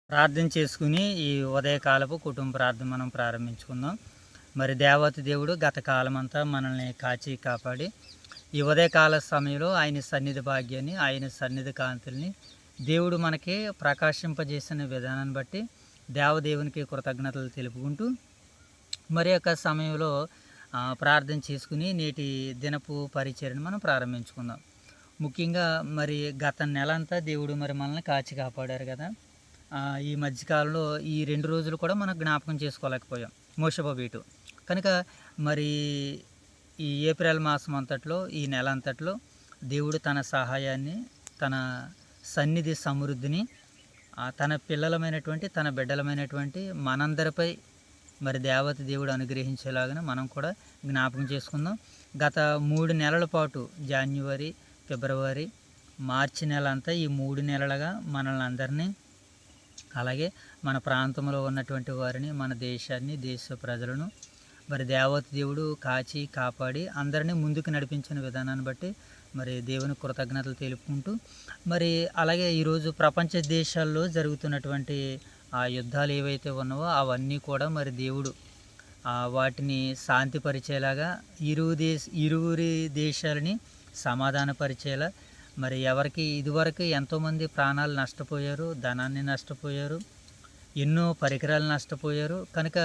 ప్రార్థన చేసుకుని ఈ ఉదయకాలపు కుటుంబ ప్రార్థన మనం ప్రారంభించుకుందాం. మరి దేవాతి దేవుడు గత కాలమంతా మనల్ని కాచి కాపాడి ఈ ఉదయకాల సమయంలో ఆయన సన్నిధి భాగ్యాన్ని, ఆయన సన్నిధి కాంతుల్ని దేవుడు మనకి ప్రకాశింపజేసిన విధానాన్ని బట్టి దేవదేవునికి కృతజ్ఞతలు తెలుపుకుంటూ మరి యొక్క సమయంలో ప్రార్థన చేసుకుని నేటి దినపు పరిచర్యను మనం ప్రారంభించుకుందాం. ముఖ్యంగా మరి గత నెల అంతా దేవుడు మరి మనల్ని కాచి కాపాడారు కదా. ఈ మధ్యకాలంలో ఈ 2 రోజులు కూడా మనం జ్ఞాపకం చేసుకోలేకపోయాం మోషబబీటు కనుక. మరి ఈ ఏప్రిల్ మాసం అంతట్లో, ఈ నెల అంతట్లో దేవుడు తన సహాయాన్ని, తన సన్నిధి సమృద్ధిని తన పిల్లలమైనటువంటి, తన బిడ్డలమైనటువంటి మనందరిపై మరి దేవత దేవుడు అనుగ్రహించేలాగా మనం కూడా జ్ఞాపకం చేసుకుందాం. గత 3 నెలల పాటు జనవరి, ఫిబ్రవరి, మార్చి నెల అంతా ఈ 3 నెలలుగా మనల్ని అందరినీ, అలాగే మన ప్రాంతంలో ఉన్నటువంటి వారిని, మన దేశాన్ని, దేశ ప్రజలను మరి దేవత దేవుడు కాచి కాపాడి అందరినీ ముందుకు నడిపించిన విధానాన్ని బట్టి మరి దేవుని కృతజ్ఞతలు తెలుపుకుంటూ మరి అలాగే ఈరోజు ప్రపంచ దేశాల్లో జరుగుతున్నటువంటి ఆ యుద్ధాలు ఏవైతే ఉన్నావో అవన్నీ కూడా మరి దేవుడు వాటిని శాంతిపరిచేలాగా ఇరువురి దేశాలని సమాధానపరిచేలా, మరి ఎవరికి ఇదివరకు ఎంతోమంది ప్రాణాలు నష్టపోయారు, ధనాన్ని నష్టపోయారు, ఎన్నో పరికరాలు నష్టపోయారు కనుక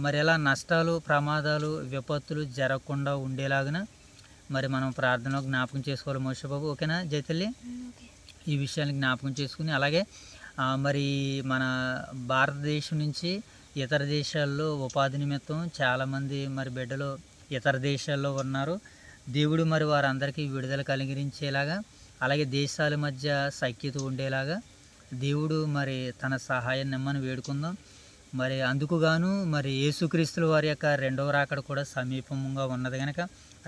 మరి ఎలా నష్టాలు, ప్రమాదాలు, విపత్తులు జరగకుండా ఉండేలాగా మరి మనం ప్రార్థనలో జ్ఞాపకం చేసుకోవాలి. మోషబాబు ఓకేనా జైతల్లి? ఈ విషయాన్ని జ్ఞాపకం చేసుకుని అలాగే మరి మన భారతదేశం నుంచి ఇతర దేశాల్లో ఉపాధి నిమిత్తం చాలామంది మరి బిడ్డలు ఇతర దేశాల్లో ఉన్నారు. దేవుడు మరి వారందరికీ విడుదల కలిగించేలాగా, అలాగే దేశాల మధ్య సఖ్యత ఉండేలాగా దేవుడు మరి తన సహాయాన్ని ఇమ్మని వేడుకుందాం. మరి అందుకుగాను మరి యేసుక్రీస్తుల వారి యొక్క 2వ రాకడ కూడా సమీపంగా ఉన్నది కనుక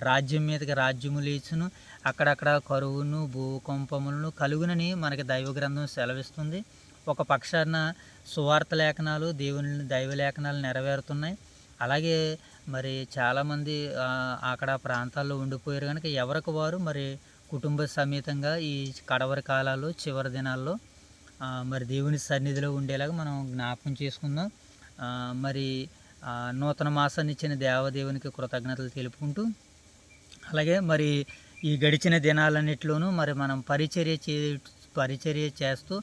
రాజ్యం మీదకి రాజ్యము లేచును, అక్కడక్కడ కరువును, భూకంపములను కలుగునని మనకి దైవ గ్రంథం సెలవిస్తుంది. ఒక పక్షాన సువార్త లేఖనాలు, దైవ లేఖనాలు నెరవేరుతున్నాయి. అలాగే మరి చాలామంది అక్కడ ప్రాంతాల్లో ఉండిపోయారు కనుక ఎవరికి వారు మరి కుటుంబ సమేతంగా ఈ కడవరి కాలాల్లో, చివరి దినాల్లో మరి దేవుని సన్నిధిలో ఉండేలాగా మనం జ్ఞాపకం చేసుకుందాం. మరి నూతన మాసాన్ని ఇచ్చిన దేవదేవునికి కృతజ్ఞతలు తెలుపుకుంటూ అలాగే మరి ఈ గడిచిన దినాలన్నిటిలోనూ మరి మనం పరిచర్య చేస్తూ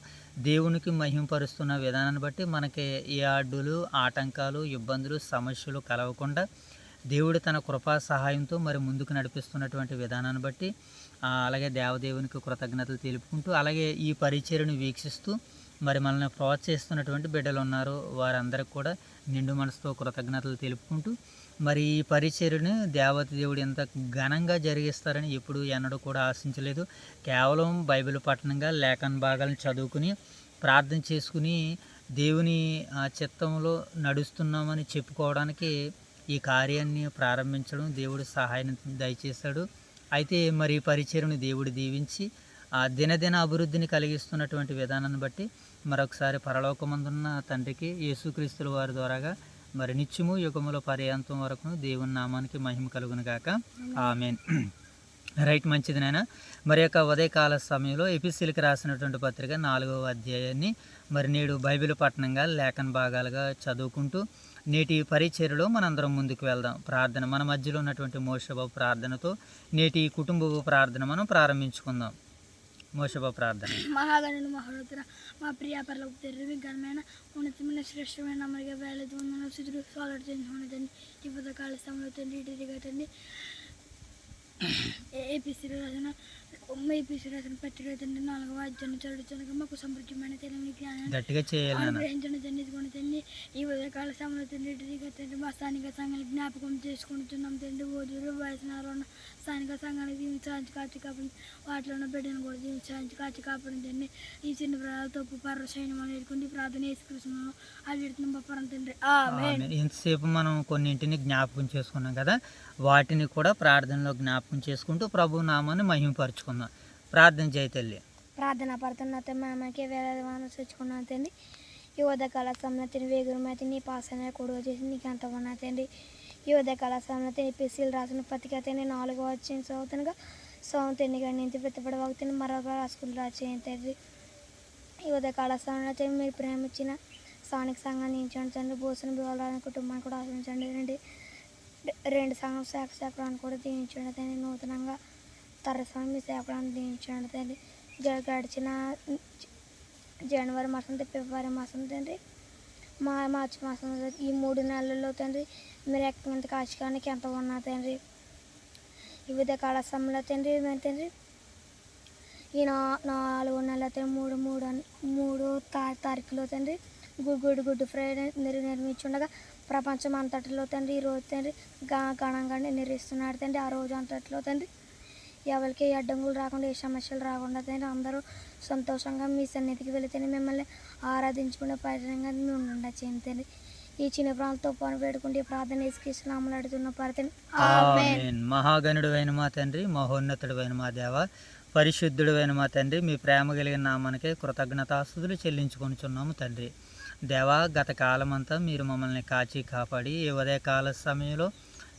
దేవునికి మహింపరుస్తున్న విధానాన్ని బట్టి మనకి ఏ అడ్డులు, ఆటంకాలు, ఇబ్బందులు, సమస్యలు కలగకుండా దేవుడు తన కృపా సహాయంతో మరి ముందుకు నడిపిస్తున్నటువంటి విధానాన్ని బట్టి అలాగే దేవదేవునికి కృతజ్ఞతలు తెలుపుకుంటూ అలాగే ఈ పరిచర్యను వీక్షిస్తూ మరి మనల్ని ప్రోత్సహిస్తున్నటువంటి బిడ్డలు ఉన్నారు. వారందరికి కూడా నిండు మనసుతో కృతజ్ఞతలు తెలుపుకుంటూ మరి ఈ పరిచర్యను దేవత దేవుడు ఎంత ఘనంగా జరిగిస్తారని ఎప్పుడు ఎన్నడూ కూడా ఆశించలేదు. కేవలం బైబిల్ పఠనంగా లేఖన భాగాలను చదువుకుని ప్రార్థన చేసుకుని దేవుని చిత్తంలో నడుస్తున్నామని చెప్పుకోవడానికి ఈ కార్యాన్ని ప్రారంభించడం దేవుడు సహాయాన్ని దయచేశాడు. అయితే మరి పరిచర్యను దేవుడు దీవించి దినదిన అభివృద్ధిని కలిగిస్తున్నటువంటి విధానాన్ని బట్టి మరొకసారి పరలోకమందున్న తండ్రికి యేసుక్రీస్తుల వారి ద్వారాగా మరి నిత్యము యుగముల పర్యాంతం వరకు దేవుని నామానికి మహిమ కలుగును గాక. ఆమేన్. రైట్, మంచిది నాయన. మరి యొక్క ఉదయకాల సమయంలో ఎపిసిలకు రాసినటువంటి పత్రిక 4వ అధ్యాయాన్ని మరి నేడు బైబిల్ పఠనంగా లేఖన భాగాలుగా చదువుకుంటూ నేటి పరిచర్యలో మనందరం ముందుకు వెళ్దాం. ప్రార్థన మన మధ్యలో ఉన్నటువంటి మోషబాబు ప్రార్థనతో నేటి కుటుంబ ప్రార్థన మనం ప్రారంభించుకుందాం. మోషబాబు ప్రార్థన. మహాగణుడు మహోదర మా ప్రియ పరలోక తండ్రి, ఘనమైన ఉన్నతమైన శ్రేష్టమైన అమరిగా వేలది వందన స్థుతులు స్వాగతం చేయించుకున్నదండి. ఈ పథకాల సమయంలో తండ్రి ఇటుగా తండ్రి ఏపీసీలో రాసిన పత్రిక తండ్రి 4వ అధ్యాయం చదువుతున్నగా మాకు సమృద్ధమైన తెలియని జ్ఞానాన్ని అనుగ్రహించండి తండ్రి. ఇదిగోండి తండ్రి ఈ ఉదయకాల సమయంలో తండ్రి ఇటుగా తండ్రి మా స్థానిక సంఘాన్ని జ్ఞాపకం చేసుకుంటున్నాం తండ్రి. ఓదూరు వయసులో ఉన్న స్థానిక సంఘాన్ని దీవించాలని కాచి కాపాడి వాటిలో ఉన్న బిడ్డను కూడా దీవించాలని కాచి కాపాడి తండ్రి. ఈ చిన్న ప్రాణాలు తప్పు పర్వశైనం అనేటువంటి ప్రార్థన వేసుకృష్ణను అడిగిన పప్పరం తండ్రి. ఇంతసేపు మనం కొన్నింటిని జ్ఞాపకం చేసుకున్నాం కదా, వాటిని కూడా ప్రార్థనలో జ్ఞాపకం చేసుకుంటూ ప్రభు నామాన్ని మహిమపరుచుకుందాం. ప్రార్థన జైతల్లి. ప్రార్థన పడుతున్న మేమకి వేరే వాన తెచ్చుకున్నాను తండ్రి. ఈ ఉదయకాల సమయంలో వేగురు అయితే నీ పాసన కొడుకు చేసి నీకు ఎంత ఉన్నా తండ్రి. ఈ ఉదయకాల సమయంలో పిసిలు రాసిన పత్రిక తండ్రి 4వ అధ్యాయం చదువుతున్నగా సౌండ్ తండ్రి కానీ ఇంత పెద్దపడవాగుతుంది మరొక రాసుకుని రాచేయండి తండ్రి. ఈ ఉదయకాల సమయంలో తండ్రి మీరు ప్రేమ ఇచ్చిన స్థానిక సంఘాన్ని నియమించండి తండ్రి. భూషణ బివాలని కుటుంబాన్ని కూడా ఆశ్రయించండి. రెండు సంఘం సేకరాన్ని కూడా దీవించండి తండ్రి. నూతనంగా తరస్వామి మీ సేవకులను దీవించండి తండ్రి. గడిచిన జనవరి మాసం ఫిబ్రవరి మాసం తండ్రి, మార్చి మాసం ఈ 3 నెలల్లో తండ్రి మీరు ఎంత కాచుకోవడానికి ఎంత ఉన్నా తండ్రి. వివిధ కాల సమయంలో తండ్రి మరి తండ్రి ఈ 4 నెలల తండ్రి 3 తారీఖులో తండ్రి గుడ్ ఫ్రైడే నిర్మించుండగా ప్రపంచం అంతటిలో తండ్రి ఈ రోజు తండ్రి ఘనంగా నిర్వహిస్తున్నాడు తండ్రి. ఆ రోజు అంతటిలో తండ్రి ఎవరికి అడ్డంకులు రాకుండా, ఏ సమస్యలు రాకుండా తండ్రి అందరూ సంతోషంగా మీ సన్నిధికి వెళితే మిమ్మల్ని ఆరాధించుకునే పరిణంగా మేము ఉండచేయండి తండ్రి. ఈ చిన్న ప్రాంతంతో పని పెట్టుకుంటే ప్రార్థన యేసుక్రీస్తునామములో అడుగుతున్న ప్రార్థన ఆమేన్. మహాగణుడు అయిన మా తండ్రి, మహోన్నతుడు అయిన మా దేవ, పరిశుద్ధుడు అయిన మా తండ్రి, మీ ప్రేమ కలిగిన నామానికి కృతజ్ఞతాస్తుతులు చెల్లించుకొనిచున్నాము తండ్రి. దేవా, గత కాలమంతా మీరు మమ్మల్ని కాచి కాపాడి ఈ ఉదయకాల సమయంలో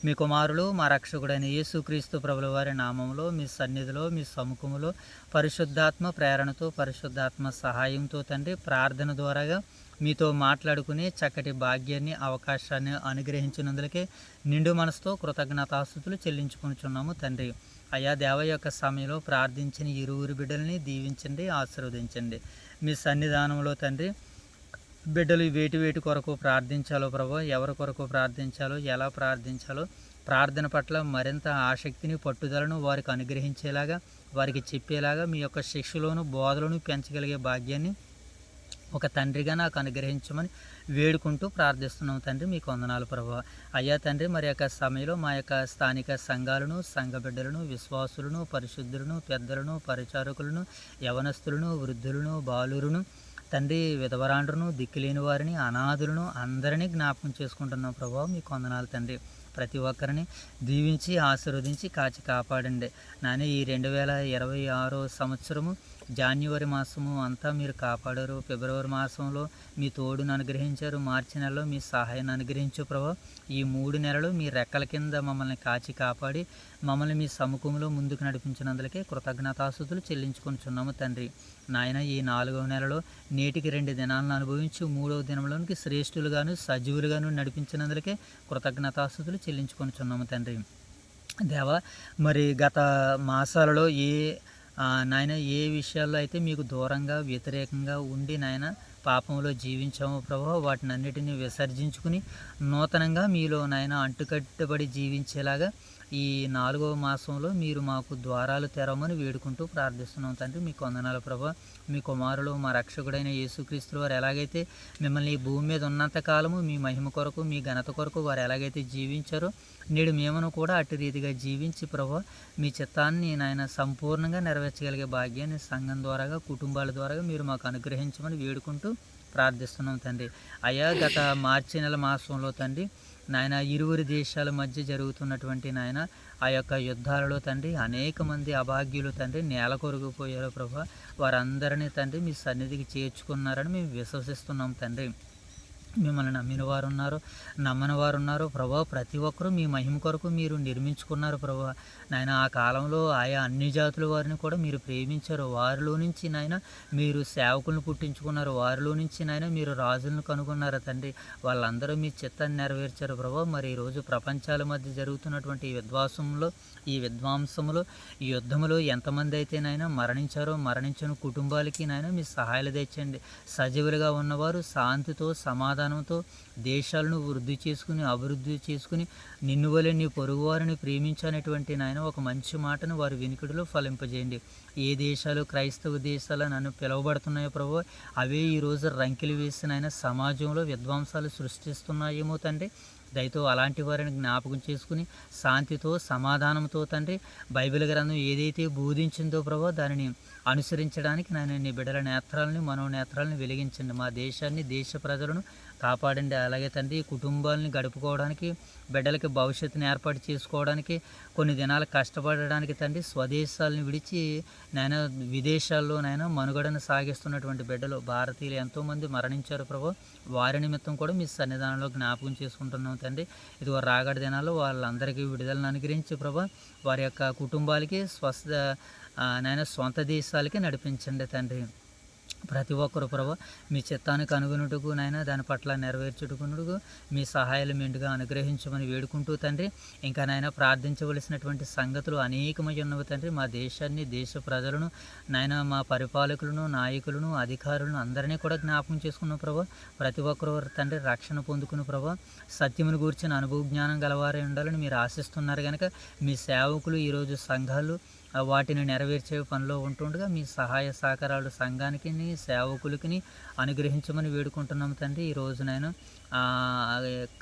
మీ కుమారులు మా రక్షకుడైన యేసుక్రీస్తు ప్రభుల వారి నామంలో మీ సన్నిధిలో మీ సముఖములో పరిశుద్ధాత్మ ప్రేరణతో పరిశుద్ధాత్మ సహాయంతో తండ్రి ప్రార్థన ద్వారాగా మీతో మాట్లాడుకునే చక్కటి భాగ్యాన్ని అవకాశాన్ని అనుగ్రహించినందులకే నిండు మనసుతో కృతజ్ఞతాస్తుతులు చెల్లించుకొనిచున్నాము తండ్రి. అయ్యా దేవ యొక్క సమయంలో ప్రార్థించిన ఇరువురు బిడ్డల్ని దీవించండి, ఆశీర్వదించండి. మీ సన్నిధానంలో తండ్రి బిడ్డలు వేటి కొరకు ప్రార్థించాలో ప్రభు, ఎవరి కొరకు ప్రార్థించాలో, ఎలా ప్రార్థించాలో ప్రార్థన పట్ల మరింత ఆసక్తిని పట్టుదలను వారికి అనుగ్రహించేలాగా, వారికి చెప్పేలాగా మీ యొక్క శిక్షలోను బోధలను పెంచగలిగే భాగ్యాన్ని ఒక తండ్రిగా నాకు అనుగ్రహించమని వేడుకుంటూ ప్రార్థిస్తున్నాం తండ్రి. మీకు వందనాలు ప్రభు. అయ్యా తండ్రి, మరి యొక్క సమయంలో మా యొక్క స్థానిక సంఘాలను, సంఘ బిడ్డలను, విశ్వాసులను, పరిశుద్ధులను, పెద్దలను, పరిచారకులను, యవనస్తులను, వృద్ధులను, బాలురును తండ్రి, విధవరాండ్రును, దిక్కులేని వారిని, అనాథులను అందరినీ జ్ఞాపకం చేసుకుంటున్నాం ప్రభావ. మీకు వందనాలు తండ్రి. ప్రతి ఒక్కరిని దీవించి ఆశీర్వదించి కాచి కాపాడండి నాని. ఈ 2026 సంవత్సరము జాన్యువరి మాసము అంతా మీరు కాపాడారు. ఫిబ్రవరి మాసంలో మీ తోడును అనుగ్రహించారు. మార్చి నెలలో మీ సహాయాన్ని అనుగ్రహించు ప్రభావ. ఈ 3 నెలలు మీ రెక్కల కింద మమ్మల్ని కాచి కాపాడి మమ్మల్ని మీ సముఖంలో ముందుకు నడిపించినందులకే కృతజ్ఞతాస్తుతులు చెల్లించుకొనిచున్నాము తండ్రి. నాయన, ఈ 4వ నెలలో నేటికి 2 దినాలను అనుభవించి 3వ దినంలోనికి శ్రేష్ఠులుగాను సజీవులుగాను నడిపించినందులకే కృతజ్ఞతాస్తుతులు చెల్లించుకొనిచున్నాము తండ్రి. దేవా, మరి గత మాసాలలో నాయన ఏ విషయాల్లో అయితే మీకు దూరంగా వ్యతిరేకంగా ఉండి నాయన పాపంలో జీవించాము ప్రభావ, వాటిని అన్నిటినీ విసర్జించుకుని నూతనంగా మీలో నాయన అంటుకట్టుబడి జీవించేలాగా ఈ 4వ మాసంలో మీరు మాకు ద్వారాలు తెరవమని వేడుకుంటూ ప్రార్థిస్తున్నాం తండ్రి. మీకు వందనాలు ప్రభా. మీ కుమారులు మా రక్షకుడైన యేసుక్రీస్తు వారు ఎలాగైతే మిమ్మల్ని ఈ భూమి మీద ఉన్నంత కాలము మీ మహిమ కొరకు, మీ ఘనత కొరకు వారు ఎలాగైతే జీవించారో నేడు మేమును కూడా అటు రీతిగా జీవించి ప్రభా మీ చిత్తాన్ని నాయన సంపూర్ణంగా నెరవేర్చగలిగే భాగ్యాన్ని సంఘం ద్వారాగా, కుటుంబాల ద్వారాగా మీరు మాకు అనుగ్రహించమని వేడుకుంటూ ప్రార్థిస్తున్నాం తండ్రి. అయ్యా, గత మార్చి నెల మాసంలో తండ్రి నాయన ఇరువురు దేశాల మధ్య జరుగుతున్నటువంటి నాయన ఆ యొక్క యుద్ధాలలో తండ్రి అనేక మంది అభాగ్యులు తండ్రి నేల కొరిగిపోయారు ప్రభా. వారందరినీ తండ్రి మీ సన్నిధికి చేర్చుకున్నారని మేము విశ్వసిస్తున్నాం తండ్రి. మిమ్మల్ని నమ్మిన వారు ఉన్నారు, నమ్మని వారు ఉన్నారు ప్రభా. ప్రతి ఒక్కరూ మీ మహిమ కొరకు మీరు నిర్మించుకున్నారు ప్రభా. నాయన ఆ కాలంలో ఆయా అన్ని జాతుల వారిని కూడా మీరు ప్రేమించారు. వారిలో నుంచి నాయన మీరు సేవకులను పుట్టించుకున్నారు. వారిలో నుంచి నాయన మీరు రాజులను కనుగొన్నారు తండ్రి. వాళ్ళందరూ మీ చిత్తాన్ని నెరవేర్చారు ప్రభా. మరి ఈరోజు ప్రపంచాల మధ్య జరుగుతున్నటువంటి ఈ విధ్వంసంలో ఈ యుద్ధములో ఎంతమంది అయితే నాయన మరణించారో మరణించిన కుటుంబాలకి నాయన మీ సహాయాలు తెచ్చండి. సజీవులుగా ఉన్నవారు శాంతితో సమాధానంతో దేశాలను వృద్ధి చేసుకుని అభివృద్ధి చేసుకుని నిన్ను వలె నీ పొరుగువారిని ప్రేమించనేటువంటి నాయన ఒక మంచి మాటను వారి వినికిడిలో ఫలింపజేయండి. ఏ దేశాలు క్రైస్తవ దేశాలు నన్ను పిలువబడుతున్నాయో ప్రభు, అవే ఈరోజు రంకెలు వేసిన ఆయన సమాజంలో విధ్వంసాలు సృష్టిస్తున్నాయేమో తండ్రి. దయతో అలాంటి వారిని జ్ఞాపకం చేసుకుని శాంతితో సమాధానంతో తండ్రి బైబిల్ గ్రంథం ఏదైతే బోధించిందో ప్రభు దానిని అనుసరించడానికి నాయన నీ బిడ్డల నేత్రాలని మనోనేత్రాలను వెలిగించండి. మా దేశాన్ని, దేశ ప్రజలను కాపాడండి. అలాగే తండ్రి కుటుంబాలని గడుపుకోవడానికి, బిడ్డలకి భవిష్యత్తుని ఏర్పాటు చేసుకోవడానికి, కొన్ని దినాలు కష్టపడడానికి తండ్రి స్వదేశాలను విడిచి నాయన విదేశాల్లో నాయన మనుగడను సాగిస్తున్నటువంటి బిడ్డలు భారతీయులు ఎంతోమంది మరణించారు ప్రభు. వారి నిమిత్తం కూడా మీ సన్నిధానంలో జ్ఞాపకం చేసుకుంటున్నాం తండ్రి. ఇదిగో రాగడి దినాల్లో వాళ్ళందరికీ విడుదలను అనుగ్రహించి ప్రభు వారి యొక్క కుటుంబాలకి నాయన సొంత దేశాలకి నడిపించండి తండ్రి. ప్రతి ఒక్కరు ప్రభు మీ చిత్తానికి అనుగుణుటకు నాయన దాని పట్ల నెరవేర్చుటకునుటకు మీ సహాయాలు మెండుగా అనుగ్రహించమని వేడుకుంటూ తండ్రి, ఇంకా నాయన ప్రార్థించవలసినటువంటి సంగతులు అనేకమై ఉన్నవి తండ్రి. మా దేశాన్ని, దేశ ప్రజలను నాయన, మా పరిపాలకులను, నాయకులను, అధికారులను అందరినీ కూడా జ్ఞాపకం చేసుకున్నాం ప్రభు. ప్రతి ఒక్కరు తండ్రి రక్షణ పొందుకుని ప్రభు సత్యమును గూర్చిన అనుభవ జ్ఞానం గలవారే ఉండాలని మీరు ఆశిస్తున్నారు కనుక మీ సేవకులు ఈరోజు సంఘాలు వాటిని నెరవేర్చే పనిలో ఉంటుండగా మీ సహాయ సహకారాలు సంఘానికి, సేవకులకి అనుగ్రహించమని వేడుకుంటున్నాం తండ్రి. ఈరోజు నేను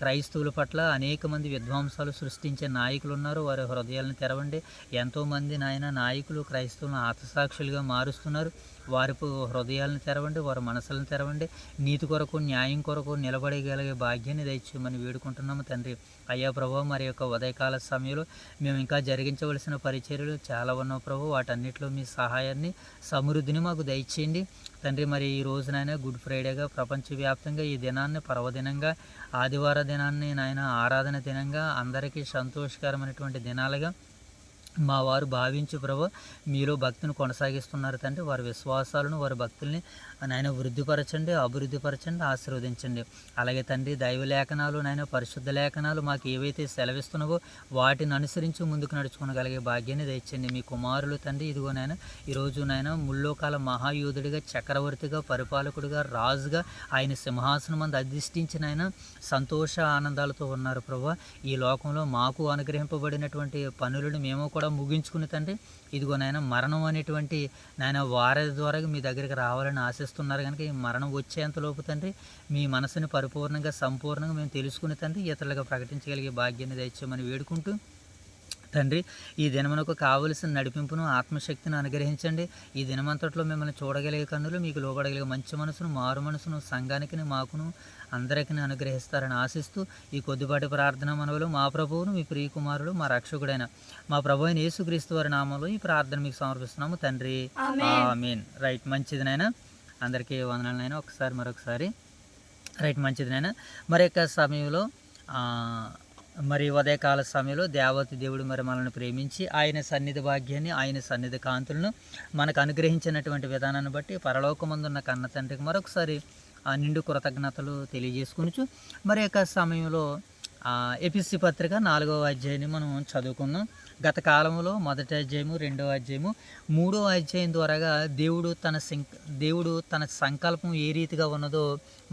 క్రైస్తవుల పట్ల అనేక మంది విధ్వంసాలు సృష్టించే నాయకులు ఉన్నారు. వారి హృదయాలను తెరవండి. ఎంతోమంది నాయకులు క్రైస్తవులను హతసాక్షులుగా మారుస్తున్నారు. వారి హృదయాలను తెరవండి, వారి మనసులను తెరవండి. నీతి కొరకు, న్యాయం కొరకు నిలబడగలిగే భాగ్యాన్ని దయచేయమని వేడుకుంటున్నాము తండ్రి. అయ్యా ప్రభు, మరి యొక్క ఉదయకాల సమయంలో మేము ఇంకా జరిగించవలసిన పరిచర్యలు చాలా ఉన్నావు ప్రభు. వాటన్నిటిలో మీ సహాయాన్ని, సమృద్ధిని మాకు దయచేయండి తండ్రి. మరి ఈ రోజునైనా గుడ్ ఫ్రైడేగా ప్రపంచవ్యాప్తంగా ఈ దినాన్ని పర్వదినంగా, ఆదివార దినాన్ని నాయన ఆరాధన దినంగా, అందరికీ సంతోషకరమైనటువంటి దినాలుగా మా వారు భావించి ప్రభు మీలో భక్తిని కొనసాగిస్తున్నారు తండ్రి. వారి విశ్వాసాలను, వారి భక్తుల్ని నాయన వృద్ధిపరచండి, అభివృద్ధిపరచండి, ఆశీర్వదించండి. అలాగే తండ్రి, దైవ లేఖనాలు నాయన, పరిశుద్ధ లేఖనాలు మాకు ఏవైతే సెలవిస్తున్నావో వాటిని అనుసరించి ముందుకు నడుచుకోగలిగే భాగ్యాన్ని దయచండి. మీ కుమారులు తండ్రి ఇదిగో నాయన ఈరోజు నాయన ముల్లోకాల మహాయోధుడిగా, చక్రవర్తిగా, పరిపాలకుడిగా, రాజుగా ఆయన సింహాసనం మంది అధిష్ఠించిన ఆయన సంతోష ఆనందాలతో ఉన్నారు ప్రభు. ఈ లోకంలో మాకు అనుగ్రహింపబడినటువంటి పనులను మేము కూడా ముగించుకుని తండ్రి ఇదిగో నాయన మరణం అనేటువంటి నాయన వారి ద్వారా మీ దగ్గరికి రావాలని ఆశిస్తున్నారు కనుక ఈ మరణం వచ్చేంతలోపు తండ్రి మీ మనసుని పరిపూర్ణంగా, సంపూర్ణంగా మేము తెలుసుకుని తండ్రి ఇతరులుగా ప్రకటించగలిగే భాగ్యాన్ని దయచేయమని వేడుకుంటూ తండ్రి, ఈ దినమునకు కావలసిన నడిపింపును, ఆత్మశక్తిని అనుగ్రహించండి. ఈ దినమంతట్లో మిమ్మల్ని చూడగలిగే కన్నులు, మీకు లోబడగలిగే మంచి మనసును, మారు మనసును సంఘానికి, మాకును అందరికీ అనుగ్రహిస్తారని ఆశిస్తూ ఈ కొద్దిపాటి ప్రార్థన మనవులు మా ప్రభువును, మీ ప్రియకుమారుడు, మా రక్షకుడైన మా ప్రభు అయిన యేసుక్రీస్తు వారి నామంలో ఈ ప్రార్థన మీకు సమర్పిస్తున్నాము తండ్రి. ఆమేన్. రైట్, మంచిదినైనా అందరికీ వందనాలనైనా మరొకసారి రైట్, మంచిదినైనా మరి యొక్క సమయంలో మరి ఉదయకాల సమయంలో దేవతి దేవుడు మరి మనల్ని ప్రేమించి ఆయన సన్నిధి భాగ్యాన్ని, ఆయన సన్నిధి కాంతులను మనకు అనుగ్రహించినటువంటి విధానాన్ని బట్టి పరలోకమందున్న కన్న తండ్రికి మరొకసారి నిండు కృతజ్ఞతలు తెలియజేసుకొనుచు మరి యొక్క సమయంలో ఎపిసి పత్రిక 4వ అధ్యాయాన్ని మనం చదువుకున్నాం. గత కాలంలో 1వ అధ్యాయము, 2వ అధ్యాయము, 3వ అధ్యాయం ద్వారాగా దేవుడు తన సంకల్పం ఏ రీతిగా ఉన్నదో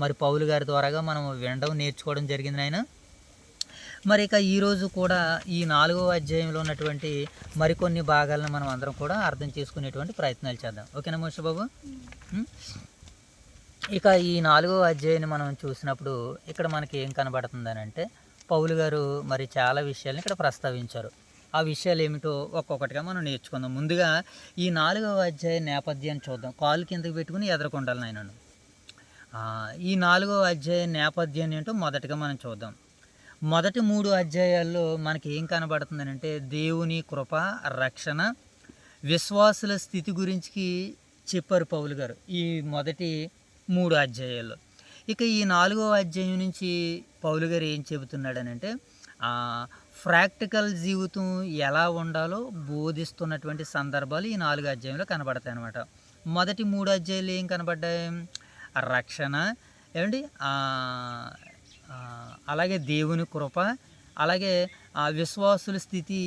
మరి పౌలు గారి ద్వారాగా మనం వినడం, నేర్చుకోవడం జరిగింది ఆయన. మరి ఇక ఈరోజు కూడా ఈ 4వ అధ్యాయంలో ఉన్నటువంటి మరికొన్ని భాగాలను మనం అందరం కూడా అర్థం చేసుకునేటువంటి ప్రయత్నాలు చేద్దాం. ఓకేనా మోష బాబు? ఇక ఈ 4వ అధ్యాయాన్ని మనం చూసినప్పుడు ఇక్కడ మనకి ఏం కనబడుతుందని అంటే పౌలు గారు మరి చాలా విషయాలను ఇక్కడ ప్రస్తావించారు. ఆ విషయాలు ఏమిటో ఒక్కొక్కటిగా మనం నేర్చుకుందాం. ముందుగా ఈ 4వ అధ్యాయ నేపథ్యాన్ని చూద్దాం. కాలు కిందకి పెట్టుకుని ఎదుర్కొండాలి నాయనను. ఈ 4వ అధ్యాయ నేపథ్యాన్ని ఏంటో మొదటగా మనం చూద్దాం. మొదటి 3 అధ్యాయాల్లో మనకి ఏం కనబడుతుందని అంటే దేవుని కృప, రక్షణ, విశ్వాసుల స్థితి గురించి చెప్పారు పౌలు గారు ఈ మొదటి 3 అధ్యాయాల్లో. ఇక ఈ 4వ అధ్యాయం నుంచి పౌలు గారు ఏం చెబుతున్నాడనంటే ప్రాక్టికల్ జీవితం ఎలా ఉండాలో బోధిస్తున్నటువంటి సందర్భాలు ఈ 4 అధ్యాయంలో కనబడతాయి అన్నమాట. మొదటి 3 అధ్యాయాలు ఏం కనబడ్డాయి? రక్షణ, ఏమండి, అలాగే దేవుని కృప, అలాగే విశ్వాసుల స్థితి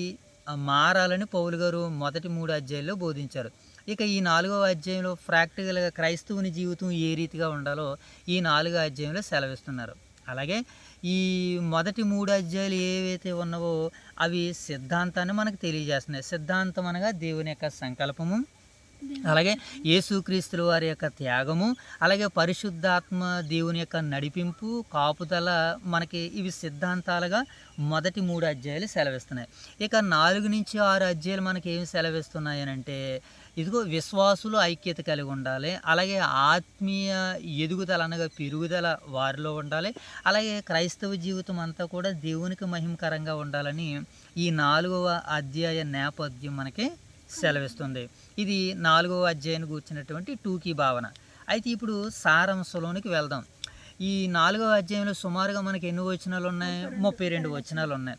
మారాలని పౌలు గారు మొదటి 3 అధ్యాయాల్లో బోధించారు. ఇక ఈ 4వ అధ్యాయంలో ప్రాక్టికల్గా క్రైస్తవుని జీవితం ఏ రీతిగా ఉండాలో ఈ 4వ అధ్యాయంలో సెలవిస్తున్నారు. అలాగే ఈ మొదటి 3 అధ్యాయాలు ఏవైతే ఉన్నావో అవి సిద్ధాంతాన్ని మనకు తెలియజేస్తున్నాయి. సిద్ధాంతం అనగా దేవుని యొక్క సంకల్పము, అలాగే యేసుక్రీస్తుల వారి యొక్క త్యాగము, అలాగే పరిశుద్ధాత్మ దేవుని యొక్క నడిపింపు, కాపుదల, మనకి ఇవి సిద్ధాంతాలుగా మొదటి 3 అధ్యాయాలు సెలవిస్తున్నాయి. ఇక 4 నుంచి 6 అధ్యాయాలు మనకి ఏమి సెలవిస్తున్నాయి అంటే ఇదిగో విశ్వాసులు ఐక్యత కలిగి ఉండాలి, అలాగే ఆత్మీయ ఎదుగుదల అనగా పెరుగుదల వారిలో ఉండాలి, అలాగే క్రైస్తవ జీవితం అంతా కూడా దేవునికి మహిమకరంగా ఉండాలని ఈ 4వ అధ్యాయ నేపథ్యం మనకి సెలవిస్తుంది. ఇది 4వ అధ్యాయాన్ని కూర్చున్నటువంటి టూకీ భావన. అయితే ఇప్పుడు సారాంశంలోనికి వెళ్దాం. ఈ 4వ అధ్యాయంలో సుమారుగా మనకి ఎన్ని వచనాలు ఉన్నాయి? 32 వచనాలు ఉన్నాయి.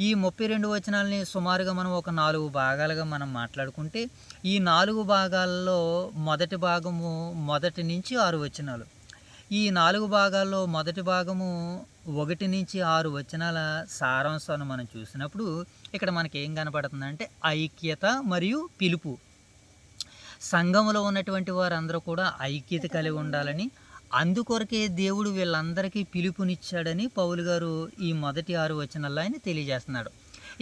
ఈ 32 వచనాలని సుమారుగా మనం ఒక 4 భాగాలుగా మనం మాట్లాడుకుంటే, ఈ 4 భాగాల్లో మొదటి భాగము 1 నుంచి 6 వచనాలు. ఈ 4 భాగాల్లో మొదటి భాగము 1 నుంచి 6 వచనాల సారాంశాన్ని మనం చూసినప్పుడు ఇక్కడ మనకి ఏం కనపడుతుందంటే ఐక్యత మరియు పిలుపు. సంఘములో ఉన్నటువంటి వారందరూ కూడా ఐక్యత కలిగి ఉండాలని, అందుకొరకే దేవుడు వీళ్ళందరికీ పిలుపునిచ్చాడని పౌలు గారు ఈ మొదటి 6 వచనాల్లో ఆయన తెలియజేస్తున్నాడు.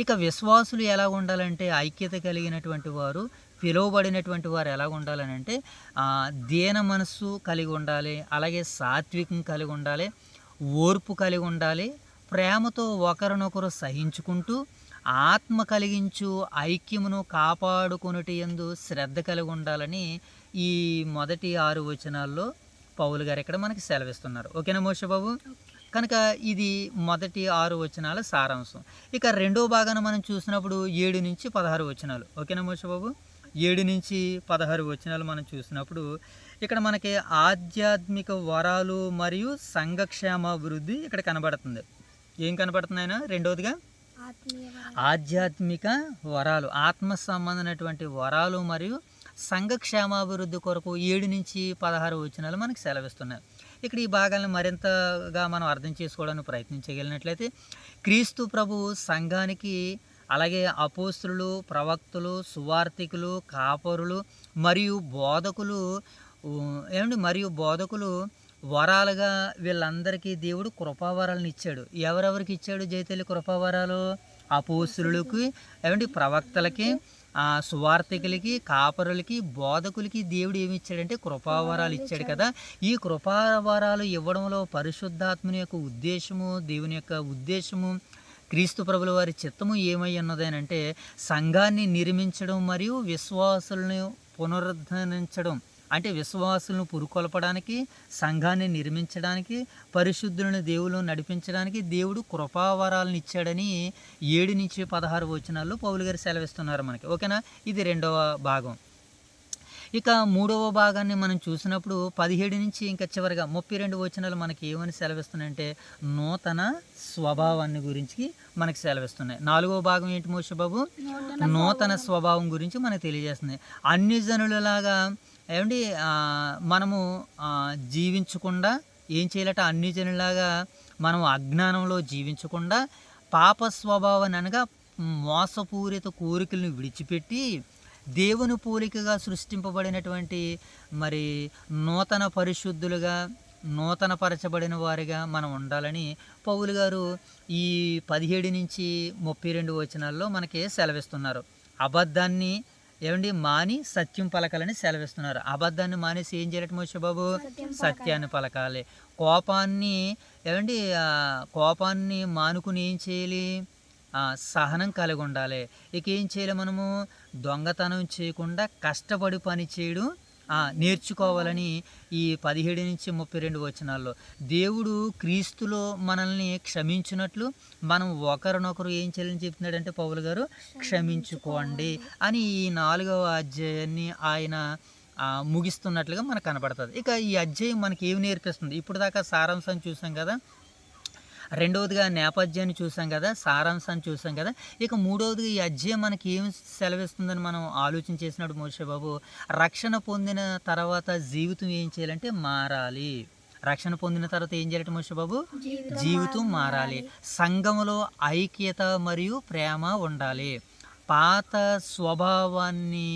ఇక విశ్వాసులు ఎలా ఉండాలంటే, ఐక్యత కలిగినటువంటి వారు, పిలువబడినటువంటి వారు ఎలా ఉండాలని అంటే దీన మనస్సు కలిగి ఉండాలి, అలాగే సాత్వికం కలిగి ఉండాలి, ఓర్పు కలిగి ఉండాలి, ప్రేమతో ఒకరినొకరు సహించుకుంటూ ఆత్మ కలిగించు ఐక్యమును కాపాడుకొనుట యందు శ్రద్ధ కలిగి ఉండాలని ఈ మొదటి 6 వచనాల్లో పౌలు గారు ఇక్కడ మనకి సెలవిస్తున్నారు. ఓకేనా మోషే బాబు? కనుక ఇది మొదటి 6 వచనాల సారాంశం. ఇక రెండో భాగాన్ని మనం చూసినప్పుడు 7 నుంచి 16 వచనాలు. ఓకేనా మోషే బాబు? 7 నుంచి 16 వచనాలు మనం చూసినప్పుడు ఇక్కడ మనకి ఆధ్యాత్మిక వరాలు మరియు సంఘక్షేమాభివృద్ధి ఇక్కడ కనబడుతుంది. ఏం కనబడుతుంది ఆయన? రెండవదిగా ఆధ్యాత్మిక వరాలు, ఆత్మ సంబంధమైనటువంటి వరాలు మరియు సంఘక్షేమాభివృద్ధి కొరకు 7 నుంచి 16 వచనాలు మనకి సెలవిస్తున్నాయి. ఇక్కడ ఈ భాగాలను మరింతగా మనం అర్థం చేసుకోవడానికి ప్రయత్నించగలిగినట్లయితే, క్రీస్తు ప్రభు సంఘానికి, అలాగే అపోస్తులు, ప్రవక్తలు, సువార్థికులు, కాపరులు మరియు బోధకులు వరాలుగా వీళ్ళందరికీ దేవుడు కృపావరాలను ఇచ్చాడు. ఎవరెవరికి ఇచ్చాడు జైతల్లి కృపావరాలు? అపోస్తులకి, ప్రవక్తలకి, సువార్థికులకి, కాపరులకి, బోధకులకి దేవుడు ఏమి ఇచ్చాడంటే కృపావరాలు ఇచ్చాడు కదా. ఈ కృపావరాలు ఇవ్వడంలో పరిశుద్ధాత్మని యొక్క ఉద్దేశము, దేవుని యొక్క ఉద్దేశము, క్రీస్తు ప్రభుల వారి చిత్తము ఏమై ఉన్నదేనంటే సంఘాన్ని నిర్మించడం మరియు విశ్వాసులను పునరుద్ధరించడం. అంటే విశ్వాసులను పురుకొల్పడానికి, సంఘాన్ని నిర్మించడానికి, పరిశుద్ధులను దేవుళ్ళు నడిపించడానికి దేవుడు కృపావరాలను ఇచ్చాడని 7 నుంచి 16 వచనాల్లో పౌలు గారు సెలవిస్తున్నారు మనకి. ఓకేనా? ఇది రెండవ భాగం. ఇక మూడవ భాగాన్ని మనం చూసినప్పుడు 17 నుంచి ఇంకా చివరిగా 32 వచనాలు మనకి ఏమని సెలవిస్తున్నాయంటే నూతన స్వభావాన్ని గురించి మనకి సెలవిస్తున్నాయి. 4వ భాగం ఏంటి మోషే బాబు? నూతన స్వభావం గురించి మనకు తెలియజేస్తుంది. అన్ని జనులలాగా మనము జీవించకుండా ఏం చేయాలట? అన్ని జనులాగా మనం అజ్ఞానంలో జీవించకుండా పాప స్వభావాన్ని అనగా మోసపూరిత కోరికలను విడిచిపెట్టి దేవుని పోలికగా సృష్టింపబడినటువంటి మరి నూతన పరిశుద్ధులుగా, నూతన పరచబడిన వారిగా మనం ఉండాలని పౌలు గారు ఈ 17 నుంచి 32 వచనాల్లో మనకి సెలవిస్తున్నారు. అబద్ధాన్ని మాని సత్యం పలకాలని సెలవిస్తున్నారు. అబద్ధాన్ని మానేసి ఏం చేయాలి మోషే బాబు? సత్యాన్ని పలకాలి. కోపాన్ని మానుకుని ఏం చేయాలి? సహనం కలిగి ఉండాలి. ఇక ఏం చేయాలి? మనము దొంగతనం చేయకుండా కష్టపడి పని చేయడం నేర్చుకోవాలని ఈ 17 నుంచి 32 వచనాల్లో దేవుడు క్రీస్తులో మనల్ని క్షమించినట్లు మనం ఒకరినొకరు ఏం చేయాలని చెప్తున్నాడంటే పౌలు గారు క్షమించుకోండి అని ఈ 4వ అధ్యాయాన్ని ఆయన ముగిస్తున్నట్లుగా మనకు కనపడుతుంది. ఇక ఈ అధ్యాయం మనకి ఏమి నేర్పిస్తుంది? ఇప్పుడు దాకా సారాంశాన్ని చూసాం కదా, రెండవదిగా నేపథ్యాన్ని చూసాం కదా, సారాంశాన్ని చూసాం కదా. ఇక మూడవదిగా ఈ అధ్యాయం మనకి ఏం సెలవిస్తుందని మనం ఆలోచన చేసినప్పుడు మోషే బాబు, రక్షణ పొందిన తర్వాత జీవితం ఏం చేయాలంటే మారాలి. రక్షణ పొందిన తర్వాత ఏం చేయాలంటే మోషే బాబు? జీవితం మారాలి. సంఘములో ఐక్యత మరియు ప్రేమ ఉండాలి. పాత స్వభావాన్ని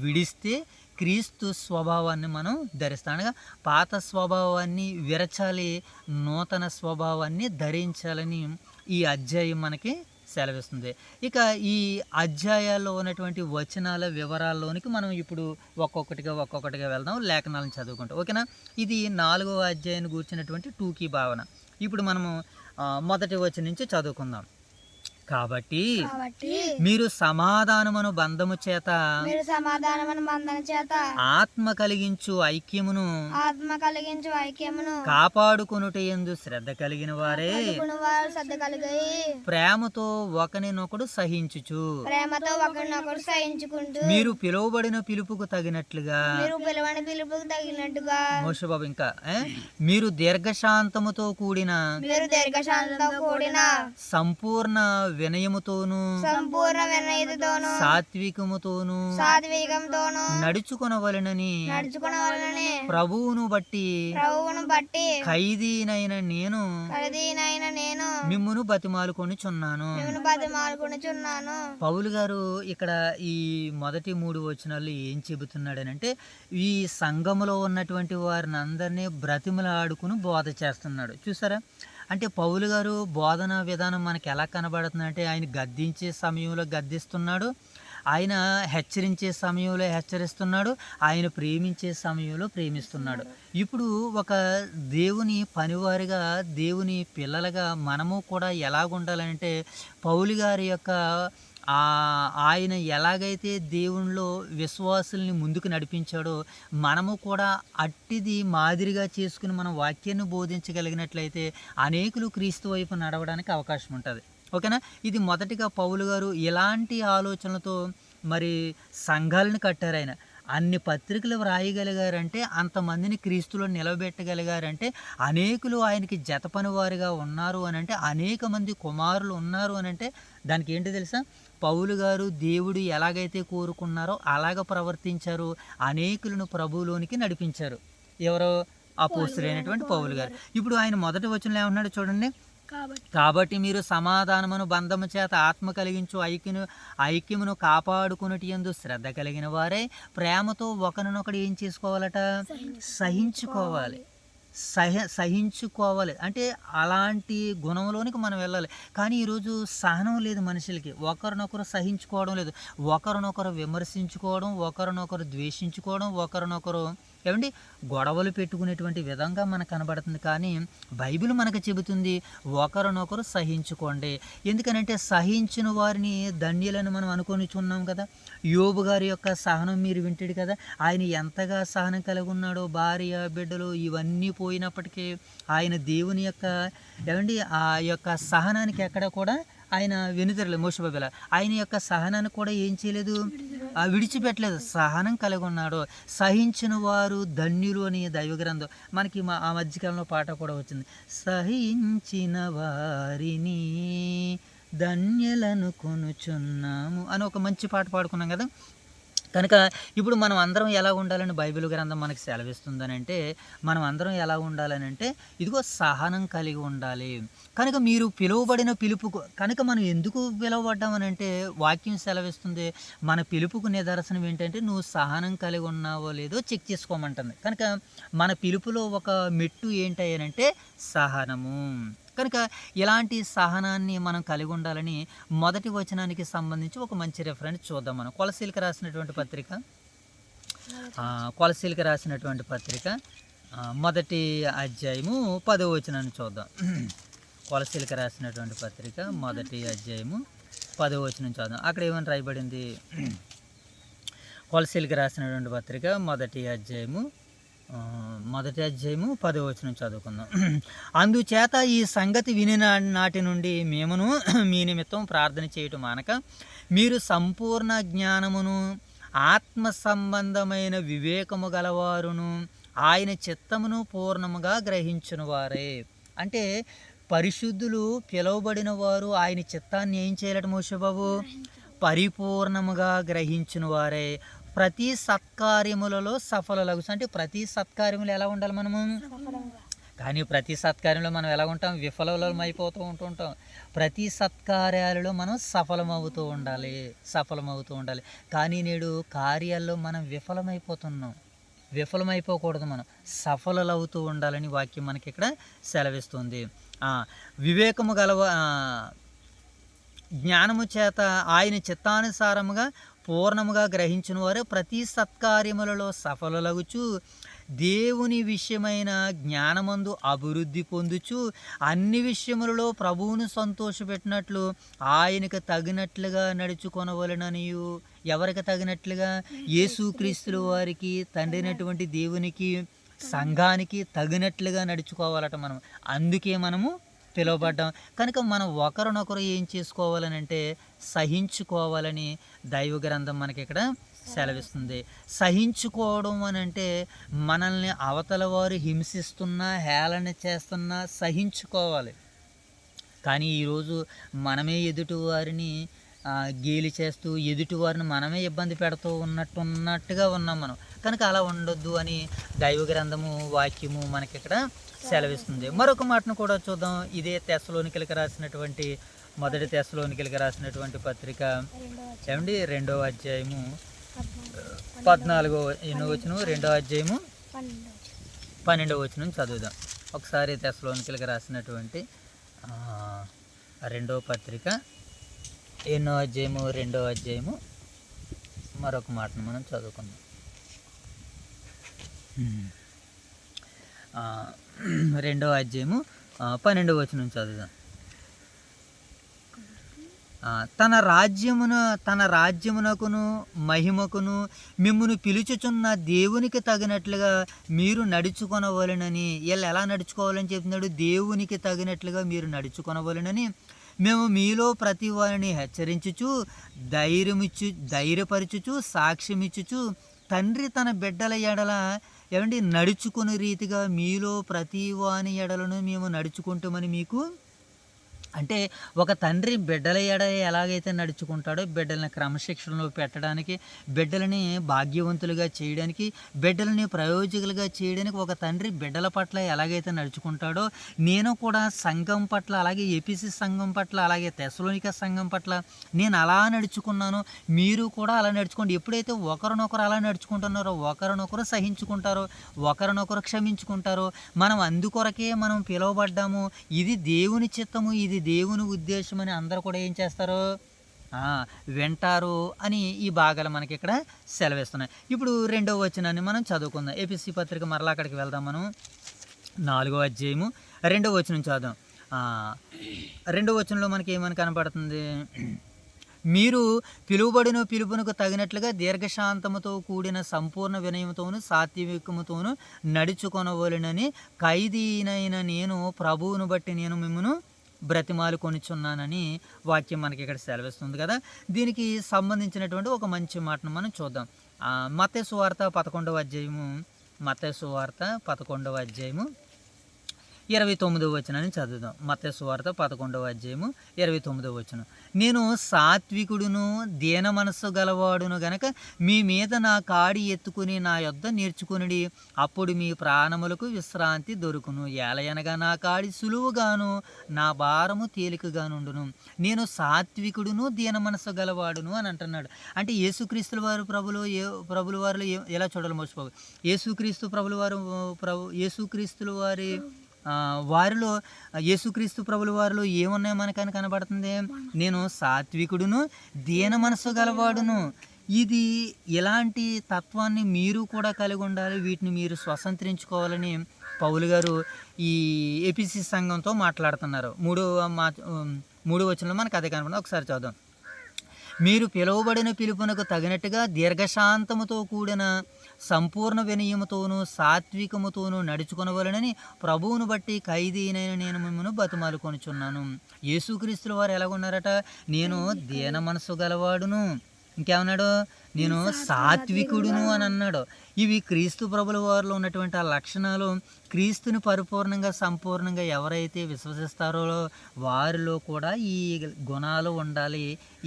విడిస్తే క్రీస్తు స్వభావాన్ని మనం ధరిస్తాం. అనగా పాత స్వభావాన్ని విరచాలి, నూతన స్వభావాన్ని ధరించాలని ఈ అధ్యాయం మనకి సెలవిస్తుంది. ఇక ఈ అధ్యాయాల్లో ఉన్నటువంటి వచనాల వివరాల్లోనికి మనం ఇప్పుడు ఒక్కొక్కటిగా వెళ్దాం, లేఖనాలను చదువుకుంటాం. ఓకేనా? ఇది 4వ అధ్యాయాన్ని కూర్చున్నటువంటి టూకీ భావన. ఇప్పుడు మనము మొదటి వచనం నుంచి చదువుకుందాం. కాబట్టి మీరు సమాధానమును బంధము చేత ఆత్మ కలిగించు ఐక్యమును కాపాడుకొనుట యందు శ్రద్ధ కలిగిన వారే ప్రేమతో ఒకరినొకడు సహించుచు మీరు పిలువబడిన పిలుపుకు తగినట్లుగా మోషే బాబు ఇంకా మీరు దీర్ఘశాంతముతో కూడిన సంపూర్ణ వినయముతోను సంపూర్ణ వినయతోను సాత్వికముతోను సాత్వికంతోను నడుచుకొనవలెనని ప్రభువును బట్టి ఖైదీనైన నేను మిమ్మును బతిమాలుకొనుచున్నాను. పౌలు గారు ఇక్కడ ఈ మొదటి 3 వచనాలు ఏం చెబుతున్నాడనంటే ఈ సంఘములో ఉన్నటువంటి వారిని అందరినీ బ్రతిమలాడుకుని బోధ చేస్తున్నాడు. చూసారా, అంటే పౌలు గారు బోధనా విధానం మనకి ఎలా కనబడుతుందంటే ఆయన గద్దించే సమయంలో గద్దిస్తున్నాడు, ఆయన హెచ్చరించే సమయంలో హెచ్చరిస్తున్నాడు, ఆయన ప్రేమించే సమయంలో ప్రేమిస్తున్నాడు. ఇప్పుడు ఒక దేవుని పనివారిగా దేవుని పిల్లలుగా మనము కూడా ఎలాగుండాలంటే పౌలు గారి యొక్క ఆయన ఎలాగైతే దేవునిలో విశ్వాసుల్ని ముందుకు నడిపించాడో మనము కూడా అట్టిది మాదిరిగా చేసుకుని మనం వాక్యాన్ని బోధించగలిగినట్లయితే అనేకులు క్రీస్తు వైపు నడవడానికి అవకాశం ఉంటుంది. ఓకేనా. ఇది మొదటిగా పౌలు గారు ఇలాంటి ఆలోచనలతో మరి సంఘాలను కట్టారు. ఆయన అన్ని పత్రికలు వ్రాయగలిగారంటే, అంతమందిని క్రీస్తులో నిలబెట్టగలిగారంటే, అనేకులు ఆయనకి జతపని వారిగా ఉన్నారు అని అంటే, అనేక మంది కుమారులు ఉన్నారు అని అంటే దానికి ఏంటి తెలుసా, పౌలు గారు దేవుడు ఎలాగైతే కోరుకున్నారో అలాగ ప్రవర్తించారు, అనేకులను ప్రభువులోనికి నడిపించారు. ఎవరో అపోస్తలుడైనటువంటి పౌలు గారు. ఇప్పుడు ఆయన మొదటి వచనంలో ఏమన్నాడు చూడండి, కాబట్టి మీరు సమాధానమును బంధము చేత ఆత్మ కలిగించు ఐక్యమును కాపాడుకున్నటి యందు శ్రద్ధ కలిగిన వారే ప్రేమతో ఒకరినొకడు ఏం చేసుకోవాలట, సహించుకోవాలి. సహించుకోవాలి అంటే అలాంటి గుణంలోనికి మనం వెళ్ళాలి. కానీ ఈరోజు సహనం లేదు మనుషులకి, ఒకరినొకరు సహించుకోవడం లేదు, ఒకరినొకరు విమర్శించుకోవడం, ఒకరినొకరు ద్వేషించుకోవడం, ఒకరినొకరు ఏమండి గొడవలు పెట్టుకునేటువంటి విధంగా మనకు కనబడుతుంది. కానీ బైబిల్ మనకు చెబుతుంది ఒకరినొకరు సహించుకోండి. ఎందుకనంటే సహించిన వారిని ధన్యులను మనం అనుకొనిచున్నాం కదా. యోబు గారి యొక్క సహనం మీరు వింటాడు కదా, ఆయన ఎంతగా సహనం కలిగి ఉన్నాడో, భార్య బిడ్డలు ఇవన్నీ పోయినప్పటికీ ఆయన దేవుని యొక్క ఏమండి ఆ యొక్క సహనానికి ఎక్కడ కూడా ఆయన వెనుదిరలేదు. మోషేబాబుల ఆయన యొక్క సహనాన్ని కూడా ఏం చేయలేదు, విడిచిపెట్టలేదు, సహనం కలిగి ఉన్నాడు. సహించిన వారు ధన్యులు అని దైవ గ్రంథం మనకి ఆ మధ్యకాలంలో పాట కూడా వచ్చింది, సహించిన వారిని ధన్యులను కొనుచున్నాము అని ఒక మంచి పాట పాడుకున్నాం కదా. కనుక ఇప్పుడు మనం అందరం ఎలా ఉండాలని బైబిల్ గ్రంథం మనకి సెలవిస్తుందని అంటే, మనం అందరం ఎలా ఉండాలని అంటే ఇదిగో సహనం కలిగి ఉండాలి. కనుక మీరు పిలువబడిన పిలుపుకు కనుక మనం ఎందుకు పిలువబడ్డామని అంటే వాక్యం సెలవిస్తుంది, మన పిలుపుకు నిదర్శనం ఏంటంటే నువ్వు సహనం కలిగి ఉన్నావో లేదో చెక్ చేసుకోమంటుంది. కనుక మన పిలుపులో ఒక మెట్టు ఏంటంటే సహనము. కనుక ఇలాంటి సహనాన్ని మనం కలిగి ఉండాలని మొదటి వచనానికి సంబంధించి ఒక మంచి రెఫరెన్స్ చూద్దాం. మనం కొలసీలకు రాసినటువంటి పత్రిక మొదటి అధ్యాయము 10వ వచనాన్ని చూద్దాం. కొలసీలకు రాసినటువంటి పత్రిక మొదటి అధ్యాయము 10వ వచనం చూద్దాం. అక్కడ ఏమని రాయబడింది, కొలసీలకు రాసినటువంటి పత్రిక మొదటి అధ్యాయము 10వ వచనం చదువుకుందాం. అందుచేత ఈ సంగతి వినిన నాటి నుండి మేమును మీ నిమిత్తం ప్రార్థన చేయటం మానక మీరు సంపూర్ణ జ్ఞానమును ఆత్మ సంబంధమైన వివేకము గలవారును ఆయన చిత్తమును పూర్ణముగా గ్రహించిన వారే. అంటే పరిశుద్ధులు పిలువబడిన వారు ఆయన చిత్తాన్ని ఏం చేయాలట మోషేబాబు, పరిపూర్ణముగా గ్రహించిన వారే ప్రతి సత్కార్యములలో సఫలలగు. అంటే ప్రతి సత్కార్యములు ఎలా ఉండాలి మనము, కానీ ప్రతి సత్కార్యంలో మనం ఎలా ఉంటాం, విఫలం అయిపోతూ ఉంటుంటాం. ప్రతి సత్కార్యాలలో మనం సఫలమవుతూ ఉండాలి. కానీ నేడు కార్యాల్లో మనం విఫలమైపోకూడదు, మనం సఫలమవుతూ ఉండాలని వాక్యం మనకి ఇక్కడ సెలవిస్తుంది. వివేకము గలవ జ్ఞానము చేత ఆయన చిత్తానుసారముగా పూర్ణముగా గ్రహించిన వారు ప్రతి సత్కార్యములలో సఫలలగుచు దేవుని విషయమైన జ్ఞానమందు అభివృద్ధి పొందుచు అన్ని విషయములలో ప్రభువును సంతోషపెట్టినట్లు ఆయనకు తగినట్లుగా నడుచుకొనవలెననియు. ఎవరికి తగినట్లుగా, యేసుక్రీస్తుల వారికి, తండ్రినటువంటి దేవునికి, సంఘానికి తగినట్లుగా నడుచుకోవాలట మనం. అందుకే మనము పిలువబడ్డాం. కనుక మనం ఒకరినొకరు ఏం చేసుకోవాలని అంటే సహించుకోవాలని దైవ గ్రంథం మనకి ఇక్కడ సెలవిస్తుంది. సహించుకోవడం అని అంటే మనల్ని అవతల వారు హింసిస్తున్నా, హేళన చేస్తున్నా సహించుకోవాలి. కానీ ఈరోజు మనమే ఎదుటి వారిని గేలి చేస్తూ ఎదుటి వారిని మనమే ఇబ్బంది పెడుతూ ఉన్నట్టుగా ఉన్నాం మనం. కనుక అలా ఉండొద్దు అని దైవ గ్రంథము వాక్యము మనకి ఇక్కడ సెలవిస్తుంది. మరొక మాటను కూడా చూద్దాం. ఇదే తెస్సలోనికీయులకు రాసినటువంటి మొదటి తెస్సలోనికీయులకు రాసినటువంటి పత్రిక ఏమండి 2వ అధ్యాయము 14వ వచనం, 2వ అధ్యాయము 12వ వచనం చదువుదాం. ఒకసారి తెస్సలోనికీయులకు రాసినటువంటి 2వ పత్రిక 8వ అధ్యాయము 2వ అధ్యాయము మరొక మాటను మనం చదువుకుందాం. 2వ అధ్యాయము 12వ వచనం చదువుదాం. తన రాజ్యమునకును మహిమకును మిమ్మును పిలుచుచున్న దేవునికి తగినట్లుగా మీరు నడుచుకొనవలెనని. వీళ్ళు ఎలా నడుచుకోవాలని చెప్తున్నాడు? దేవునికి తగినట్లుగా మీరు నడుచుకొనవలెనని మేము మీలో ప్రతి వారిని హెచ్చరించుచు ధైర్యపరచుచు సాక్ష్యమిచ్చుచు తండ్రి తన బిడ్డల ఎడల ఏమండి నడుచుకునే రీతిగా మీలో ప్రతి వాని ఎడలను మేము నడుచుకుంటామని మీకు. అంటే ఒక తండ్రి బిడ్డల ఎడ ఎలాగైతే నడుచుకుంటాడో, బిడ్డలని క్రమశిక్షణలో పెట్టడానికి, బిడ్డలని భాగ్యవంతులుగా చేయడానికి, బిడ్డలని ప్రయోజకులుగా చేయడానికి ఒక తండ్రి బిడ్డల పట్ల ఎలాగైతే నడుచుకుంటాడో, నేను కూడా సంఘం పట్ల, అలాగే ఎపిసి సంఘం పట్ల, అలాగే తెస్సలోనిక సంఘం పట్ల నేను అలా నడుచుకున్నాను. మీరు కూడా అలా నడుచుకోండి. ఎప్పుడైతే ఒకరినొకరు అలా నడుచుకుంటున్నారో, ఒకరినొకరు సహించుకుంటారో, ఒకరినొకరు క్షమించుకుంటారో, మనం అందుకొరకే మనం పిలువబడ్డాము. ఇది దేవుని చిత్తము, ఇది దేవుని ఉద్దేశం అని అందరూ కూడా ఏం చేస్తారు? వింటారు అని ఈ భాగాలు మనకి ఇక్కడ సెలవిస్తున్నాయి. ఇప్పుడు 2వ వచనాన్ని మనం చదువుకుందాం. ఎపిసి పత్రిక మరలా అక్కడికి వెళ్దాం. మనం 4వ అధ్యాయము 2వ వచనం చదువుదాం. 2వ వచనంలో మనకి ఏమని కనపడుతుంది? మీరు పిలువబడిన పిలుపునకు తగినట్లుగా దీర్ఘశాంతముతో కూడిన సంపూర్ణ వినయముతోను సాత్వికముతోను నడుచుకొనవలెనని ఖైదీనైన నేను ప్రభువును బట్టి నేను మిమ్మను బ్రతిమాలు కొనిచున్నానని వాక్యం మనకి ఇక్కడ సెలవిస్తుంది కదా. దీనికి సంబంధించినటువంటి ఒక మంచి మాటను మనం చూద్దాం. మత్తయి సువార్త 11వ అధ్యాయము 29వ వచనాన్ని చదువుదాం. మత్తయి సువార్త 11వ అధ్యాయము 29వ వచనం. నేను సాత్వికుడును దీన మనస్సు గలవాడును గనక మీ మీద నా కాడి ఎత్తుకుని నా యొద్ద నేర్చుకుని అప్పుడు మీ ప్రాణములకు విశ్రాంతి దొరుకును. ఏలయనగా నా కాడి సులువుగాను నా భారము తేలికగానుండును. నేను సాత్వికుడును దీన మనస్సు గలవాడును అని అంటున్నాడు. అంటే యేసుక్రీస్తుల వారు ప్రభుల వారిలో ఎలా చూడాలి మర్చిపోవు. యేసుక్రీస్తుల వారి వారిలో యేసుక్రీస్తు ప్రభుల వారిలో ఏమున్నాయో మనకని కనబడుతుంది? నేను సాత్వికుడును దీన మనస్సు గలవాడును. ఇది ఇలాంటి తత్వాన్ని మీరు కూడా కలిగి ఉండాలి. వీటిని మీరు స్వతంత్రించుకోవాలని పౌలు గారు ఈ ఎపిసి సంఘంతో మాట్లాడుతున్నారు. 3వ వచనంలో మనకు అదే కనబడుతుంది. ఒకసారి చదువుదాం. మీరు పిలువబడిన పిలుపునకు తగినట్టుగా దీర్ఘశాంతముతో కూడిన సంపూర్ణ వినయముతోనూ సాత్వికముతోనూ నడుచుకొనవలెనని ప్రభువును బట్టి ఖైదీనైన నేను మిమ్మల్ని బతిమాలు కొనుచున్నాను. యేసుక్రీస్తుల వారు ఎలాగున్నారట? నేను దీన మనసు గలవాడును. ఇంకేమన్నాడు? నేను సాత్వికుడును అని అన్నాడు. ఇవి క్రీస్తు ప్రభుల వారిలో ఉన్నటువంటి ఆ లక్షణాలు క్రీస్తుని పరిపూర్ణంగా సంపూర్ణంగా ఎవరైతే విశ్వసిస్తారో వారిలో కూడా ఈ గుణాలు ఉండాలి,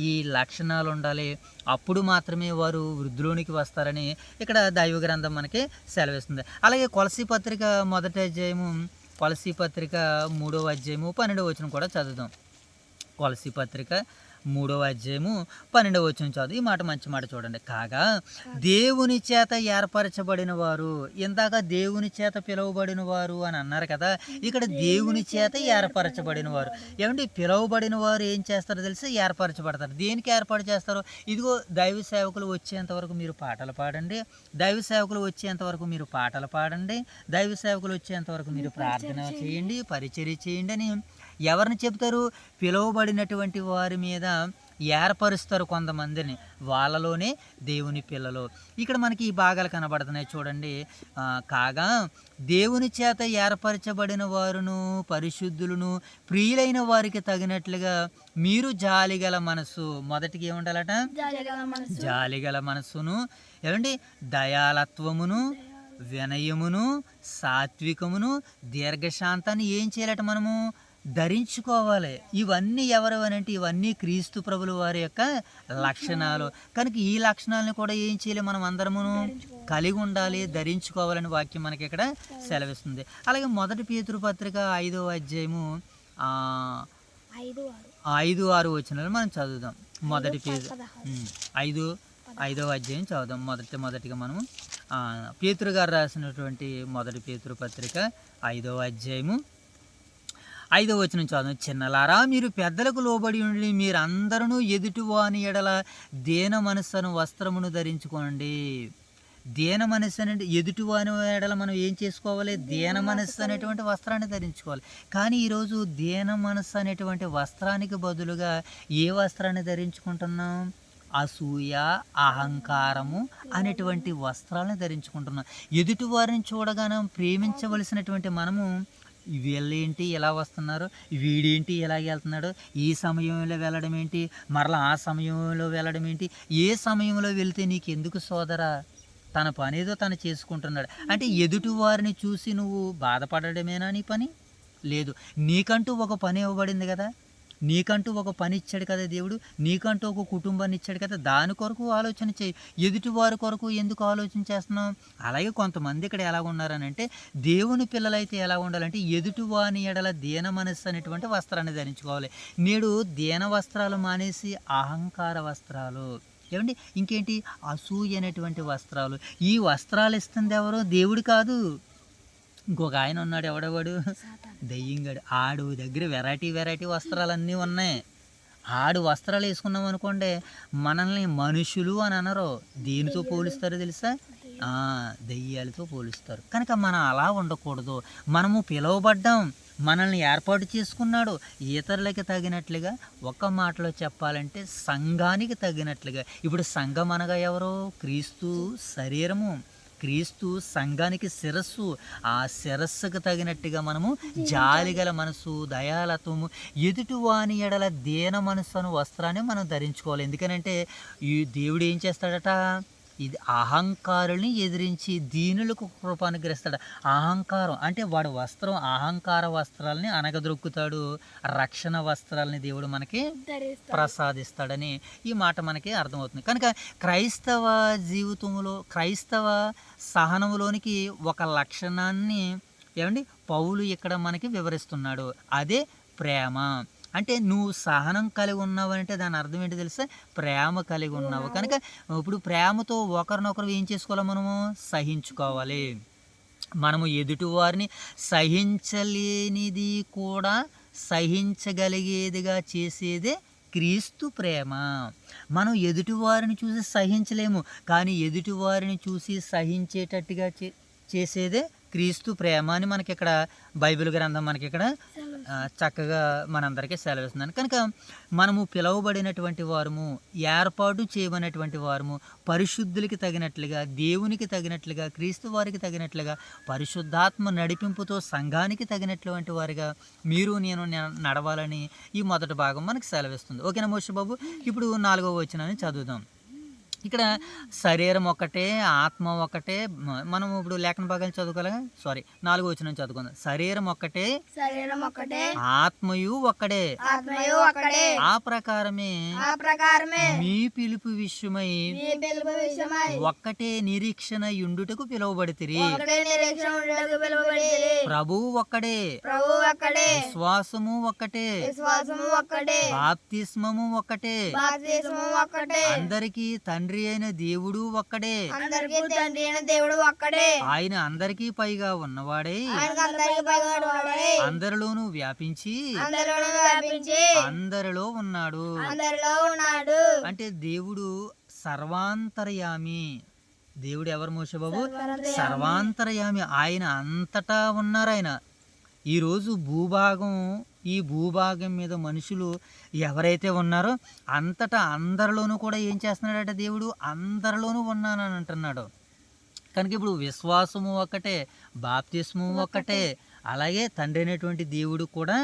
ఈ లక్షణాలు ఉండాలి. అప్పుడు మాత్రమే వారు వృద్ధిలోనికి వస్తారని ఇక్కడ దైవ గ్రంథం మనకి సెలవిస్తుంది. అలాగే కొలసీ పత్రిక 3వ అధ్యాయము 12వ వచనం కూడా చదువుదాం. కొలసీ పత్రిక 3వ అధ్యాయము 12వ వచనం చదువు. ఈ మాట మంచి మాట చూడండి. కాగా దేవుని చేత ఏర్పరచబడిన వారు, ఇందాక దేవుని చేత పిలువబడిన వారు అని అన్నారు కదా, ఇక్కడ దేవుని చేత ఏర్పరచబడిన వారు. ఏమంటే పిలువబడిన వారు ఏం చేస్తారో తెలిసి ఏర్పరచబడతారు. దేనికి ఏర్పాటు చేస్తారో? ఇదిగో దైవ సేవకులు వచ్చేంత వరకు మీరు పాటలు పాడండి, దైవ సేవకులు వచ్చేంత వరకు మీరు పాటలు పాడండి, దైవ సేవకులు వచ్చేంత వరకు మీరు ప్రార్థన చేయండి, పరిచర్య చేయండి అని ఎవరిని చెప్తారు? పిలువబడినటువంటి వారి మీద ఏర్పరుస్తారు కొంతమందిని. వాళ్ళలోనే దేవుని పిల్లలు. ఇక్కడ మనకి ఈ భాగాలు కనబడుతున్నాయి చూడండి. కాగా దేవుని చేత ఏర్పరచబడిన వారును పరిశుద్ధులను ప్రియులైన వారికి తగినట్లుగా మీరు జాలిగల మనసు. మొదటికి ఏముండాలట? జాలిగల మనసును, ఏమండి దయాలత్వమును, వినయమును, సాత్వికమును, దీర్ఘశాంతాన్ని ఏం చేయాలట? మనము ధరించుకోవాలి. ఇవన్నీ ఎవరు అని అంటే ఇవన్నీ క్రీస్తు ప్రభుల వారి యొక్క లక్షణాలు. కనుక ఈ లక్షణాలను కూడా ఏం చేయాలి, మనం అందరము కలిగి ఉండాలి, ధరించుకోవాలని వాక్యం మనకి ఇక్కడ సెలవిస్తుంది. అలాగే 1 పేతురు పత్రిక 5వ అధ్యాయము 5-6 వచనాలు మనం చదువుదాం. 1 పేతురు 5వ అధ్యాయం చదువుదాం. మొదటిగా మనము పేతురు గారు రాసినటువంటి 1 పేతురు పత్రిక 5వ అధ్యాయము 5వ వచనం చదువు. చిన్నలారా, మీరు పెద్దలకు లోబడి ఉండి మీరందరూ ఎదుటివాని ఎడల దేన మనస్సును వస్త్రమును ధరించుకోండి. దేన మనస్సు అంటే ఎదుటివాని ఎడల మనం ఏం చేసుకోవాలి, దేన మనస్సు అనేటువంటి వస్త్రాన్ని ధరించుకోవాలి. కానీ ఈరోజు దేన మనస్సు అనేటువంటి వస్త్రానికి బదులుగా ఏ వస్త్రాన్ని ధరించుకుంటున్నాం, అసూయ, అహంకారము అనేటువంటి వస్త్రాలను ధరించుకుంటున్నాం. ఎదుటి వారిని చూడగానే ప్రేమించవలసినటువంటి మనము వీళ్ళేంటి ఇలా వస్తున్నారు, వీడేంటి ఇలాగ వెళ్తున్నాడు, ఈ సమయంలో వెళ్ళడం ఏంటి, మరలా ఆ సమయంలో వెళ్ళడం ఏంటి, ఏ సమయంలో వెళ్తే నీకు ఎందుకు సోదరా, తన పని ఏదో తను చేసుకుంటున్నాడు అంటే ఎదుటి వారిని చూసి నువ్వు బాధపడడమేనా నీ పని? లేదు, నీకంటూ ఒక పని ఇవ్వబడింది కదా, నీకంటూ ఒక పని ఇచ్చాడు కదా దేవుడు, నీకంటూ ఒక కుటుంబాన్ని ఇచ్చాడు కదా, దాని కొరకు ఆలోచన చేయి. ఎదుటి వారి కొరకు ఎందుకు ఆలోచన చేస్తున్నావు? అలాగే కొంతమంది ఇక్కడ ఎలా ఉన్నారని అంటే దేవుని పిల్లలైతే ఎలా ఉండాలంటే ఎదుటి వాని ఎడల దీన మనస్సు అనేటువంటి వస్త్రాన్ని ధరించుకోవాలి. నేడు దీన వస్త్రాలు మానేసి అహంకార వస్త్రాలు, ఏమండి ఇంకేంటి అసూయ అనేటువంటి వస్త్రాలు. ఈ వస్త్రాలు ఇస్తుంది ఎవరో, దేవుడు కాదు. ఇంకొక ఆయన ఉన్నాడు, ఎవడవాడు, దయ్యంగాడు. ఆడు దగ్గర వెరైటీ వస్త్రాలన్నీ ఉన్నాయి. ఆడు వస్త్రాలు వేసుకున్నాం అనుకోండి, మనల్ని మనుషులు అని అనరు, దేనితో పోలుస్తారో తెలుసా, దయ్యాలతో పోలుస్తారు. కనుక మనం అలా ఉండకూడదు. మనము పిలువబడ్డాం, మనల్ని ఏర్పాటు చేసుకున్నాడు ఇతరులకి తగినట్లుగా. ఒక్క మాటలో చెప్పాలంటే సంఘానికి తగినట్లుగా. ఇప్పుడు సంఘం అనగా ఎవరు? క్రీస్తు శరీరము, క్రీస్తు సంఘానికి శిరస్సు. ఆ శిరస్సుకు తగినట్టుగా మనము జాలిగల మనసు, దయాలత్వము, ఎదుటివాని ఎడల దీన మనస్సు అను వస్త్రాన్ని మనం ధరించుకోవాలి. ఎందుకనంటే ఈ దేవుడు ఏం చేస్తాడట, ఇది అహంకారుల్ని ఎదిరించి దీనులకు కృప అనుగ్రహిస్తాడు. అహంకారం అంటే వాడు వస్త్రం, అహంకార వస్త్రాలని అనగదొక్కుతాడు, రక్షణ వస్త్రాలని దేవుడు మనకి ప్రసాదిస్తాడని ఈ మాట మనకి అర్థమవుతుంది. కనుక క్రైస్తవ జీవితంలో, క్రైస్తవ సహనంలోనికి ఒక లక్షణాన్ని ఏమండి పౌలు ఇక్కడ మనకి వివరిస్తున్నాడు. అదే ప్రేమ. అంటే నువ్వు సహనం కలిగి ఉన్నావు అంటే దాని అర్థం ఏంటి తెలుసా, ప్రేమ కలిగి ఉన్నావు. కనుక ఇప్పుడు ప్రేమతో ఒకరినొకరు ఏం చేసుకోవాలి, మనము సహించుకోవాలి. మనము ఎదుటివారిని సహించలేనిది కూడా సహించగలిగేదిగా చేసేదే క్రీస్తు ప్రేమ. మనం ఎదుటివారిని చూసి సహించలేము, కానీ ఎదుటివారిని చూసి సహించేటట్టుగా చేసేదే క్రీస్తు ప్రేమ అని మనకి ఇక్కడ బైబిల్ గ్రంథం మనకి ఇక్కడ చక్కగా మనందరికీ సెలవిస్తున్నాను. కనుక మనము పిలువబడినటువంటి వారము, ఏర్పాటు చేయబడినటువంటి వారము, పరిశుద్ధులకి తగినట్లుగా, దేవునికి తగినట్లుగా, క్రీస్తు వారికి తగినట్లుగా, పరిశుద్ధాత్మ నడిపింపుతో సంఘానికి తగినటువంటి వారిగా మీరు నేను నడవాలని ఈ మొదటి భాగం మనకి సెలవిస్తుంది. ఓకేనా మోషే బాబు? ఇప్పుడు 4వ వచనాన్ని చదువుదాం. ఇక్కడ శరీరం ఒకటే, ఆత్మ ఒకటే. మనం ఇప్పుడు లేఖన భాగాలు చదువుకోలేగా, 4వ వచనం చదువుకుందాం. శరీరం ఒక్కటే, ఆత్మయు ఒక్కడే, ఆ ప్రకారమే మీ పిలుపు విషయమై ఒక్కటే నిరీక్షణ యుండుటకు పిలువబడితిరి. ప్రభువు ఒక్కడే, విశ్వాసము ఒక్కటే, బాప్తిస్మము ఒక్కటే, అందరికీ తండ్రి అయిన దేవుడు ఒక్కడే, ఆయన అందరికీ పైగా ఉన్నవాడే, అందరిలోనూ వ్యాపించి అందరిలో ఉన్నాడు. అంటే దేవుడు సర్వాంతర్యామి. దేవుడు ఎవరు మోషే బాబు? సర్వాంతర్యామి. ఆయన అంతటా ఉన్నారు. ఆయన ఈరోజు ఈ భూభాగం మీద మనుషులు ఎవరైతే ఉన్నారో అంతటా అందరిలోనూ కూడా ఏం చేస్తున్నాడట, దేవుడు అందరిలోనూ ఉన్నానని అంటున్నాడు. కనుక ఇప్పుడు విశ్వాసము ఒక్కటే, బాప్తిస్మము ఒక్కటే, అలాగే తండ్రి అయినటువంటి దేవుడు కూడా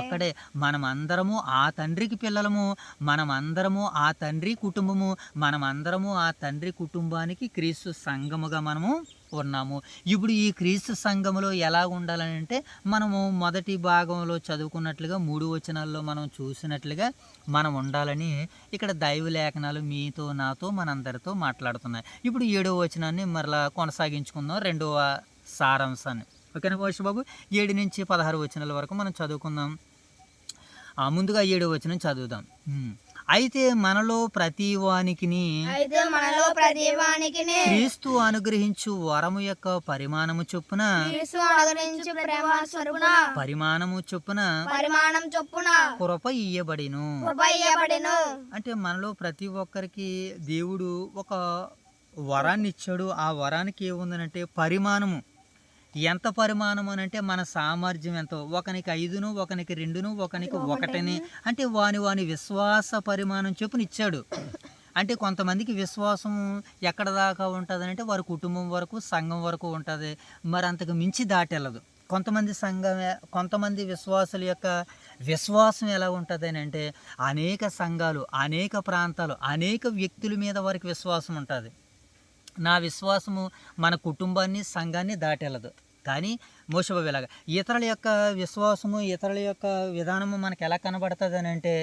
ఒక్కడే. మనమందరము ఆ తండ్రికి పిల్లలము, మనమందరము ఆ తండ్రి కుటుంబము, మనమందరము ఆ తండ్రి కుటుంబానికి క్రీస్తు సంఘముగా మనము ఉన్నాము. ఇప్పుడు ఈ క్రీస్తు సంఘములో ఎలా ఉండాలని అంటే మనము మొదటి భాగంలో చదువుకున్నట్లుగా 3 వచనాల్లో మనం చూసినట్లుగా మనం ఉండాలని ఇక్కడ దైవ లేఖనాలు మీతో నాతో మనందరితో మాట్లాడుతున్నాయి. ఇప్పుడు 7వ వచనాన్ని మరలా కొనసాగించుకుందాం, రెండవ సారాంశాన్ని. ఓకేనా మోషే బాబు? 7 నుంచి 16 వచనాల వరకు మనం చదువుకుందాం. ముందుగా 7వ వచనం చదువుదాం. అయితే మనలో ప్రతి వానికిని క్రీస్తు అనుగ్రహించు వరము యొక్క పరిమాణము చొప్పున కృప ఇయ్యబడిను. అంటే మనలో ప్రతి ఒక్కరికి దేవుడు ఒక వరాన్ని ఇచ్చాడు. ఆ వరానికి ఏముందనంటే పరిమాణము. ఎంత పరిమాణం అని అంటే మన సామర్థ్యం ఎంతో. ఒకనికి 5ను, ఒకనికి 2ను, ఒకనికి 1 అంటే వాని విశ్వాస పరిమాణం చొప్పున ఇచ్చాడు. అంటే కొంతమందికి విశ్వాసం ఎక్కడ దాకా ఉంటుంది అంటే వారి కుటుంబం వరకు, సంఘం వరకు ఉంటుంది. మరి అంతకు మించి దాటెళ్ళదు. కొంతమంది విశ్వాసుల యొక్క విశ్వాసం ఎలా ఉంటుంది అని అంటే అనేక సంఘాలు, అనేక ప్రాంతాలు, అనేక వ్యక్తుల మీద వారికి విశ్వాసం ఉంటుంది. నా విశ్వాసము మన కుటుంబాన్ని, సంఘాన్ని దాటెళ్ళదు. కానీ మోషేబాబు ఇలాగా ఇతరుల యొక్క విశ్వాసము, ఇతరుల యొక్క విధానము మనకు ఎలా కనబడుతుంది అని అంటే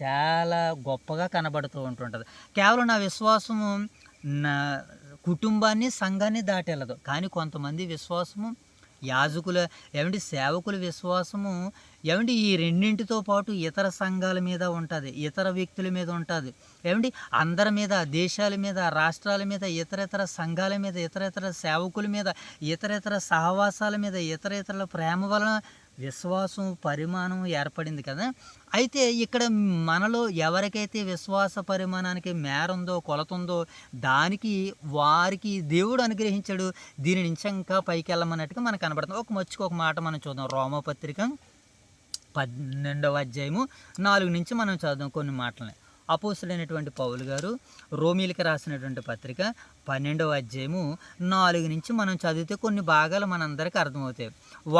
చాలా గొప్పగా కనబడుతూ ఉంటుంటుంది. కేవలం నా విశ్వాసము నా కుటుంబాన్ని, సంఘాన్ని దాటెళ్ళదు. కానీ కొంతమంది విశ్వాసము యాజకుల సేవకుల విశ్వాసము ఈ రెండింటితో పాటు ఇతర సంఘాల మీద ఉంటుంది, ఇతర వ్యక్తుల మీద ఉంటుంది, అందరి మీద, దేశాల మీద, రాష్ట్రాల మీద, ఇతర సంఘాల మీద, ఇతర సేవకుల మీద, ఇతర సహవాసాల మీద, ఇతరుల ప్రేమ వలన విశ్వాసం పరిమాణం ఏర్పడింది కదా. అయితే ఇక్కడ మనలో ఎవరికైతే విశ్వాస పరిమాణానికి మేర ఉందో, కొలత ఉందో వారికి దేవుడు అనుగ్రహించాడు. దీని నుంచి ఇంకా పైకి వెళ్ళమన్నట్టుగా మనకు కనబడుతుంది. ఒక మాట మనం చూద్దాం. రోమపత్రిక 12వ అధ్యాయము 4 నుంచి మనం చదువుదాం కొన్ని మాటలని. అపోస్తులైనటువంటి పౌలు గారు రోమీలకు రాసినటువంటి పత్రిక 12వ అధ్యాయము 4 నుంచి మనం చదివితే కొన్ని భాగాలు మనందరికీ అర్థమవుతాయి.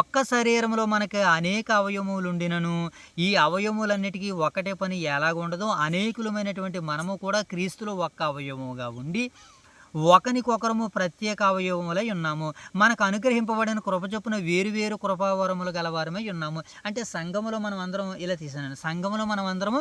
ఒక్క శరీరంలో మనకి అనేక అవయవములు ఉండినను ఈ అవయవములన్నిటికీ ఒకటే పని ఎలాగుండదో అనేకులమైనటువంటి మనము కూడా క్రీస్తులో ఒక్క అవయవముగా ఉండి ఒకరికొకరము ప్రత్యేక అవయవములై ఉన్నాము. మనకు అనుగ్రహింపబడిన కృప చొప్పున వేరు కృపావరములు గలవారమై ఉన్నాము. అంటే సంఘములో మనం అందరం ఇలా తీసాను. సంఘములో మనం అందరము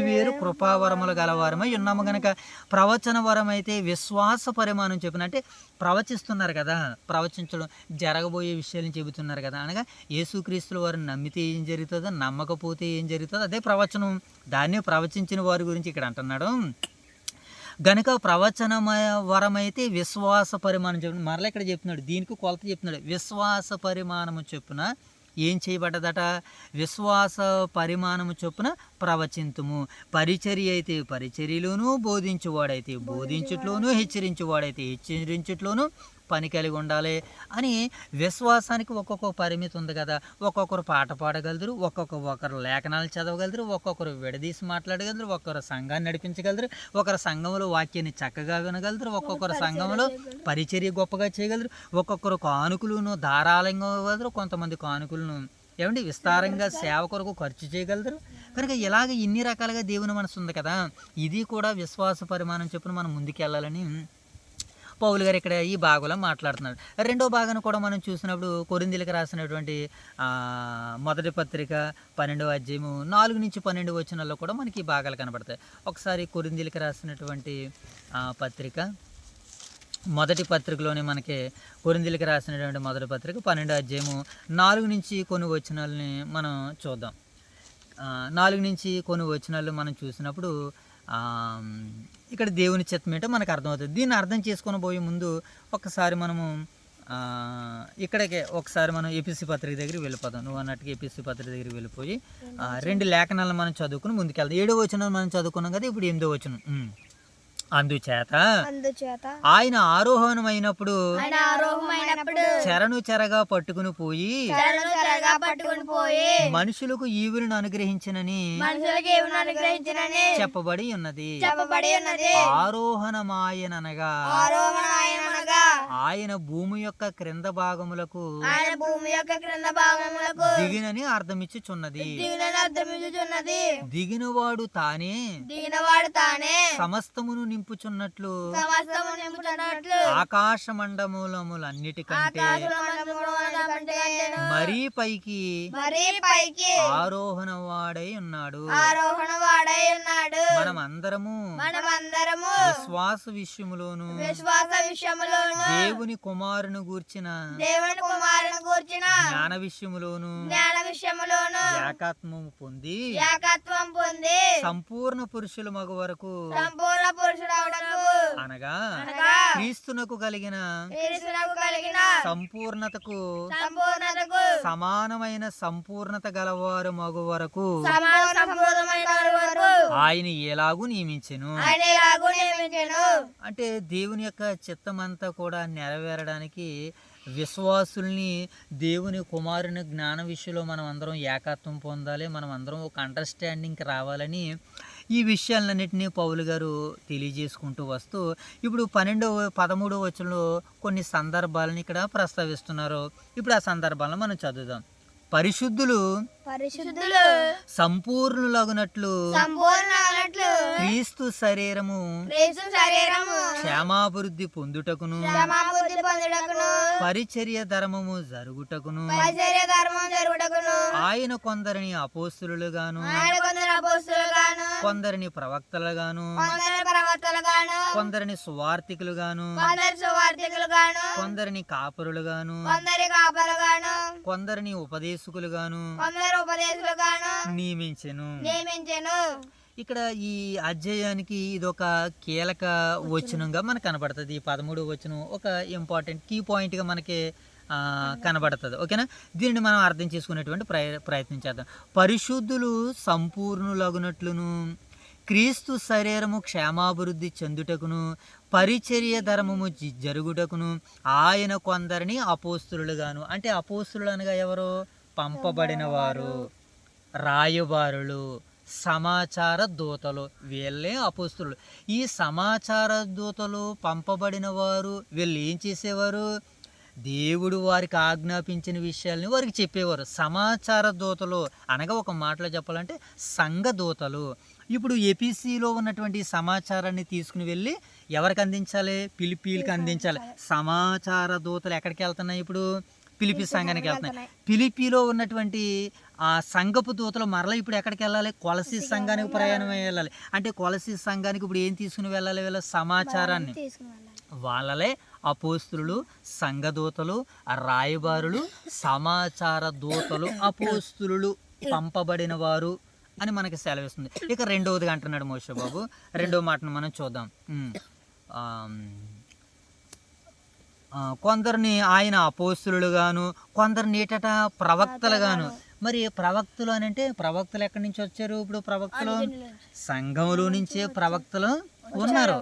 వేరు కృపావరములు గలవారమై ఉన్నాము గనక ప్రవచన వరం అయితే విశ్వాస పరిమాణం చెప్పిన అంటే ప్రవచిస్తున్నారు కదా, ప్రవచించడం జరగబోయే విషయాలను చెబుతున్నారు కదా. అనగా యేసుక్రీస్తుల వారు నమ్మితే ఏం జరుగుతుందో, నమ్మకపోతే ఏం జరుగుతుందో అదే ప్రవచనం. దాన్ని ప్రవచించిన వారి గురించి ఇక్కడ అంటున్నాడు. గనుక ప్రవచన వరమైతే విశ్వాస పరిమాణం చొప్పున, మరలా ఇక్కడ చెప్తున్నాడు, దీనికి కొలత చెప్తున్నాడు. విశ్వాస పరిమాణము చొప్పున ఏం చేయబడ్డదట? విశ్వాస పరిమాణము చొప్పున ప్రవచింతుము. పరిచర్య అయితే పరిచర్యలోను, బోధించువాడైతే బోధించుట్లోను, హెచ్చరించువాడైతే హెచ్చరించుట్లోను పని కలిగి ఉండాలి అని. విశ్వాసానికి ఒక్కొక్క పరిమితి ఉంది కదా. ఒక్కొక్కరు పాట పాడగలరు, ఒకరు లేఖనాలు చదవగలరు, ఒక్కొక్కరు విడదీసి మాట్లాడగలరు, ఒక్కొక్కరు సంఘాన్ని నడిపించగలరు, ఒకరు సంఘంలో వాక్యాన్ని చక్కగా వినగలరు, ఒక్కొక్కరు సంఘంలో పరిచర్య గొప్పగా చేయగలరు, ఒక్కొక్కరు కానుకలను ధారాళంగా ఇవ్వగలరు, కొంతమంది కానుకలను విస్తారంగా సేవ కొరకు ఖర్చు చేయగలరు. కనుక ఇలాగ ఇన్ని రకాలుగా దేవుని మనసు ఉంది కదా. ఇది కూడా విశ్వాస పరిమాణం చొప్పున మనం ముందుకెళ్ళాలని పౌలు గారు ఇక్కడ ఈ భాగంలో మాట్లాడుతున్నాడు. రెండో భాగాన్ని కూడా మనం చూసినప్పుడు కొరింథీయులకు రాసినటువంటి మొదటి పత్రిక 12వ అధ్యాయము 4 నుంచి 12 వచనాల్లో కూడా మనకి ఈ భాగాలు కనబడతాయి. ఒకసారి కొరింథీయులకు రాసినటువంటి పత్రిక మొదటి పత్రికలోనే మనకి కొరింథీయులకు రాసినటువంటి మొదటి పత్రిక 12వ అధ్యాయము 4 నుంచి కొన్ని వచనాలని మనం చూద్దాం. 4 నుంచి కొన్ని వచనాలు మనం చూసినప్పుడు ఇక్కడ దేవుని చిత్తం ఏంటో మనకు అర్థమవుతుంది. దీన్ని అర్థం చేసుకొని పోయే ముందు ఒకసారి మనము ఇక్కడికే ఒకసారి మనం ఎపిసి పత్రిక దగ్గరికి వెళ్ళిపోదాం. నువ్వు అన్నట్టుగా ఎపిసి పత్రిక దగ్గరికి వెళ్ళిపోయి 2 లేఖనాలను మనం చదువుకుని ముందుకెళ్దాం. 7వ వచనం మనం చదువుకున్నాం కదా, ఇప్పుడు 8వ వచనం. అందుచేత ఆయన ఆరోహణమైనప్పుడు చెరను చెరగా పట్టుకుని పోయి మనుషులకు ఈవులను అనుగ్రహించినని చెప్పబడి ఉన్నది. ఆరోహణమాయనగా ఆయన భూమి యొక్క క్రింద భాగములకు దిగినని అర్థమిచ్చుచున్నది. దిగినవాడు తానే సమస్తమును నింపుచున్నట్లు సమస్తము నింపుచున్నట్లు ఆకాశ మండమూలములన్నిటికంటే మరీ పైకి ఆరోహణ వాడై ఉన్నాడు. మనమందరము విశ్వాస విషయములోను దేవుని కుమారుని గూర్చిన జ్ఞాన విషయములోను ఏకాత్మము పొంది సంపూర్ణ పురుషుల మగ వరకు అనగా క్రీస్తునకు కలిగిన సంపూర్ణతకు సమానమైన సంపూర్ణత గలవారు మగు వరకు ఆయన ఎలాగూ నియమించెను. అంటే దేవుని యొక్క చిత్తమంతా కూడా నెరవేరడానికి విశ్వాసుల్ని దేవుని కుమారుని జ్ఞాన విషయంలో మనం అందరం ఏకత్వం పొందాలి, మనం అందరం ఒక అండర్స్టాండింగ్కి రావాలని ఈ విషయాలన్నింటినీ పౌలు గారు తెలియజేసుకుంటూ వస్తూ ఇప్పుడు 13వ వచనంలో కొన్ని సందర్భాలను ఇక్కడ ప్రస్తావిస్తున్నారు. ఇప్పుడు ఆ సందర్భాలను మనం చదువుదాం. పరిశుద్ధులు సంపూర్ణులగునట్లు క్రీస్తు శరీరము క్షేమాభివృద్ధి పొందుటకును పరిచర్య ధర్మము జరుగుటకును ఆయన కొందరిని అపోస్తులుగాను కొందరిని ప్రవక్తలుగాను కొందరిని సువార్తికులుగాను కొందరిని కాపరులుగాను కొందరిని ఉపదేశకులుగాను నియమించెను. ఇక్కడ ఈ అధ్యాయానికి ఇదొక కీలక వచనంగా మనకు కనబడుతుంది. ఈ 13వ వచనం ఒక ఇంపార్టెంట్ కీ పాయింట్గా మనకి కనబడుతుంది. ఓకేనా, దీనిని మనం అర్థం చేసుకునేటువంటి ప్రయత్నం చేద్దాం. పరిశుద్ధులు సంపూర్ణులగునట్లును క్రీస్తు శరీరము క్షేమాభివృద్ధి చెందుటకును పరిచర్య ధర్మము జరుగుటకును ఆయన కొందరిని అపోస్తులుగాను, అంటే అపోస్తులు అనగా ఎవరు? పంపబడిన వారు, రాయబారులు, సమాచార దూతలు, వీళ్ళే అపోస్తులు. ఈ సమాచార దూతలు పంపబడిన వారు వీళ్ళు ఏం చేసేవారు? దేవుడు వారికి ఆజ్ఞాపించిన విషయాల్ని వారికి చెప్పేవారు. సమాచార దూతలు అనగా ఒక మాటలో చెప్పాలంటే సంఘ దూతలు. ఇప్పుడు ఎపిసిలో ఉన్నటువంటి సమాచారాన్ని తీసుకుని వెళ్ళి ఎవరికి అందించాలి? పిలిపిలకు అందించాలి. సమాచార దూతలు ఎక్కడికి వెళ్తున్నాయి? ఇప్పుడు పిలిపి సంఘానికి వెళ్తున్నాయి. పిలిపిలో ఉన్నటువంటి ఆ సంఘపు దూతలు మరలా ఇప్పుడు ఎక్కడికి వెళ్ళాలి? కొలసి సంఘానికి ప్రయాణం వెళ్ళాలి. అంటే కొలసి సంఘానికి ఇప్పుడు ఏం తీసుకుని వెళ్ళాలి? వీళ్ళ సమాచారాన్ని. వాళ్ళలే అపోస్తులు, సంఘదూతలు, రాయబారులు, సమాచార దూతలు, అపోస్తులు, పంపబడిన వారు అని మనకి సెలవిస్తుంది. ఇక రెండవదిగా అంటున్నాడు మోషే బాబు, రెండవ మాటను మనం చూద్దాం. కొందరిని ఆయన అపోస్తులుగాను కొందరిని ఏటట ప్రవక్తలుగాను. మరి ప్రవక్తలు అని అంటే ప్రవక్తలు ఎక్కడి నుంచి వచ్చారు? ఇప్పుడు ప్రవక్తలు సంఘములో నుంచే ప్రవక్తలు ఉన్నారు.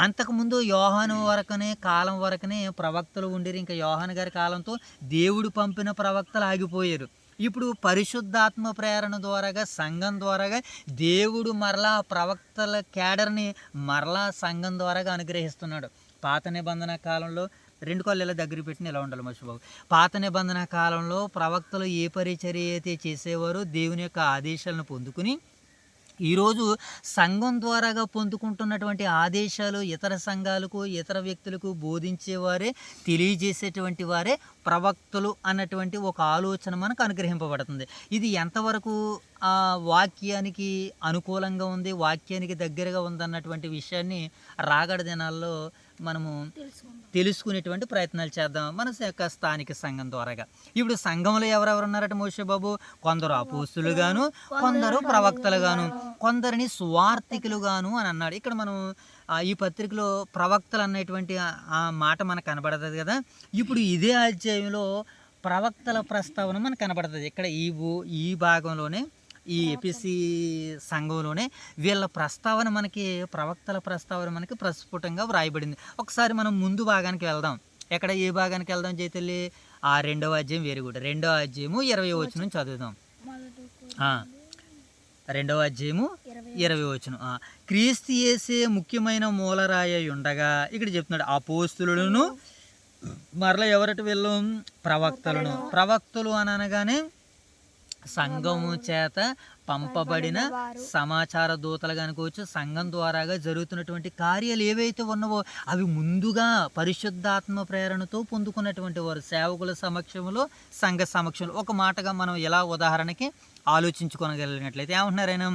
అంతకుముందు యోహాను కాలం వరకునే ప్రవక్తలు ఉండేరు. ఇంకా యోహాను గారి కాలంతో దేవుడు పంపిన ప్రవక్తలు ఆగిపోయారు. ఇప్పుడు పరిశుద్ధాత్మ ప్రేరణ ద్వారాగా సంఘం ద్వారాగా దేవుడు మరలా ప్రవక్తల క్యాడర్ని మరలా సంఘం ద్వారాగా అనుగ్రహిస్తున్నాడు. పాత నిబంధన కాలంలో 2 కాళ్ళు ఇలా దగ్గర పెట్టిన ఇలా ఉండాలి మర్చిపోవు. పాత నిబంధన కాలంలో ప్రవక్తలు ఏ పరిచర్య అయితే చేసేవారో దేవుని యొక్క ఆదేశాలను పొందుకుని ఈరోజు సంఘం ద్వారాగా పొందుకుంటున్నటువంటి ఆదేశాలు ఇతర సంఘాలకు ఇతర వ్యక్తులకు బోధించేవారే, తెలియజేసేటువంటి వారే ప్రవక్తలు అన్నటువంటి ఒక ఆలోచన మనకు అనుగ్రహింపబడుతుంది. ఇది ఎంతవరకు ఆ వాక్యానికి అనుకూలంగా ఉంది, వాక్యానికి దగ్గరగా ఉందన్నటువంటి విషయాన్ని రాగడ దినాల్లో మనము తెలుసుకునేటువంటి ప్రయత్నాలు చేద్దాం మన యొక్క స్థానిక సంఘం ద్వారాగా. ఇప్పుడు సంఘంలో ఎవరెవరు ఉన్నారట మోషే బాబు? కొందరు అపోస్తులుగాను, కొందరు ప్రవక్తలుగాను, కొందరిని సువార్తికులుగాను అని అన్నాడు. ఇక్కడ మనం ఈ పత్రికలో ప్రవక్తలు అన్నటువంటి ఆ మాట మనకు కనబడుతుంది కదా. ఇప్పుడు ఇదే అధ్యాయంలో ప్రవక్తల ప్రస్తావన మనకు కనబడుతుంది. ఇక్కడ ఈ భాగంలోనే ఈ ఎపిసి సంఘంలోనే వీళ్ళ ప్రస్తావన మనకి ప్రవక్తల ప్రస్తావన మనకి ప్రస్ఫుటంగా వ్రాయబడింది. ఒకసారి మనం ముందు భాగానికి వెళ్దాం. ఎక్కడ ఏ భాగానికి వెళ్దాం జైతల్లి? ఆ 2వ అధ్యాయం వెరీ గుడ్. 2వ అధ్యాయము 20వ వచనం చదువుదాం. 2వ అధ్యాయము 20వ వచనం. క్రీస్తు యేసే ముఖ్యమైన మూలరాయ ఉండగా ఇక్కడ చెప్తున్నాడు అపోస్తులను మరలా ఎవరటి వీళ్ళు? ప్రవక్తలను. ప్రవక్తలు అని అనగానే సంఘము చేత పంపబడిన సమాచార దూతలుగా అనుకోవచ్చు. సంఘం ద్వారాగా జరుగుతున్నటువంటి కార్యాలు ఏవైతే ఉన్నావో అవి ముందుగా పరిశుద్ధాత్మ ప్రేరణతో పొందుకున్నటువంటి వారు సేవకుల సమక్షంలో, సంఘ సమక్షంలో. ఒక మాటగా మనం ఎలా ఉదాహరణకి ఆలోచించుకోగలిగినట్లయితే ఏమంటున్నారు ఆయన,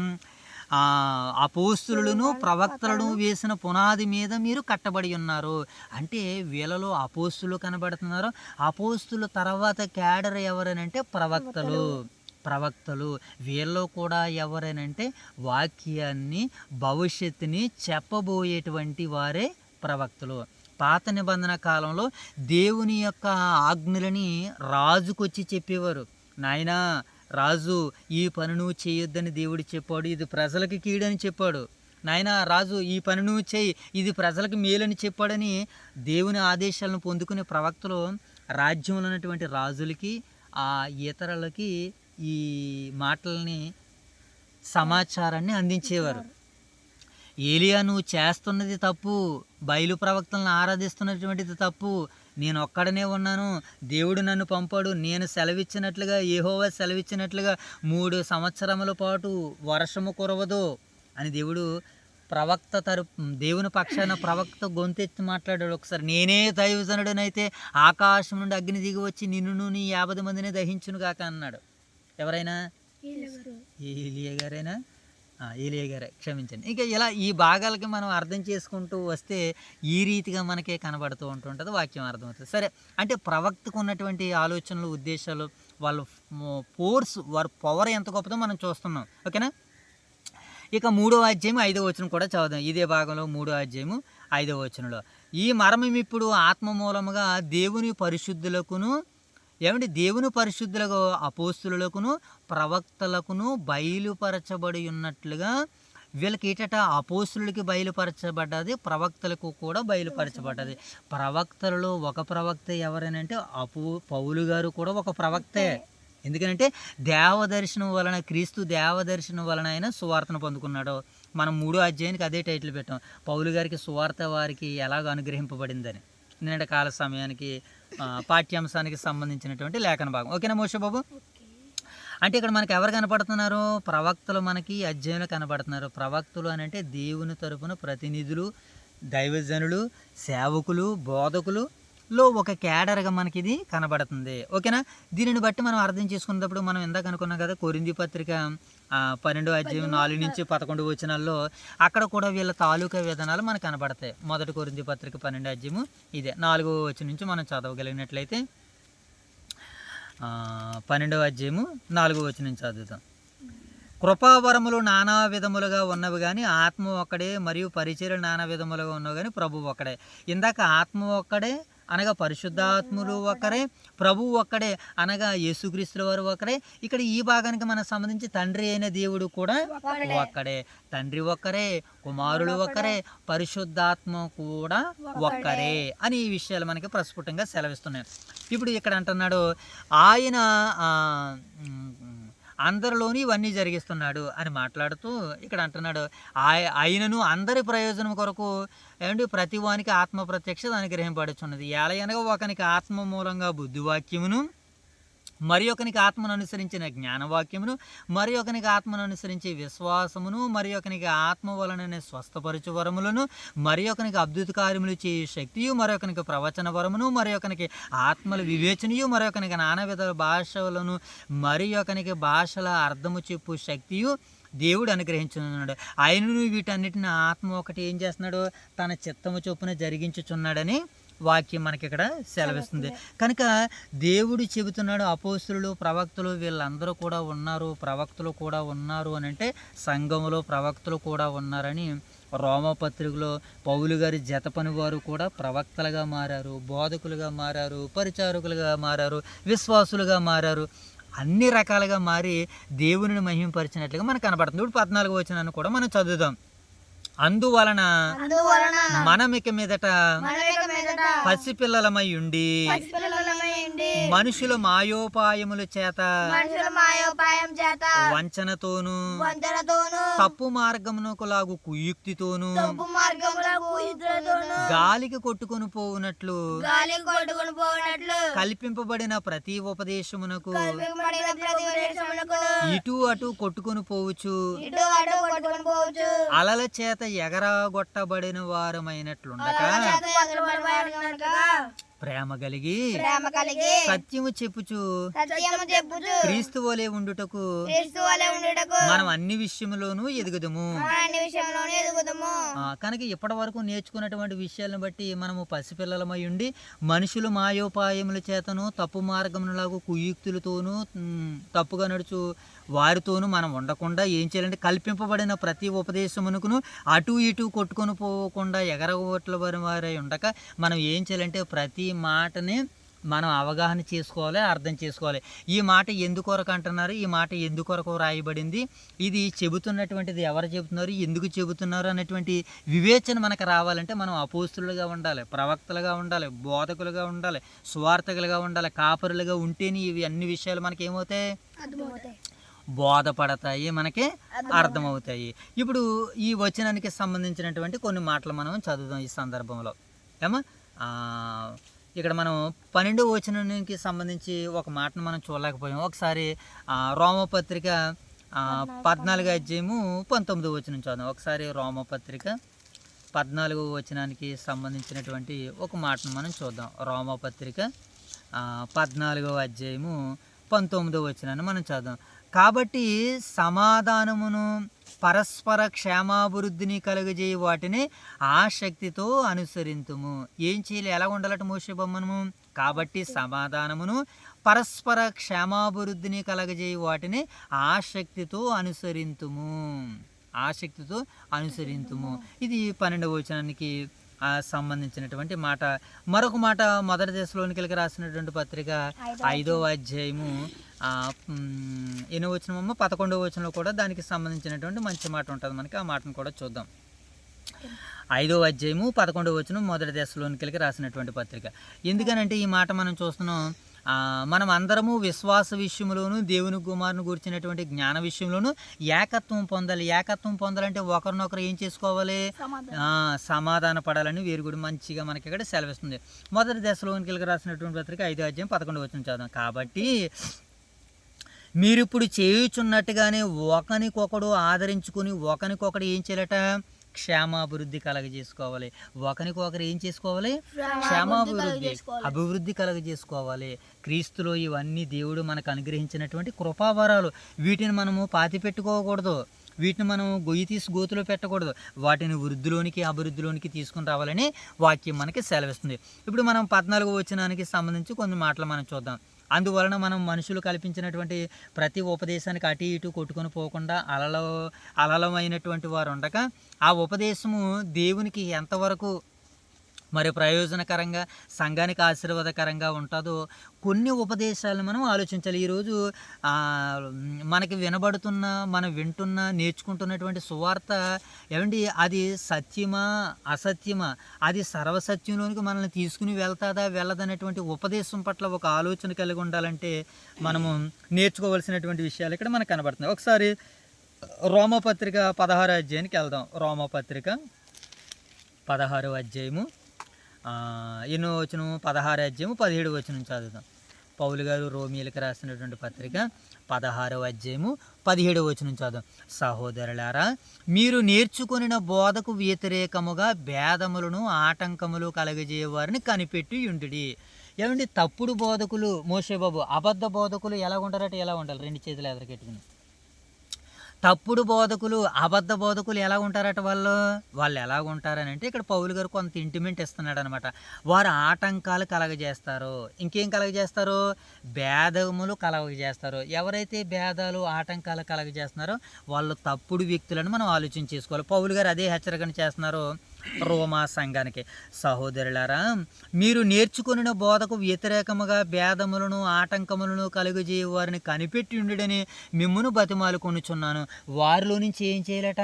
అపోస్తులను ప్రవక్తలను వేసిన పునాది మీద మీరు కట్టబడి ఉన్నారు అంటే వీళ్ళలో అపోస్తులు కనబడుతున్నారు. అపోస్తుల తర్వాత క్యాడర్ ఎవరనంటే ప్రవక్తలు. వీళ్ళలో కూడా ఎవరనంటే వాక్యాన్ని, భవిష్యత్తుని చెప్పబోయేటువంటి వారే ప్రవక్తలు. పాత నిబంధన కాలంలో దేవుని యొక్క ఆజ్ఞలని రాజుకొచ్చి చెప్పేవారు. నాయనా రాజు, ఈ పని నువ్వు చేయొద్దని దేవుడు చెప్పాడు, ఇది ప్రజలకి కీడని చెప్పాడు. నాయన రాజు, ఈ పని నువ్వు చేయి, ఇది ప్రజలకు మేలని చెప్పాడని దేవుని ఆదేశాలను పొందుకునే ప్రవక్తలు రాజ్యంలో ఉన్నటువంటి రాజులకి, ఇతరులకి ఈ మాటల్ని, సమాచారాన్ని అందించేవారు. ఏలియా, నువ్వు చేస్తున్నది తప్పు, బయలు ప్రవక్తలను ఆరాధిస్తున్నటువంటిది తప్పు, నేను ఒక్కడనే ఉన్నాను, దేవుడు నన్ను పంపాడు, నేను సెలవిచ్చినట్లుగా, యెహోవా సెలవిచ్చినట్లుగా 3 సంవత్సరముల పాటు వర్షము కురవదు అని దేవుడు దేవుని పక్షాన ప్రవక్త గొంతెత్తి మాట్లాడాడు. ఒకసారి, నేనే దైవజనుడనైతే ఆకాశం నుండి అగ్ని దిగి వచ్చి నిన్ను నీ 50 మందిని దహించును కాక అన్నాడు. ఎవరైనా? ఏలియా గారే, క్షమించండి. ఇంకా ఇలా ఈ భాగాలకి మనం అర్థం చేసుకుంటూ వస్తే ఈ రీతిగా మనకే కనబడుతూ ఉంటుంటుంది, వాక్యం అర్థమవుతుంది. సరే, అంటే ప్రవక్తకు ఉన్నటువంటి ఆలోచనలు, ఉద్దేశాలు, వాళ్ళ ఫోర్స్, వారి పవర్ ఎంత గొప్పదో మనం చూస్తున్నాం. ఓకేనా? ఇక 3వ అధ్యాయం 5వ వచనం కూడా చదువుదాం. ఇదే భాగంలో 3వ అధ్యాయము 5వ వచనంలో, ఈ మర్మం ఇప్పుడు ఆత్మ మూలముగా దేవుని పరిశుద్ధులకును అపోస్తులకును ప్రవక్తలకును బయలుపరచబడి ఉన్నట్లుగా, వీళ్ళకి ఏటట అపోస్తులకి బయలుపరచబడ్డది, ప్రవక్తలకు కూడా బయలుపరచబడ్డది. ప్రవక్తలలో ఒక ప్రవక్త ఎవరనంటే పౌలు గారు కూడా ఒక ప్రవక్తే. ఎందుకంటే దేవదర్శనం వలన, క్రీస్తు దేవదర్శనం వలన ఆయన సువార్తను పొందుకున్నాడు. మనం 3వ అధ్యాయానికి అదే టైటిల్ పెట్టాం, పౌలు గారికి సువార్త వారికి ఎలాగ అనుగ్రహింపబడిందని. నిన్నటి కాల సమయానికి పాఠ్యాంశానికి సంబంధించినటువంటి లేఖన భాగం. ఓకేనా మోషే బాబు? అంటే ఇక్కడ మనకి ఎవరు కనపడుతున్నారు? ప్రవక్తలు మనకి అధ్యాయంలో కనపడుతున్నారు. ప్రవక్తలు అని అంటే దేవుని తరపున ప్రతినిధులు, దైవజనులు, సేవకులు, బోధకులులో ఒక క్యాడర్గా మనకి ఇది కనబడుతుంది. ఓకేనా? దీనిని బట్టి మనం అర్థం చేసుకున్నప్పుడు మనం ఇందాక అనుకున్నాం కదా, కొరింథీ పత్రిక 12వ అధ్యాయం 4 నుంచి 11 వచనాల్లో అక్కడ కూడా వీళ్ళ తాలూకా విధానాలు మనకు కనబడతాయి. 1 కొరింథీ పత్రిక 12వ అధ్యాయము ఇదే 4వ వచనం నుంచి మనం చదవగలిగినట్లయితే 12వ అధ్యాయము 4వ వచనం నుంచి చదువుతాం. కృపావరములు నానా విధములుగా ఉన్నవి కానీ ఆత్మ ఒక్కడే, మరియు పరిచర్యలు నానా విధములుగా ఉన్నవి కానీ ప్రభువు ఒక్కడే. ఇందాక ఆత్మ ఒక్కడే అనగా పరిశుద్ధాత్ములు ఒక్కరే, ప్రభువు ఒక్కడే అనగా యేసుక్రీస్తుల వారు ఒక్కరే. ఇక్కడ ఈ భాగానికి మనకు సంబంధించి తండ్రి అయిన దేవుడు కూడా ఒక్కడే. తండ్రి ఒక్కరే, కుమారులు ఒక్కరే, పరిశుద్ధాత్మ కూడా ఒక్కరే అని ఈ విషయాలు మనకి ప్రస్ఫుటంగా సెలవిస్తున్నాయి. ఇప్పుడు ఇక్కడ అంటున్నాడు, ఆయన అందరిలోని ఇవన్నీ జరిగిస్తున్నాడు అని మాట్లాడుతూ ఇక్కడ అంటున్నాడు, ఆయనను అందరి ప్రయోజనం కొరకు ప్రతి వానికి ఆత్మ ప్రత్యక్షత అనుగ్రహింపబడుచున్నది. ఎలయనగా ఒకనికి ఆత్మ మూలంగా బుద్ధివాక్యమును, మరి ఒకనికి ఆత్మను అనుసరించిన జ్ఞానవాక్యమును, మరి ఒకనికి ఆత్మను అనుసరించి విశ్వాసమును, మరి ఒకనికి ఆత్మ వలననే స్వస్థపరచు వరములను, మరి ఒకనికి అద్భుత కార్యములు చేయు శక్తియు, మరి ఒకనికి ప్రవచన వరమును, మరి ఒకనికి ఆత్మల వివేచనయు, మరి ఒకనికి నానావిధ భాషలను, మరి ఒకనికి భాషల అర్థము చెప్పు శక్తియు దేవుడు అనుగ్రహించున్నాడు. ఆయనను వీటన్నిటిని ఆత్మ ఒకటి ఏం చేస్తున్నాడు? తన చిత్తము చొప్పున జరిగించుచున్నాడని వాక్యం మనకి ఇక్కడ సెలవిస్తుంది. కనుక దేవుడు చెబుతున్నాడు, అపోస్తులు, ప్రవక్తలు వీళ్ళందరూ కూడా ఉన్నారు, ప్రవక్తలు కూడా ఉన్నారు అని అంటే సంఘములో ప్రవక్తలు కూడా ఉన్నారని రోమపత్రికలో పౌలు గారి జత పని వారు కూడా ప్రవక్తలుగా మారారు, బోధకులుగా మారారు, పరిచారకులుగా మారారు, విశ్వాసులుగా మారారు. అన్ని రకాలుగా మారి దేవునిని మహిమపరిచినట్లుగా మనకు కనబడుతుంది. ఇప్పుడు 14వ వచనాన్ని కూడా మనం చదువుదాం. అందువలన మనమిక మీదట పసిపిల్లలమై ఉండి మనుషుల మాయోపాయముల చేత వంచనతోను తప్పు మార్గమునకు లాగు కుయుక్తితోను గాలికి కొట్టుకొని పోవునట్లు కల్పింపబడిన ప్రతి ఉపదేశమునకు ఇటు అటు కొట్టుకొని పోవచ్చు, అలల చేత ఎగరగొట్టబడిన వారమైనట్లుండగా ప్రేమ కలిగి సత్యము చెప్పుచు క్రీస్తు వలె ఉండుటకు మనం అన్ని విషయములోనూ ఎదుగుదము. కనుక ఇప్పటి వరకు నేర్చుకున్నటువంటి విషయాలను బట్టి మనము పసిపిల్లలమై ఉండి మనుషులు మాయోపాయముల చేతను తప్పు మార్గములలాగు కుయుక్తులతోనూ తప్పుగా నడుచు వారితోనూ మనం ఉండకుండా ఏం చేయాలంటే కల్పింపబడిన ప్రతి ఉపదేశమునకును అటు ఇటు కొట్టుకొని పోకుండా ఎగరగొట్ల వారై ఉండక మనం ఏం చేయాలంటే ప్రతి మాటని మనం అవగాహన చేసుకోవాలి, అర్థం చేసుకోవాలి. ఈ మాట ఎందుకొరకు అంటున్నారు, ఈ మాట ఎందుకొరకు రాయబడింది, ఇది చెబుతున్నటువంటిది ఎవరు చెబుతున్నారు, ఎందుకు చెబుతున్నారు అనేటువంటి వివేచన మనకు రావాలంటే మనం అపోస్తులుగా ఉండాలి, ప్రవక్తలుగా ఉండాలి, బోధకులుగా ఉండాలి, స్వార్థకులుగా ఉండాలి, కాపరులుగా ఉంటేనే ఇవి అన్ని విషయాలు మనకి ఏమవుతాయి, బోధపడతాయి, మనకి అర్థమవుతాయి. ఇప్పుడు ఈ వచనానికి సంబంధించినటువంటి కొన్ని మాటలు మనం చదువుదాం ఈ సందర్భంలో. ఏమా ఇక్కడ మనం 12వ వచనానికి సంబంధించి ఒక మాటను మనం చూడలేకపోయాం. ఒకసారి రోమపత్రిక 14వ అధ్యాయము 19వ వచనం చూద్దాం. ఒకసారి రోమపత్రిక 14వ వచనానికి సంబంధించినటువంటి ఒక మాటను మనం చూద్దాం. రోమపత్రిక 14వ అధ్యాయము 19వ వచనాన్ని మనం చదువుదాం. కాబట్టి సమాధానమును పరస్పర క్షేమాభివృద్ధిని కలుగజేయ వాటిని ఆసక్తితో అనుసరింతుము. ఏం చేయాలి, ఎలా ఉండాలట మోషే బొమ్మను? కాబట్టి సమాధానమును పరస్పర క్షేమాభివృద్ధిని కలగజేయ వాటిని ఆసక్తితో అనుసరింతుము. ఇది 12వ వచనానికి సంబంధించినటువంటి మాట. మరొక మాట మొదటి దశలోనికలకి రాసినటువంటి పత్రిక 5వ అధ్యాయము 8వ వచనం 11వ వచనంలో కూడా దానికి సంబంధించినటువంటి మంచి మాట ఉంటుంది మనకి. ఆ మాటను కూడా చూద్దాం. 5వ అధ్యాయము 11వ వచనం మొదటి దశలోనికలకి రాసినటువంటి పత్రిక. ఎందుకనంటే ఈ మాట మనం చూస్తున్నాం, మనం అందరము విశ్వాస విషయంలోను దేవుని కుమారుని గురించినటువంటి జ్ఞాన విషయంలోను ఏకత్వం పొందాలి. ఏకత్వం పొందాలంటే ఒకరినొకరు ఏం చేసుకోవాలి, సమాధాన పడాలని వీరుగుడు మంచిగా మనకి ఇక్కడ సెలవిస్తుంది. మొదటి దశలోనికలకి రాసినటువంటి పత్రిక 5వ అధ్యాయం 11వ వచనం చదువుదాం. కాబట్టి మీరిప్పుడు చేయుచున్నట్టుగానే ఒకరికొకడు ఆదరించుకుని ఒకరికొకడు ఏం చేయాలట, క్షేమాభివృద్ధి కలగజేసుకోవాలి. ఒకరికొకరు ఏం చేసుకోవాలి, అభివృద్ధి కలగజేసుకోవాలి. క్రీస్తులో ఇవన్నీ దేవుడు మనకు అనుగ్రహించినటువంటి కృపావరాలు. వీటిని మనము పాతి పెట్టుకోకూడదు, వీటిని మనం గొయ్యి తీసి గోతులో పెట్టకూడదు. వాటిని వృద్ధిలోనికి అభివృద్ధిలోనికి తీసుకుని రావాలని వాక్యం మనకి సెలవిస్తుంది. ఇప్పుడు మనం 14వ వచనానికి సంబంధించి కొన్ని మాటలు మనం చూద్దాం. అందువలన మనం మనుషులు కల్పించినటువంటి ప్రతి ఉపదేశానికి అటు ఇటు కొట్టుకొని పోకుండా అలలమైనటువంటి వారు ఉండక ఆ ఉపదేశము దేవునికి ఎంతవరకు మరి ప్రయోజనకరంగా సంఘానికి ఆశీర్వాదకరంగా ఉంటుందో కొన్ని ఉపదేశాలను మనం ఆలోచించాలి. ఈరోజు మనకి వినబడుతున్న, మనం వింటున్న, నేర్చుకుంటున్నటువంటి సువార్త ఏమండి, అది సత్యమా అసత్యమా, అది సర్వసత్యంలోనికి మనల్ని తీసుకుని వెళ్తాదా వెళ్ళదనేటువంటి ఉపదేశం పట్ల ఒక ఆలోచన కలిగి ఉండాలంటే మనము నేర్చుకోవాల్సినటువంటి విషయాలు ఇక్కడ మనకు కనబడుతున్నాయి. ఒకసారి రోమపత్రిక 16వ అధ్యాయానికి వెళ్దాం. రోమపత్రిక 16వ అధ్యాయము 8వ వచనం, 16వ అధ్యాయము 17వ వచనం చదువుదాం. పౌలు గారు రోమీయులకు రాసినటువంటి పత్రిక 16వ అధ్యాయము 17వ వచనం చదువుదాం. సహోదరులారా, మీరు నేర్చుకొనిన బోధకు వ్యతిరేకముగా భేదములను ఆటంకములు కలగజేయవారిని కనిపెట్టి ఉండుడి. ఏమండి, తప్పుడు బోధకులు, మోషేబాబు అబద్ధ బోధకులు ఎలా ఉంటారట, ఎలా ఉండాలి, రెండు చేతులు ఎదరకెట్టుకుని. తప్పుడు బోధకులు, అబద్ధ బోధకులు ఎలా ఉంటారట, వాళ్ళు ఎలా ఉంటారని అంటే ఇక్కడ పౌలు గారు కొంత ఇంటిమెంట్ ఇస్తున్నాడు అనమాట. వారు ఆటంకాలు కలగజేస్తారు. ఇంకేం కలగజేస్తారు, భేదములు కలగజేస్తారు. ఎవరైతే భేదాలు ఆటంకాలు కలగజేస్తున్నారో వాళ్ళు తప్పుడు వ్యక్తులను మనం ఆలోచన చేసుకోవాలి. పౌలు గారు అదే హెచ్చరికను చేస్తున్నారు రోమా సంఘానికి. సహోదరులారా, మీరు నేర్చుకున్న బోధకు వ్యతిరేకముగా భేదములను ఆటంకములను కలుగజేయ వారిని కనిపెట్టి ఉండుడని మిమ్మును బతిమాలుకొనుచున్నాను. వారిలో నుంచి ఏం చేయాలట,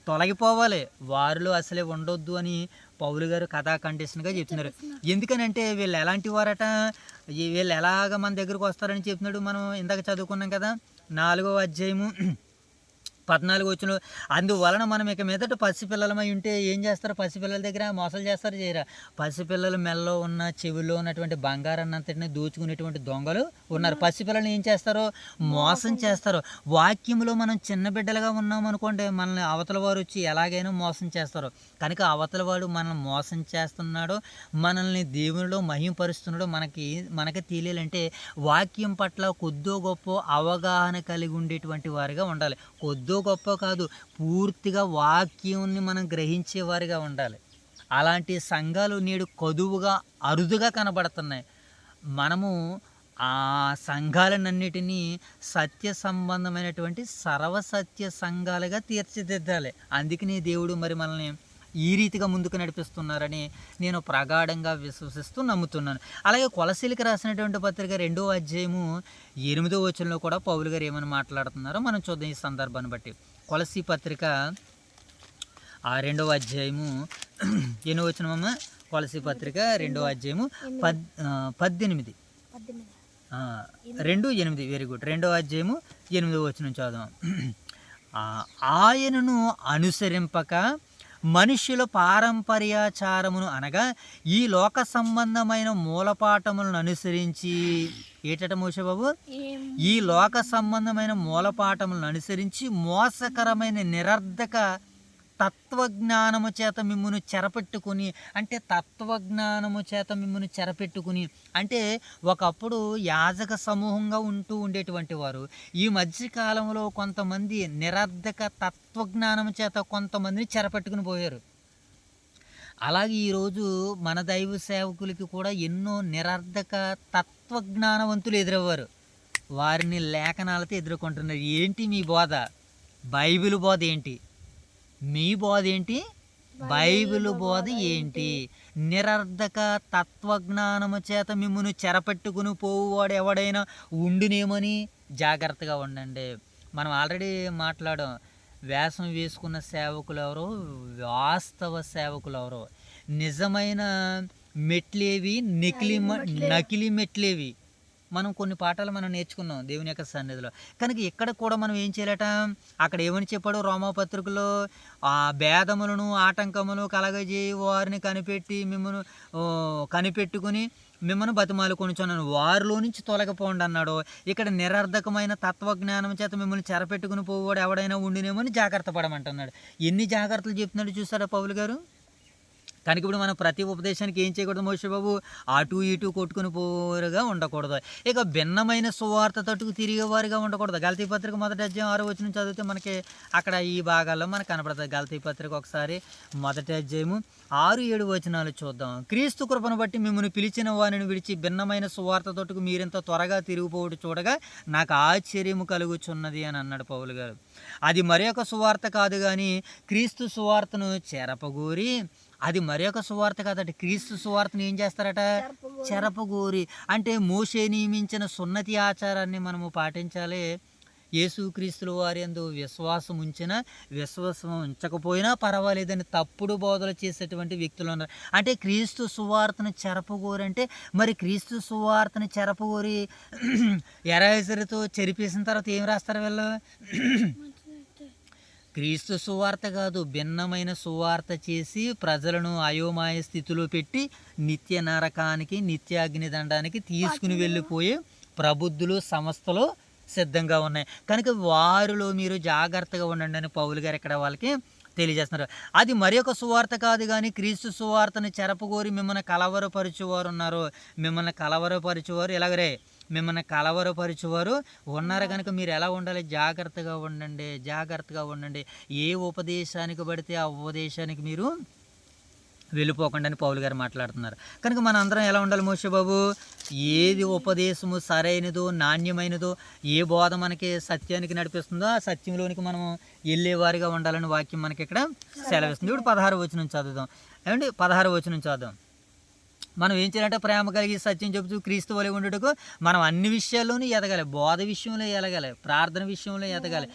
తొలగిపోవాలి, వారిలో అసలే ఉండొద్దు అని పౌలు గారు కథా కండిషన్గా చెప్తున్నారు. ఎందుకనంటే వీళ్ళు ఎలాంటి వారట, వీళ్ళు ఎలాగ మన దగ్గరకు వస్తారని చెప్తున్నాడు. మనం ఇందాక చదువుకున్నాం కదా, 4వ అధ్యాయము 14 వచనంలో అందువలన మనం ఇక మీదట పసిపిల్లలమై ఉంటే ఏం చేస్తారు? పసిపిల్లల దగ్గర మోసాలు చేస్తారు, చేయరా? పసిపిల్లల మెల్లో ఉన్న చెవిలో ఉన్నటువంటి బంగారాన్నంతటిని దోచుకునేటువంటి దొంగలు ఉన్నారు. పసిపిల్లల్ని ఏం చేస్తారు? మోసం చేస్తారు. వాక్యంలో మనం చిన్న బిడ్డలుగా ఉన్నాం అనుకోండి, మనల్ని అవతల వారు వచ్చి ఎలాగైనా మోసం చేస్తారు. కనుక అవతల వాడు మనల్ని మోసం చేస్తున్నాడో, మనల్ని దేవునిలో మహిమపరుస్తున్నాడో మనకి తెలియాలంటే వాక్యం పట్ల కొద్దో గొప్ప అవగాహన కలిగి ఉండేటువంటి వారిగా ఉండాలి. కొద్దో గొప్ప కాదు, పూర్తిగా వాక్యాన్ని మనం గ్రహించేవారిగా ఉండాలి. అలాంటి సంఘాలు నేడు కదువుగా అరుదుగా కనబడుతున్నాయి. మనము ఆ సంఘాలన్నిటినీ సత్య సంబంధమైనటువంటి సర్వసత్య సంఘాలుగా తీర్చిదిద్దాలి. అందుకని దేవుడు మరి మనల్ని ఈ రీతిగా ముందుకు నడిపిస్తున్నారని నేను ప్రగాఢంగా విశ్వసిస్తూ నమ్ముతున్నాను. అలాగే కొలసీలకు రాసినటువంటి పత్రిక 2వ అధ్యాయము 8వ వచనంలో కూడా పౌలు గారు ఏమని మాట్లాడుతున్నారో మనం చూద్దాం ఈ సందర్భాన్ని బట్టి. కొలసీ పత్రిక 2వ అధ్యాయము 8వ వచనం. కొలసీ పత్రిక 2వ అధ్యాయము 18. 2:8 వెరీ గుడ్. 2వ అధ్యాయము 8వ వచనం చదుదాం. ఆయనను అనుసరింపక మనుష్యుల పారంపర్యాచారమును అనగా ఈ లోక సంబంధమైన మూలపాఠములను అనుసరించి ఏటట మోషబాబు? ఈ లోక సంబంధమైన మూలపాఠములను అనుసరించి మోసకరమైన నిరర్ధక తత్వజ్ఞానము చేత మిమ్మును చెరపెట్టుకుని, అంటే తత్వజ్ఞానము చేత మిమ్మును చెరపెట్టుకుని అంటే ఒకప్పుడు యాజక సమూహంగా ఉండేటువంటి వారు ఈ మధ్యకాలంలో కొంతమంది నిరర్ధక తత్వజ్ఞానము చేత కొంతమందిని చెరపెట్టుకుని పోయారు. అలాగే ఈరోజు మన దైవ సేవకులకి కూడా ఎన్నో నిరర్ధక తత్వజ్ఞానవంతులు ఎదురవ్వారు. వారిని లేఖనాలతో ఎదుర్కొంటున్నారు. ఏంటి మీ బోధ? బైబిల్ బోధ ఏంటి? మీ బోధ ఏంటి? బైబిల్ బోధ ఏంటి? నిరర్ధక తత్వజ్ఞానము చేత మిమ్మును చెరపెట్టుకుని పోవువాడు ఎవడైనా ఉండునేమని జాగ్రత్తగా ఉండండి. మనం ఆల్రెడీ మాట్లాడాం. వేషం వేసుకున్న సేవకులు ఎవరో, వాస్తవ సేవకులు ఎవరో, నిజమైన మెట్లేవి, నకిలీ మెట్లేవి. మనం కొన్ని పాఠాలు మనం నేర్చుకున్నాం దేవుని యొక్క సన్నిధిలో. కనుక ఇక్కడ కూడా మనం ఏం చేయాలట? అక్కడ ఏమని చెప్పాడు రోమాపత్రికలో? ఆ భేదములను ఆటంకములు కలగజేయి వారిని కనిపెట్టుకుని మిమ్మల్ని బతిమాలు కొనుచున్నాను, వారిలో నుంచి తొలగిపోండి అన్నాడు. ఇక్కడ నిరర్ధకమైన తత్వజ్ఞానం చేత మిమ్మల్ని చెరపెట్టుకుని పోవాడు ఎవడైనా ఉండినేమని జాగ్రత్త పడమంటున్నాడు. ఎన్ని జాగ్రత్తలు చెప్తున్నాడు చూసారా పౌలు గారు? కనుక ఇప్పుడు మనం ప్రతి ఉపదేశానికి ఏం చేయకూడదు మోషే బాబు? అటు ఇటు కొట్టుకుని పోరుగా ఉండకూడదు. ఇక భిన్నమైన సువార్త తట్టుకు తిరిగేవారిగా ఉండకూడదు. గలతీ పత్రిక 1వ అధ్యాయం 6వ వచనం చదివితే మనకి అక్కడ ఈ భాగాల్లో మనకు కనపడుతుంది. గలతీ పత్రిక ఒకసారి 1వ అధ్యాయము 6-7 వచనాలు చూద్దాం. క్రీస్తు కృపను బట్టి మిమ్మల్ని పిలిచిన వారిని విడిచి భిన్నమైన సువార్త తట్టుకు మీరింత త్వరగా తిరిగిపోవడం చూడగా నాకు ఆశ్చర్యము కలుగుచున్నది అని అన్నాడు పౌలు గారు. అది మరి ఒక సువార్త కాదు కానీ క్రీస్తు సువార్తను చెరపగోరి, అది మరి ఒక సువార్త కాదట, క్రీస్తు సువార్తను ఏం చేస్తారట? చెరపగోరి. అంటే మోషే నియమించిన సున్నతి ఆచారాన్ని మనము పాటించాలి. యేసుక్రీస్తుల వారి యందు విశ్వాసం ఉంచకపోయినా పర్వాలేదని తప్పుడు బోధలు చేసేటువంటి వ్యక్తులు ఉన్నారు. అంటే క్రీస్తు సువార్తను చెరపగోరి అంటే మరి క్రీస్తు సువార్తను చెరపగోరి ఎరాజరుతో చెరిపేసిన తర్వాత ఏం రాస్తారు వీళ్ళు? క్రీస్తు సువార్త కాదు, భిన్నమైన సువార్త చేసి ప్రజలను అయోమయ స్థితిలో పెట్టి నిత్య నరకానికి, నిత్యాగ్ని దండానికి తీసుకుని వెళ్ళిపోయే ప్రబుద్ధులు సంస్థలు సిద్ధంగా ఉన్నాయి. కనుక వారిలో మీరు జాగ్రత్తగా ఉండండి అని పౌలు గారు ఇక్కడ వాళ్ళకి తెలియజేస్తున్నారు. అది మరి ఒక సువార్త కాదు కానీ క్రీస్తు సువార్తను చెరపగోరి మిమ్మల్ని కలవరపరచువారు ఉన్నారు. మిమ్మల్ని కలవరపరచువారు ఎలాగరే? మిమ్మల్ని కలవరపరచువారు ఉన్నారు. కనుక మీరు ఎలా ఉండాలి? జాగ్రత్తగా ఉండండి. ఏ ఉపదేశానికి పడితే ఆ ఉపదేశానికి మీరు వెళ్ళిపోకుండా అని పౌలు గారు మాట్లాడుతున్నారు. కనుక మన అందరం ఎలా ఉండాలి మోషే బాబు? ఏది ఉపదేశము సరైనదో, నాణ్యమైనదో, ఏ బోధ మనకి సత్యానికి నడిపిస్తుందో ఆ సత్యంలోనికి మనం వెళ్ళేవారిగా ఉండాలని వాక్యం మనకి ఇక్కడ సెలవిస్తుంది. ఇప్పుడు 16వ వచనం చదువుదాం. ఏమండి 16వ వచనం చదువుదాం. మనం ఏం చేయాలంటే ప్రేమ కలిగి సత్యం చెబుతూ క్రీస్తు వలె ఉండటకు మనం అన్ని విషయాల్లోనూ ఎదగాలి. బోధ విషయంలో ఎదగాలి, ప్రార్థన విషయంలో ఎదగాలి,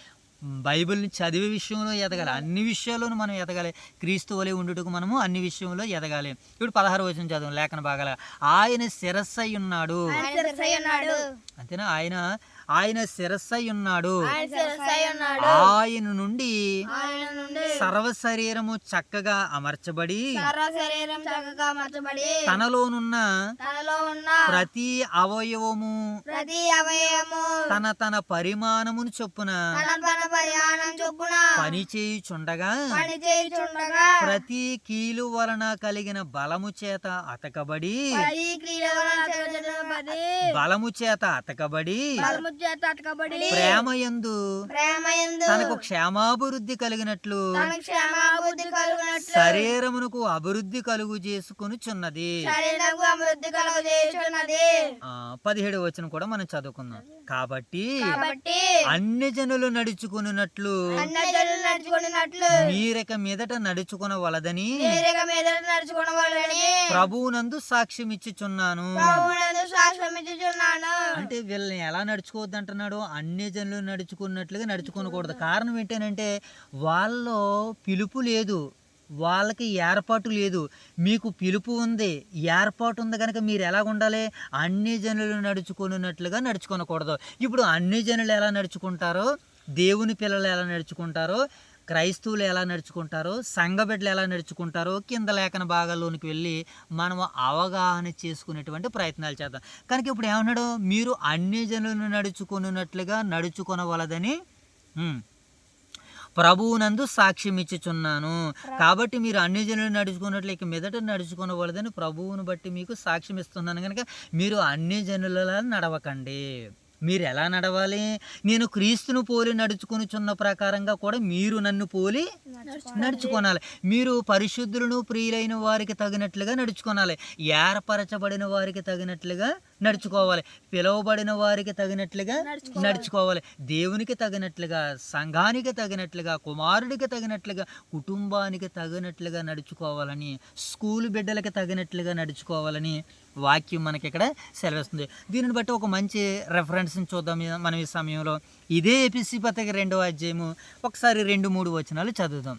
బైబిల్ని చదివే విషయంలో ఎదగాలి, అన్ని విషయాల్లోనూ మనం ఎదగాలి. క్రీస్తు వలె ఉండుటకు మనము అన్ని విషయంలో ఎదగాలి. ఇప్పుడు 16వ వచనం చదువు లేఖన భాగాల. ఆయన శిరస్సై ఉన్నాడు. అంతేనా? ఆయన శిరస్సై ఉన్నాడు. ఆయన నుండి సర్వ శరీరము చక్కగా అమర్చబడి తనలోనున్న ప్రతి అవయవము తన తన పరిమాణమును చొప్పున పని చేయుచుండగా ప్రతి కీలు వలన కలిగిన బలము చేత అతకబడి ప్రేమయందు తనకు క్షేమాభివృద్ధి కలిగినట్లు శరీరమునకు అభివృద్ధి కలుగు చేసుకొనుచున్నది. 17వ వచనం కూడా మనం చదువుకుందాం. కాబట్టి అన్ని జనులు నడుచుకున్నట్లు మీరిక మీదట నడుచుకొనవలదని ప్రభువునందు సాక్ష్యం ఇచ్చుచున్నాను. అంటే వీళ్ళని ఎలా నడుచుకోవద్దు అంటున్నాడు? అన్ని జనులు నడుచుకున్నట్లుగా నడుచుకోకూడదు. కారణం ఏంటంటే వాళ్ళలో పిలుపు లేదు, వాళ్ళకి ఏర్పాటు లేదు. మీకు పిలుపు ఉంది, ఏర్పాటు ఉంది కనుక మీరు ఎలా ఉండాలి? అన్ని జనులు నడుచుకున్నట్లుగా నడుచుకోకూడదు. ఇప్పుడు అన్ని జనులు ఎలా నడుచుకుంటారో, దేవుని పిల్లలు ఎలా నడుచుకుంటారో, క్రైస్తవులు ఎలా నడుచుకుంటారో, సంఘ బిడ్డలు ఎలా నడుచుకుంటారో కింద లేఖన భాగాల్లోనికి వెళ్ళి మనం అవగాహన చేసుకునేటువంటి ప్రయత్నాలు చేద్దాం. కనుక ఇప్పుడు ఏమన్నాడు? మీరు అన్ని జనులను నడుచుకున్నట్లుగా నడుచుకొనవలదని ప్రభువునందు సాక్ష్యం ఇచ్చుచున్నాను. కాబట్టి మీరు అన్ని జనులు నడుచుకున్నట్లు ఇక మీదట నడుచుకొనవలదని ప్రభువును బట్టి మీకు సాక్ష్యం ఇస్తున్నాను. కనుక మీరు అన్ని జనులలో నడవకండి. మీరు ఎలా నడవాలి? నేను క్రీస్తును పోలి నడుచుకొనుచున్న ప్రకారంగా కూడా మీరు నన్ను పోలి నడుచుకోనాలి. మీరు పరిశుద్ధులను ప్రియులైన వారికి తగినట్లుగా నడుచుకోవాలి. ఏర్పరచబడిన వారికి తగినట్లుగా నడుచుకోవాలి. పిలువబడిన వారికి తగినట్లుగా నడుచుకోవాలి. దేవునికి తగినట్లుగా, సంఘానికి తగినట్లుగా, కుమారుడికి తగినట్లుగా, కుటుంబానికి తగినట్లుగా నడుచుకోవాలని, స్కూల్ బిడ్డలకి తగినట్లుగా నడుచుకోవాలని వాక్యం మనకి ఇక్కడ సెలవిస్తుంది. దీనిని బట్టి ఒక మంచి రెఫరెన్స్ని చూద్దాం మనం ఈ సమయంలో. ఇదే ఎపిసి పత్రిక 2వ అధ్యాయము ఒకసారి 2-3 వచనాలు చదువుదాం.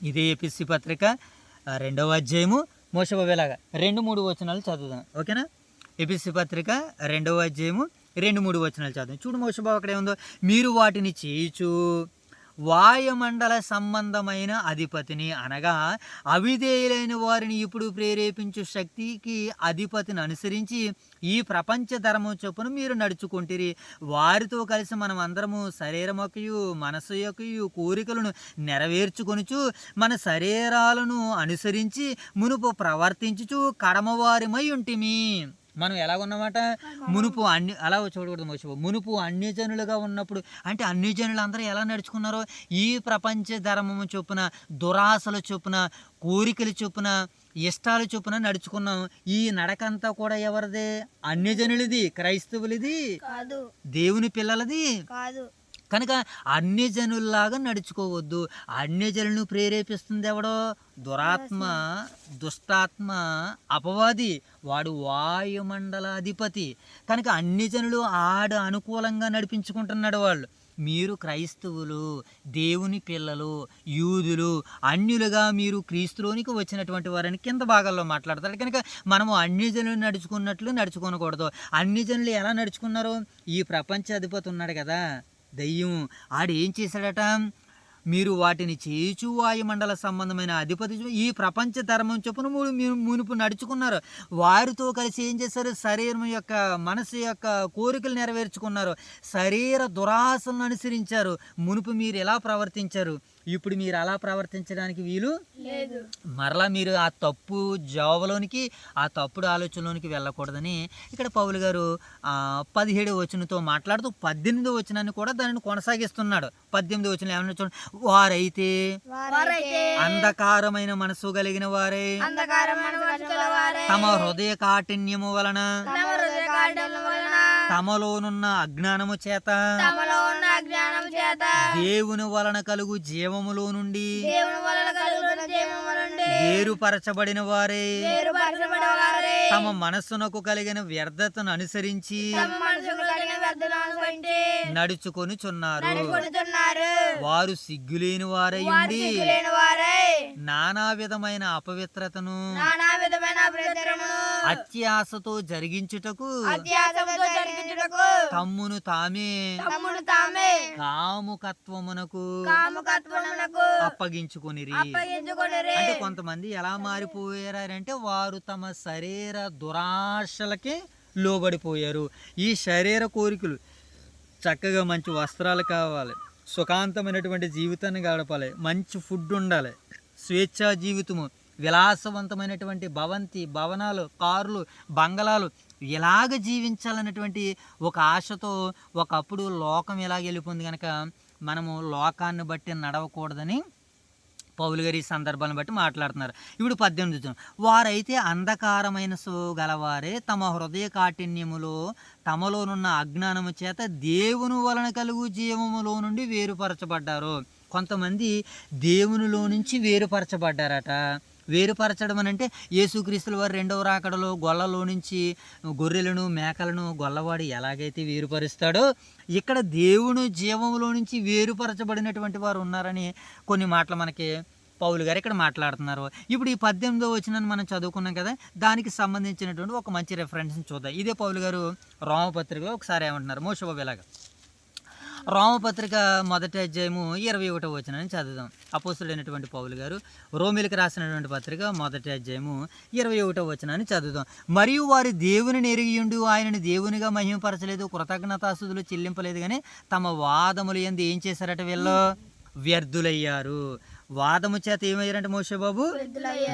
ఇదే ఎపిసి పత్రిక 2వ అధ్యాయము మోషబవేలాగా 2-3 వచనాలు చదువుదాం. ఓకేనా? ఎపిసి పత్రిక 2వ అధ్యాయము 2-3 వచనాలు చదువుదాం. చూడు మోషబాబు అక్కడ ఏముందో. మీరు వాటిని చేయుచు వాయుమండల సంబంధమైన అధిపతిని, అనగా అవిధేయులైన వారిని ఇప్పుడు ప్రేరేపించు శక్తికి అధిపతిని అనుసరించి ఈ ప్రపంచ ధర్మం చొప్పున మీరు నడుచుకుంటారు. వారితో కలిసి మనం అందరము శరీరమొకయు మనసు యొక్కయు కోరికలను నెరవేర్చుకొనుచు మన శరీరాలను అనుసరించి మునుపు ప్రవర్తించుచు కడమవారిమై ఉంటిమి. మనం ఎలాగున్నమాట? మునుపు అలా చూడకూడదు మోసపు. మునుపు అన్ని జనులుగా ఉన్నప్పుడు అంటే అన్ని జనులు అందరూ ఎలా నడుచుకున్నారో ఈ ప్రపంచ ధర్మము చొప్పున, దురాశల చొప్పున, కోరికల చొప్పున, ఇష్టాల చొప్పున నడుచుకున్నాం. ఈ నడకంతా కూడా ఎవరిది? అన్ని జనులది, క్రైస్తవులది కాదు, దేవుని పిల్లలది కాదు. కనుక అన్ని జనుల్లాగా నడుచుకోవద్దు. అన్ని జనులను ప్రేరేపిస్తుంది ఎవడో? దురాత్మ, దుష్టాత్మ, అపవాది. వాడు వాయుమండల అధిపతి. కనుక అన్ని జనులు ఆడు అనుకూలంగా నడిపించుకుంటున్నాడు వాళ్ళు. మీరు క్రైస్తవులు, దేవుని పిల్లలు, యూదులు, అన్యులుగా మీరు క్రీస్తులోనికి వచ్చినటువంటి వారిని కింద భాగాల్లో మాట్లాడతారు. కనుక మనము అన్ని జనులు నడుచుకున్నట్లు నడుచుకోకూడదు. అన్ని జనులు ఎలా నడుచుకున్నారు? ఈ ప్రపంచ అధిపతి ఉన్నాడు కదా, దయ్యం, ఆడు ఏం చేశాడట? మీరు వాటిని చేయుచు వాయుమండల సంబంధమైన అధిపతి ఈ ప్రపంచ ధర్మం చొప్పున మునుపు నడుచుకున్నారు. వారితో కలిసి ఏం చేశారు? శరీరం యొక్క, మనసు యొక్క కోరికలు నెరవేర్చుకున్నారు. శరీర దురాశలను అనుసరించారు. మునుపు మీరు ఎలా ప్రవర్తించారు? ఇప్పుడు మీరు అలా ప్రవర్తించడానికి వీలు లేదు. మరలా మీరు ఆ తప్పు జావలోనికి, ఆ తప్పుడు ఆలోచనలోనికి వెళ్ళకూడదని ఇక్కడ పౌలు గారు 17వ వచనంతో మాట్లాడుతూ 18వ వచనాన్ని కూడా దానిని కొనసాగిస్తున్నాడు. 18వ వచనం ఏమన్నా చూడండి. వారైతే అంధకారమైన మనసు కలిగిన వారే తమ హృదయ కాఠిన్యము వలన తమలోనున్న అజ్ఞానము చేత దేవుని వలన కలుగు జీవములో నుండి వేరుపరచబడిన వారే తమ మనస్సునకు కలిగిన వ్యర్థతను అనుసరించి నడుచుకొనుచున్నారు. వారు సిగ్గులేని వారై ఉండి నానా విధమైన అపవిత్రతను అత్యాశతో జరిగించుటకు తమ్మును తామే కాముకత్వమునకు అప్పగించుకొనిరి. అంటే కొంతమంది ఎలా మారిపోయారంటే వారు తమ శరీర దురాశలకి లోబడిపోయారు. ఈ శరీర కోరికలు చక్కగా మంచి వస్త్రాలు కావాలి, సుఖాంతమైనటువంటి జీవితాన్ని గడపాలి, మంచి ఫుడ్ ఉండాలి, స్వేచ్ఛా జీవితము, విలాసవంతమైనటువంటి భవనాలు, కార్లు, బంగళాలు ఇలాగ జీవించాలన్నటువంటి ఒక ఆశతో ఒకప్పుడు లోకం ఇలాగ వెళ్ళిపోయింది కనుక మనము లోకాన్ని బట్టి నడవకూడదని పౌలు గారు ఈ సందర్భాన్ని బట్టి మాట్లాడుతున్నారు. ఇప్పుడు 18 వారైతే అంధకారమైన గలవారే తమ హృదయ కాఠిన్యములో తమలోనున్న అజ్ఞానము చేత దేవుని వలన కలుగు జీవములో నుండి వేరుపరచబడ్డారు. కొంతమంది దేవునిలో నుంచి వేరుపరచబడ్డారట. వేరుపరచడం అని అంటే యేసుక్రీస్తుల వారు రెండవ రాకడలో గొల్లలో నుంచి గొర్రెలను మేకలను గొల్లవాడు ఎలాగైతే వేరుపరుస్తాడో ఇక్కడ దేవుని జీవంలో నుంచి వేరుపరచబడినటువంటి వారు ఉన్నారని కొన్ని మాటలు మనకి పౌలు గారు ఇక్కడ మాట్లాడుతున్నారు. ఇప్పుడు ఈ 18వ వచనాన్ని మనం చదువుకున్నాం కదా, దానికి సంబంధించినటువంటి ఒక మంచి రెఫరెన్స్ని చూద్దాం. ఇదే పౌలు గారు రోమపత్రికలో ఒకసారి ఏమంటున్నారు, మోషోబాబు ఇలాగా రోమపత్రిక 1వ అధ్యాయము 21వ వచనాన్ని చదువుదాం. అపోస్తుడైనటువంటి పౌలు గారు రోమిలకు రాసినటువంటి పత్రిక 1వ అధ్యాయము 21వ వచనాన్ని చదువుదాం. మరియు వారి దేవుని ఎరిగియుండు ఆయనని దేవునిగా మహిమపరచలేదు, కృతజ్ఞతాస్తుతులు చెల్లింపలేదు, కానీ తమ వాదములు యందు ఏం చేశారట, వీళ్ళు వ్యర్థులయ్యారు. వాదము చేత ఏమయ్యారంటే మోషేబాబు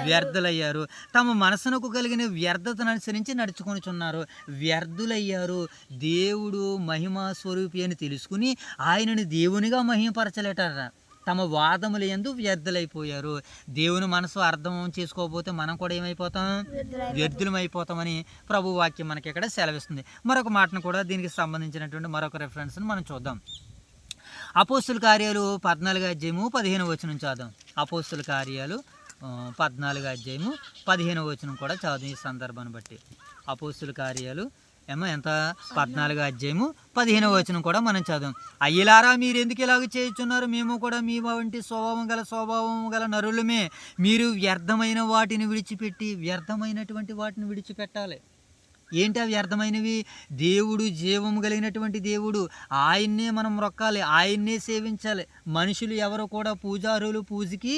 వ్యర్థులయ్యారు. తమ మనసునకు కలిగిన వ్యర్థతను అనుసరించి నడుచుకొనిచున్నారు. వ్యర్థులయ్యారు. దేవుడు మహిమా స్వరూపి అని తెలుసుకుని ఆయనని దేవునిగా మహిమపరచలేటార. తమ వాదముల యందు వ్యర్థులైపోయారు. దేవుని మనసు అర్థం చేసుకోకపోతే మనం కూడా ఏమైపోతాం, వ్యర్థులమైపోతామని ప్రభు వాక్యం మనకి ఇక్కడ సెలవిస్తుంది. మరొక మాటను కూడా దీనికి సంబంధించినటువంటి మరొక రెఫరెన్స్ని మనం చూద్దాం. అపోస్తుల కార్యాలు 14వ అధ్యాయము 15వ వచనం చదువుదాం. అపోస్తుల కార్యాలు 14వ అధ్యాయము 15వ వచనం కూడా చదువు ఈ సందర్భాన్ని బట్టి. అపోస్తుల కార్యాలు ఎంత 14వ అధ్యాయము 15వ వచనం కూడా మనం చదువు. అయ్యలారా మీరు ఎందుకు ఇలాగ చేయుచున్నారు, మేము కూడా మీ వంటి స్వభావం గల నరులమే. మీరు వ్యర్థమైన వాటిని వ్యర్థమైనటువంటి వాటిని విడిచిపెట్టాలి. ఏంటి అవి వ్యర్థమైనవి? దేవుడు జీవము కలిగినటువంటి దేవుడు, ఆయన్నే మనం మొక్కాలి, ఆయన్నే సేవించాలి. మనుషులు ఎవరు కూడా పూజారులు, పూజకి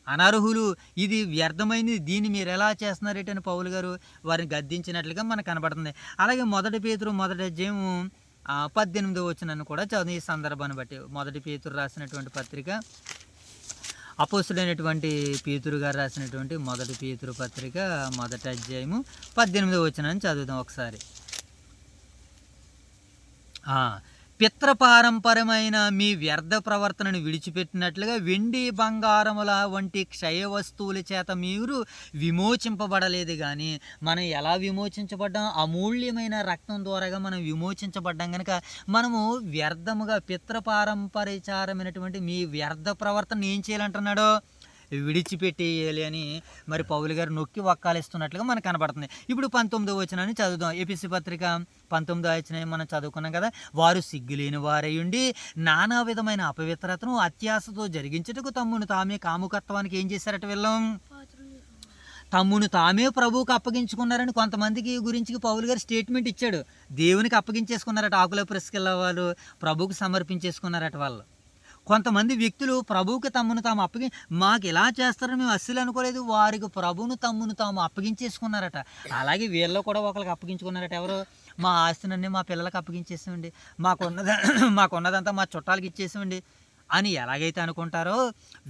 అనర్హులు. ఇది వ్యర్థమైనది, దీన్ని మీరు ఎలా చేస్తున్నారేటని పౌలు గారు వారిని గద్దించినట్లుగా మనకు కనబడుతుంది. అలాగే 1 పేతురు 1వ అధ్యాయము 18వ వచనాన్ని కూడా చదువు ఈ సందర్భాన్ని బట్టి. 1 పేతురు రాసినటువంటి పత్రిక, అపోస్తుడైనటువంటి పేతురు గారు రాసినటువంటి 1 పేతురు పత్రిక 1వ అధ్యాయము 18వ వచనాన్ని చదువుదాం ఒకసారి. పిత్రపారంపరమైన మీ వ్యర్థ ప్రవర్తనను విడిచిపెట్టినట్లుగా వెండి బంగారముల వంటి క్షయ వస్తువుల చేత మీరు విమోచింపబడలేదు. కానీ మనం ఎలా విమోచించబడ్డాం? అమూల్యమైన రక్తం ద్వారాగా మనం విమోచించబడ్డాం. కనుక మనము వ్యర్థముగా పిత్రపారంపరిచారమైనటువంటి మీ వ్యర్థ ప్రవర్తన ఏం చేయాలంటున్నాడో విడిచిపెట్టేయాలి అని మరి పౌలు గారు నొక్కి వక్కాలిస్తున్నట్లుగా మనకు కనబడుతుంది. ఇప్పుడు 19వ వచనాన్ని చదువుదాం. ఎఫెసీ పత్రిక 19వ వచనం మనం చదువుకున్నాం కదా. వారు సిగ్గులేని వారై ఉండి నానా విధమైన అపవిత్రతను అత్యాశతో జరిగించుటకు తమ్మును తామే కాముకత్వానికి ఏం చేశారట, వీళ్ళం తమ్మును తామే ప్రభువుకి అప్పగించుకున్నారని కొంతమందికి గురించి పౌలు గారు స్టేట్మెంట్ ఇచ్చాడు. దేవునికి అప్పగించేసుకున్నారట, ఆకుల ప్రెస్కెళ్ళ వాళ్ళు ప్రభువుకి సమర్పించేసుకున్నారట. వాళ్ళు కొంతమంది వ్యక్తులు ప్రభువుకి తమ్మును తాము మాకు ఎలా చేస్తారని మేము అస్సలు అనుకోలేదు, వారికి ప్రభువును తమ్మును తాము అప్పగించేసుకున్నారట. అలాగే వీళ్ళు కూడా ఒకరికి అప్పగించుకున్నారట. ఎవరు? మా ఆస్తినన్నీ మా పిల్లలకు అప్పగించేసామండి, మాకున్నదంతా మా చుట్టాలకి ఇచ్చేసామండి అని ఎలాగైతే అనుకుంటారో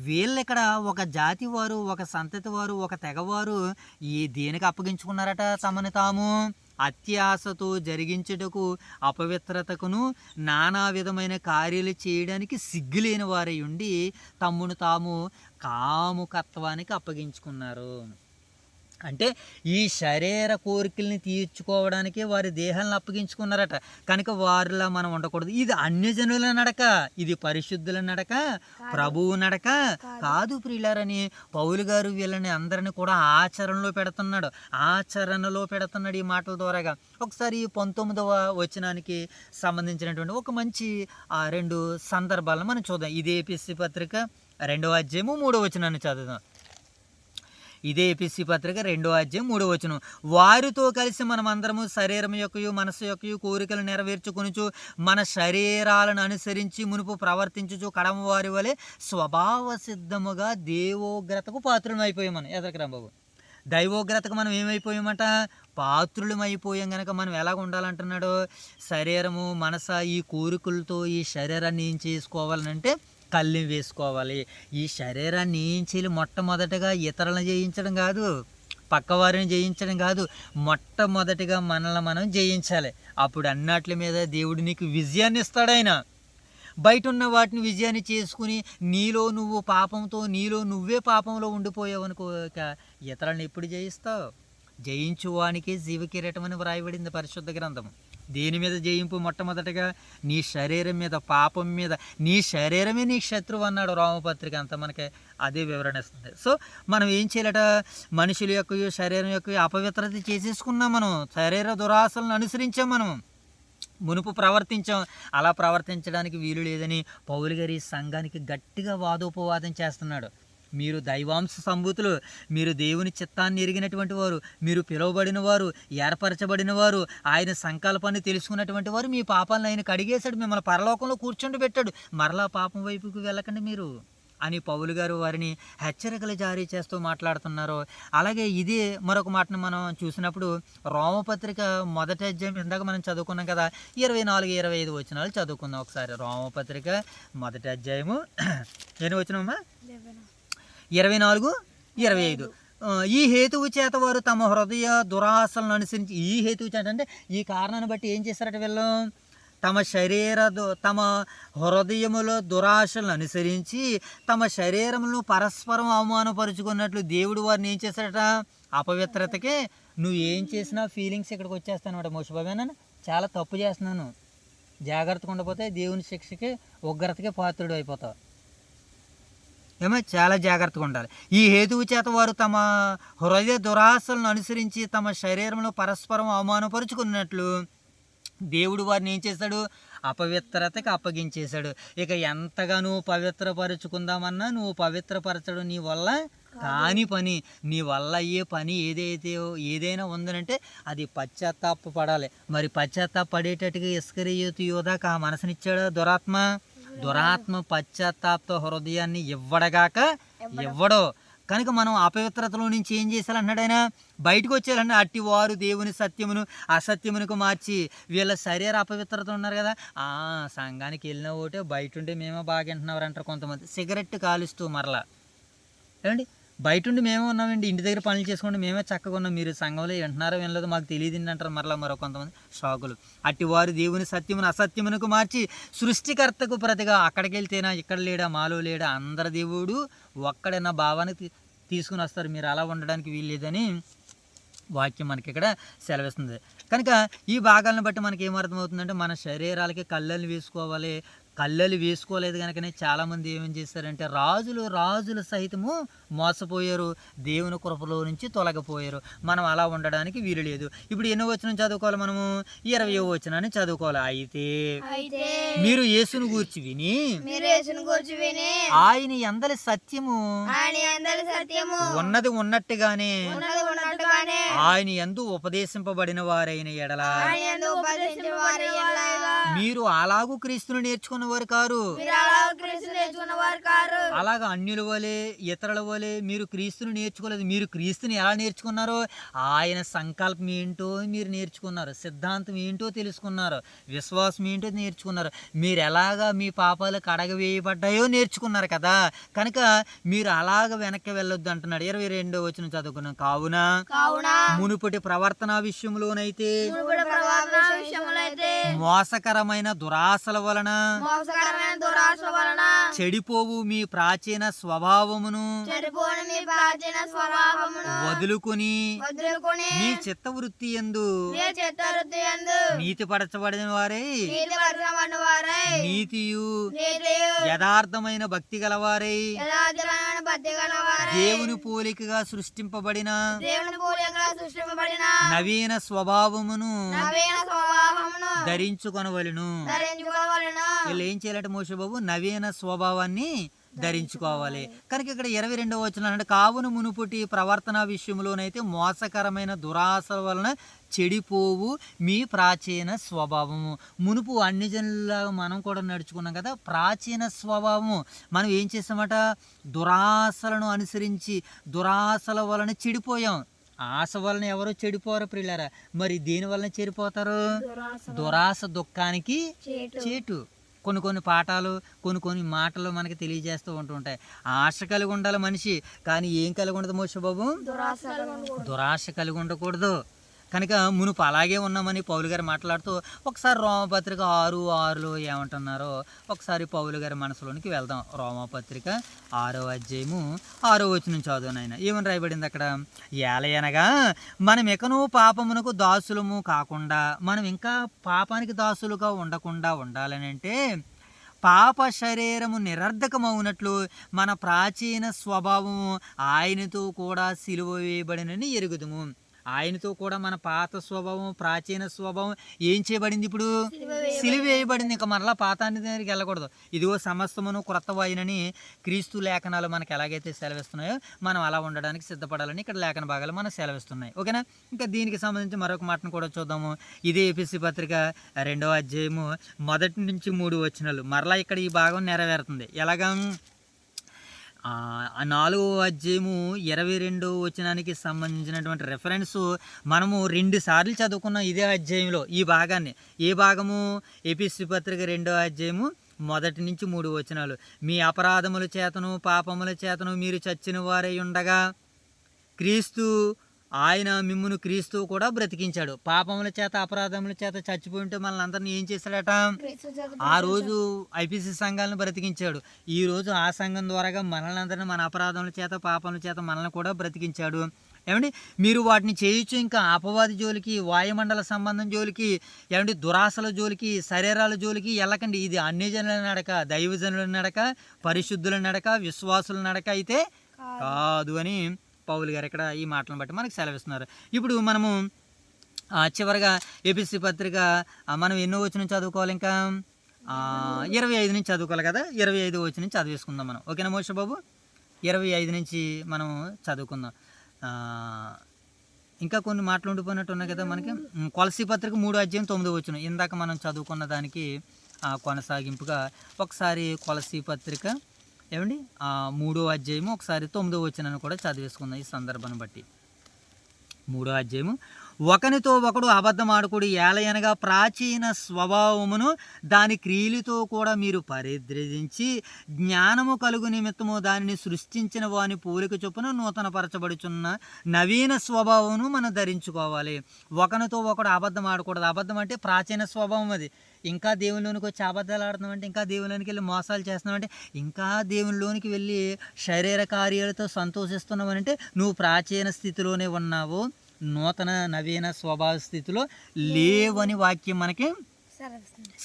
వీళ్ళు ఇక్కడ ఒక జాతి వారు, ఒక సంతతి వారు, ఒక తెగవారు దేనికి అప్పగించుకున్నారట? తమను తాము అత్యాశతో జరిగించుటకు, అపవిత్రతకును నానా విధమైన కార్యాలు చేయడానికి సిగ్గులేని వారై ఉండి తమ్మును తాము కాముకత్వానికి అప్పగించుకున్నారు. అంటే ఈ శరీర కోరికల్ని తీర్చుకోవడానికి వారి దేహాలను అప్పగించుకున్నారట. కనుక వారిలా మనం ఉండకూడదు. ఇది అన్యజనుల నడక, ఇది పరిశుద్ధుల నడక, ప్రభువు నడక కాదు ప్రియులారని పౌలు గారు వీళ్ళని అందరిని కూడా ఆచరణలో పెడుతున్నాడు ఈ మాటల ద్వారాగా. ఒకసారి 19వ వచనానికి సంబంధించినటువంటి ఒక మంచి 2 సందర్భాలను మనం చూద్దాం. ఇదే ఎఫెసీ పత్రిక 2వ అధ్యాయము 3వ వచనాన్ని చదువుదాం. ఇదే ఎఫెసీ పత్రిక 2వ అధ్యాయం 3వ వచనం. వారితో కలిసి మనం అందరము శరీరం యొక్కయు మనసు యొక్కయు కోరికలు నెరవేర్చుకొనుచు మన శరీరాలను అనుసరించి మునుపు ప్రవర్తించుచు కడమ వారి వలె స్వభావ సిద్ధముగా దేవోగ్రతకు పాత్రలం అయిపోయాం. మనం ఎదరకరా బాబు, దైవోగ్రతకు మనం ఏమైపోయామట, పాత్రులం అయిపోయాం. కనుక మనం ఎలాగ ఉండాలంటున్నాడు, శరీరము మనస ఈ కోరికలతో ఈ శరీరాన్ని ఏం చేసుకోవాలనంటే కళ్ళని వేసుకోవాలి. ఈ శరీరాన్ని ఏం చేయాలి, మొట్టమొదటగా ఇతరులను జయించడం కాదు, పక్కవారిని జయించడం కాదు, మొట్టమొదటిగా మనల్ని మనం జయించాలి. అప్పుడు అన్నట్ల మీద దేవుడు నీకు విజయాన్ని ఇస్తాడు. ఆయన బయట ఉన్న వాటిని విజయాన్ని చేసుకుని నీలో నువ్వు పాపంతో నీలో నువ్వే పాపంలో ఉండిపోయావు అనుకో, ఇతరులను ఎప్పుడు జయిస్తావు? జయించువానికి జీవకిరీటం అని వ్రాయబడింది పరిశుద్ధ గ్రంథం. దేని మీద జయింపు? మొట్టమొదటిగా నీ శరీరం మీద, పాపం మీద. నీ శరీరమే నీ శత్రువు అన్నాడు రోమపత్రిక. అంతా మనకి అదే వివరణ ఇస్తుంది. సో మనం ఏం చేయాలట, మనుషుల యొక్క శరీరం యొక్క అపవిత్రత చేసేసుకున్నాం. మనం శరీర దురాశలను అనుసరించాం, మనం మునుపు ప్రవర్తించాం. అలా ప్రవర్తించడానికి వీలు లేదని పౌలు గారి సంఘానికి గట్టిగా వాదోపవాదం చేస్తున్నాడు. మీరు దైవాంశ సంభూతులు, మీరు దేవుని చిత్తాన్ని ఎరిగినటువంటి వారు, మీరు పిలువబడిన వారు, ఏర్పరచబడిన వారు, ఆయన సంకల్పాన్ని తెలుసుకున్నటువంటి వారు. మీ పాపాలను ఆయన కడిగేశాడు, మిమ్మల్ని పరలోకంలో కూర్చొని పెట్టాడు. మరలా పాపం వైపుకు వెళ్ళకండి మీరు అని పౌలు గారు వారిని హెచ్చరికలు జారీ చేస్తూ మాట్లాడుతున్నారు. అలాగే ఇదే మరొక మాటను మనం చూసినప్పుడు రోమపత్రిక 1వ అధ్యాయం ఇందాక మనం చదువుకున్నాం కదా, 24, 25 వచనాలు చదువుకుందాం ఒకసారి. రోమపత్రిక 1వ అధ్యాయము ఎన్ని వచనమ్మా? 24, 25. ఈ హేతువు చేత వారు తమ హృదయ దురాశలను అనుసరించి, ఈ హేతువు చేత అంటే ఈ కారణాన్ని బట్టి ఏం చేశారట వీళ్ళు, తమ హృదయములో దురాశలను అనుసరించి తమ శరీరములను పరస్పరం అవమానపరుచుకున్నట్లు దేవుడు వారిని ఏం చేశాడట, అపవిత్రతకే. నువ్వు ఏం చేసినా ఫీలింగ్స్ ఇక్కడికి వచ్చేస్తానమాట. మోసబాబేనా చాలా తప్పు చేస్తున్నాను, జాగ్రత్తగా ఉండకపోతే దేవుని శిక్షకి ఉగ్రతకే పాత్రుడు అయిపోతావు. ఏమో చాలా జాగ్రత్తగా ఉండాలి. ఈ హేతువు చేత వారు తమ హృదయ దురాశలను అనుసరించి తమ శరీరంలో పరస్పరం అవమానపరుచుకున్నట్లు దేవుడు వారిని ఏం చేశాడు, అపవిత్రతకి అప్పగించేశాడు. ఇక ఎంతగా నువ్వు పవిత్రపరుచుకుందామన్నా నువ్వు పవిత్రపరచడం నీ వల్ల కాని పని. నీ వల్ల అయ్యే పని ఏదైనా ఉందనంటే అది పశ్చాత్తాప పడాలి. మరి పశ్చాత్తాప పడేటట్టుగా ఇస్కరియోతు యోధాకు ఆ మనసునిచ్చాడు దురాత్మ పశ్చాత్తాపతో హృదయాన్ని ఇవ్వడో. కనుక మనం అపవిత్రతలో నుంచి ఏం చేయాలన్నాడు ఆయన, బయటకు వచ్చేయాలన్నా. అట్టి వారు దేవుని సత్యమును అసత్యమునకు మార్చి, వీళ్ళ శరీర అపవిత్రత ఉన్నారు కదా, సంఘానికి వెళ్ళిన ఒకటే, బయట ఉండి మేమే బాగా వింటున్నారు అంటారు కొంతమంది. సిగరెట్ కాలుస్తూ మరలా ఏమండి, బయట ఉండి మేమే ఉన్నామండి, ఇంటి దగ్గర పనులు చేసుకోండి, మేమే చక్కగా ఉన్నాం, మీరు సంఘంలో వింటున్నారో వినలేదు మాకు తెలియదు అంటారు మరలా మరో కొంతమంది షాకులు. అట్టి వారు దేవుని సత్యమును అసత్యమునకు మార్చి సృష్టికర్తకు ప్రతిగా అక్కడికి వెళ్తేనా ఇక్కడ లేడా, మాలో లేడా, అందరి దేవుడు ఒక్కడైనా భావానికి తీసుకుని వస్తారు. మీరు అలా ఉండడానికి వీల్లేదని వాక్యం మనకి ఇక్కడ సెలవిస్తుంది. కనుక ఈ భాగాలను బట్టి మనకి ఏమర్థమవుతుందంటే, మన శరీరాలకి కళ్ళలు వేసుకోలేదు కనుకనే చాలామంది ఏమేం చేశారంటే రాజులు సహితము మోసపోయారు, దేవుని కృపలో నుంచి తొలగిపోయారు. మనం అలా ఉండడానికి వీలు లేదు. ఇప్పుడు ఎన్నో వచనం చదువుకోవాలి మనము? 20వ వచనాన్ని చదువుకోవాలి. అయితే మీరు యేసును గూర్చి విని ఆయన యందలి సత్యము ఉన్నది ఉన్నట్టుగానే ఆయన యందు ఉపదేశింపబడిన వారైన ఎడల మీరు అలాగూ క్రీస్తును నేర్చుకున్న వారు కారు. అలాగా అన్యుల వలె ఇతరుల వలె మీరు క్రీస్తుని నేర్చుకోలేదు. మీరు క్రీస్తుని ఎలా నేర్చుకున్నారో, ఆయన సంకల్పం ఏంటో మీరు నేర్చుకున్నారు, సిద్ధాంతం ఏంటో తెలుసుకున్నారు, విశ్వాసం ఏంటో నేర్చుకున్నారు, మీరు ఎలాగా మీ పాపాలు కడగవేయబడ్డాయో నేర్చుకున్నారు కదా. కనుక మీరు అలాగ వెనక్కి వెళ్ళొద్దు అంటున్నాడు. 22వ వచనం చదువుకున్నాం. కావున మునుపటి ప్రవర్తన విషయంలోనైతే మోసకరమైన దురాశల వలన చెడిపోవు మీ ప్రాచీన స్వభావమును చెడిపోని మీ ప్రాచీన స్వభావమును వదులుకొని వదులుకొని మీ చిత్తవృత్తి యందు మీ చిత్తవృత్తి యందు నీతిపరచబడిన వారై నీతిపరచబడిన వారై నీతియు నీతియు యథార్థమైన భక్తి గలవారై యథార్థమైన భక్తి గలవారై దేవుని పోలికగా సృష్టింపబడిన దేవుని పోలికగా సృష్టింపబడిన నవీన స్వభావమును నవీన స్వభావమును ధరించుకొనవలెను. ధరించుకోవలెను. వీళ్ళు ఏం చేయాలంటే మోషే బాబు నవీన స్వభావాన్ని ధరించుకోవాలి. కనుక ఇక్కడ 22వ వచనం అంటే కావున మునుపుటి ప్రవర్తన విషయంలోనైతే మోసకరమైన దురాశల వలన చెడిపోవు మీ ప్రాచీన స్వభావము. మునుపు అన్ని జనులాగా మనం కూడా నడుచుకున్నాం కదా, ప్రాచీన స్వభావము. మనం ఏం చేసామట, దురాశలను అనుసరించి దురాశల వలన చెడిపోయాం. ఆశ వలన ఎవరో చెడిపోరు ప్రియులారా. మరి దేని వలన చెడిపోతారు? దురాశ దుఃఖానికి చేటు. కొన్ని పాఠాలు కొన్ని మాటలు మనకి తెలియజేస్తూ ఉంటుంటాయి. ఆశ కలిగి ఉండాలి మనిషి, కానీ ఏం కలిగి ఉండదు మోషే బాబు? దురాశ కలిగి ఉండకూడదు. కనుక మునుపు అలాగే ఉన్నామని పౌలు గారు మాట్లాడుతూ ఒకసారి రోమపత్రిక 6:6లో ఏమంటున్నారో ఒకసారి పౌలు గారి మనసులోనికి వెళ్దాం. రోమపత్రిక 6వ అధ్యాయము 6వ వచనం చదువు నాయన. ఏమని రాయబడింది అక్కడ? ఏలయనగా మనం ఎకనూ పాపమునకు దాసులము కాకుండా, మనం ఇంకా పాపానికి దాసులుగా ఉండకుండా ఉండాలని అంటే పాప శరీరము నిరర్ధకమవునట్లు మన ప్రాచీన స్వభావము ఆయనతో కూడా సిలువ వేయబడినని ఎరుగుదుము. ఆయనతో కూడా మన పాత స్వభావం ప్రాచీన స్వభావం ఏం చేయబడింది? ఇప్పుడు సిలువ వేయబడింది. ఇంకా మరలా పాతాన్ని దగ్గరికి వెళ్ళకూడదు. ఇదిగో సమస్తమును క్రొత్తవైనని క్రీస్తు లేఖనాలు మనకు ఎలాగైతే సెలవిస్తున్నాయో మనం అలా ఉండడానికి సిద్ధపడాలని ఇక్కడ లేఖన భాగాలు మనకు సెలవిస్తున్నాయి. ఓకేనా? ఇంకా దీనికి సంబంధించి మరొక మాటను కూడా చూద్దాము. ఇదే ఎఫెసీ పత్రిక 2వ అధ్యాయము 1 నుంచి 3 వచనాలు. మరలా ఇక్కడ ఈ భాగం నెరవేరుతుంది. ఎలాగా? 4వ అధ్యాయము 22వ వచనానికి సంబంధించినటువంటి రెఫరెన్స్ మనము 2 సార్లు చదువుకున్నాం ఇదే అధ్యాయంలో ఈ భాగాన్ని. ఏ భాగము? ఎఫెసీ పత్రిక 2వ అధ్యాయము 1 నుంచి 3 వచనాలు. మీ అపరాధముల చేతను పాపముల చేతను మీరు చచ్చిన వారై ఉండగా క్రీస్తు ఆయన మిమ్మును క్రీస్తు కూడా బ్రతికించాడు. పాపముల చేత అపరాధముల చేత చచ్చిపోయి ఉంటే మనల్ని అందరినీ ఏం చేశాడట? ఆ రోజు ఐపీసీ సంఘాలను బ్రతికించాడు. ఈ రోజు ఆ సంఘం ద్వారాగా మనల్ని అందరినీ మన అపరాధముల చేత పాపముల చేత మనల్ని కూడా బ్రతికించాడు. ఏమండి, మీరు వాటిని చేయొచ్చు. ఇంకా అపవాది జోలికి, వాయుమండల సంబంధం జోలికి, ఏమండి దురాశల జోలికి, శరీరాల జోలికి వెళ్ళకండి. ఇది అన్యజనుల నడక, దైవజనుల నడక, పరిశుద్ధుల నడక, విశ్వాసుల నడక అయితే కాదు అని పౌలు గారు ఇక్కడ ఈ మాటలను బట్టి మనకు సెలవిస్తున్నారు. ఇప్పుడు మనము చివరిగా ఎఫెసీ పత్రిక మనం ఎన్నో వచనం చదువుకోవాలి? ఇంకా 25 నుంచి చదువుకోవాలి కదా. 25 వచనం నుంచి చదివేసుకుందాం మనం. ఓకేనా మోషే బాబు? 25 నుంచి మనం చదువుకుందాం. ఇంకా కొన్ని మాటలు ఉండిపోయినట్టు ఉన్నాయి కదా మనకి. కొలసీ పత్రిక 3వ అధ్యాయం 9వ వచనం ఇందాక మనం చదువుకున్న దానికి కొనసాగింపుగా ఒకసారి కొలసీ పత్రిక ఏమండి 3వ అధ్యాయము ఒకసారి 9వ వచనాన్ని కూడా చదివేసుకుందాం ఈ సందర్భాన్ని బట్టి. 3వ అధ్యాయము ఒకనితో ఒకడు అబద్ధం ఆడుకుడి, ఏలయనగా ప్రాచీన స్వభావమును దాని క్రియలతో కూడా మీరు పరిద్రజించి జ్ఞానము కలుగు నిమిత్తము దానిని సృష్టించిన వాని పోలిక చొప్పున నూతనపరచబడుచున్న నవీన స్వభావమును మనం ధరించుకోవాలి. ఒకనితో ఒకడు అబద్ధం ఆడకూడదు. అబద్ధం అంటే ప్రాచీన స్వభావం. అది ఇంకా దేవునిలోనికి వచ్చి అబద్ధాలు ఆడుతున్నామంటే, ఇంకా దేవునిలోనికి వెళ్ళి మోసాలు చేస్తున్నామంటే, ఇంకా దేవునిలోనికి వెళ్ళి శరీర కార్యాలతో సంతోషిస్తున్నామంటే నువ్వు ప్రాచీన స్థితిలోనే ఉన్నావు, నూతన నవీన స్వభావ స్థితిలో లేవని వాక్యం మనకి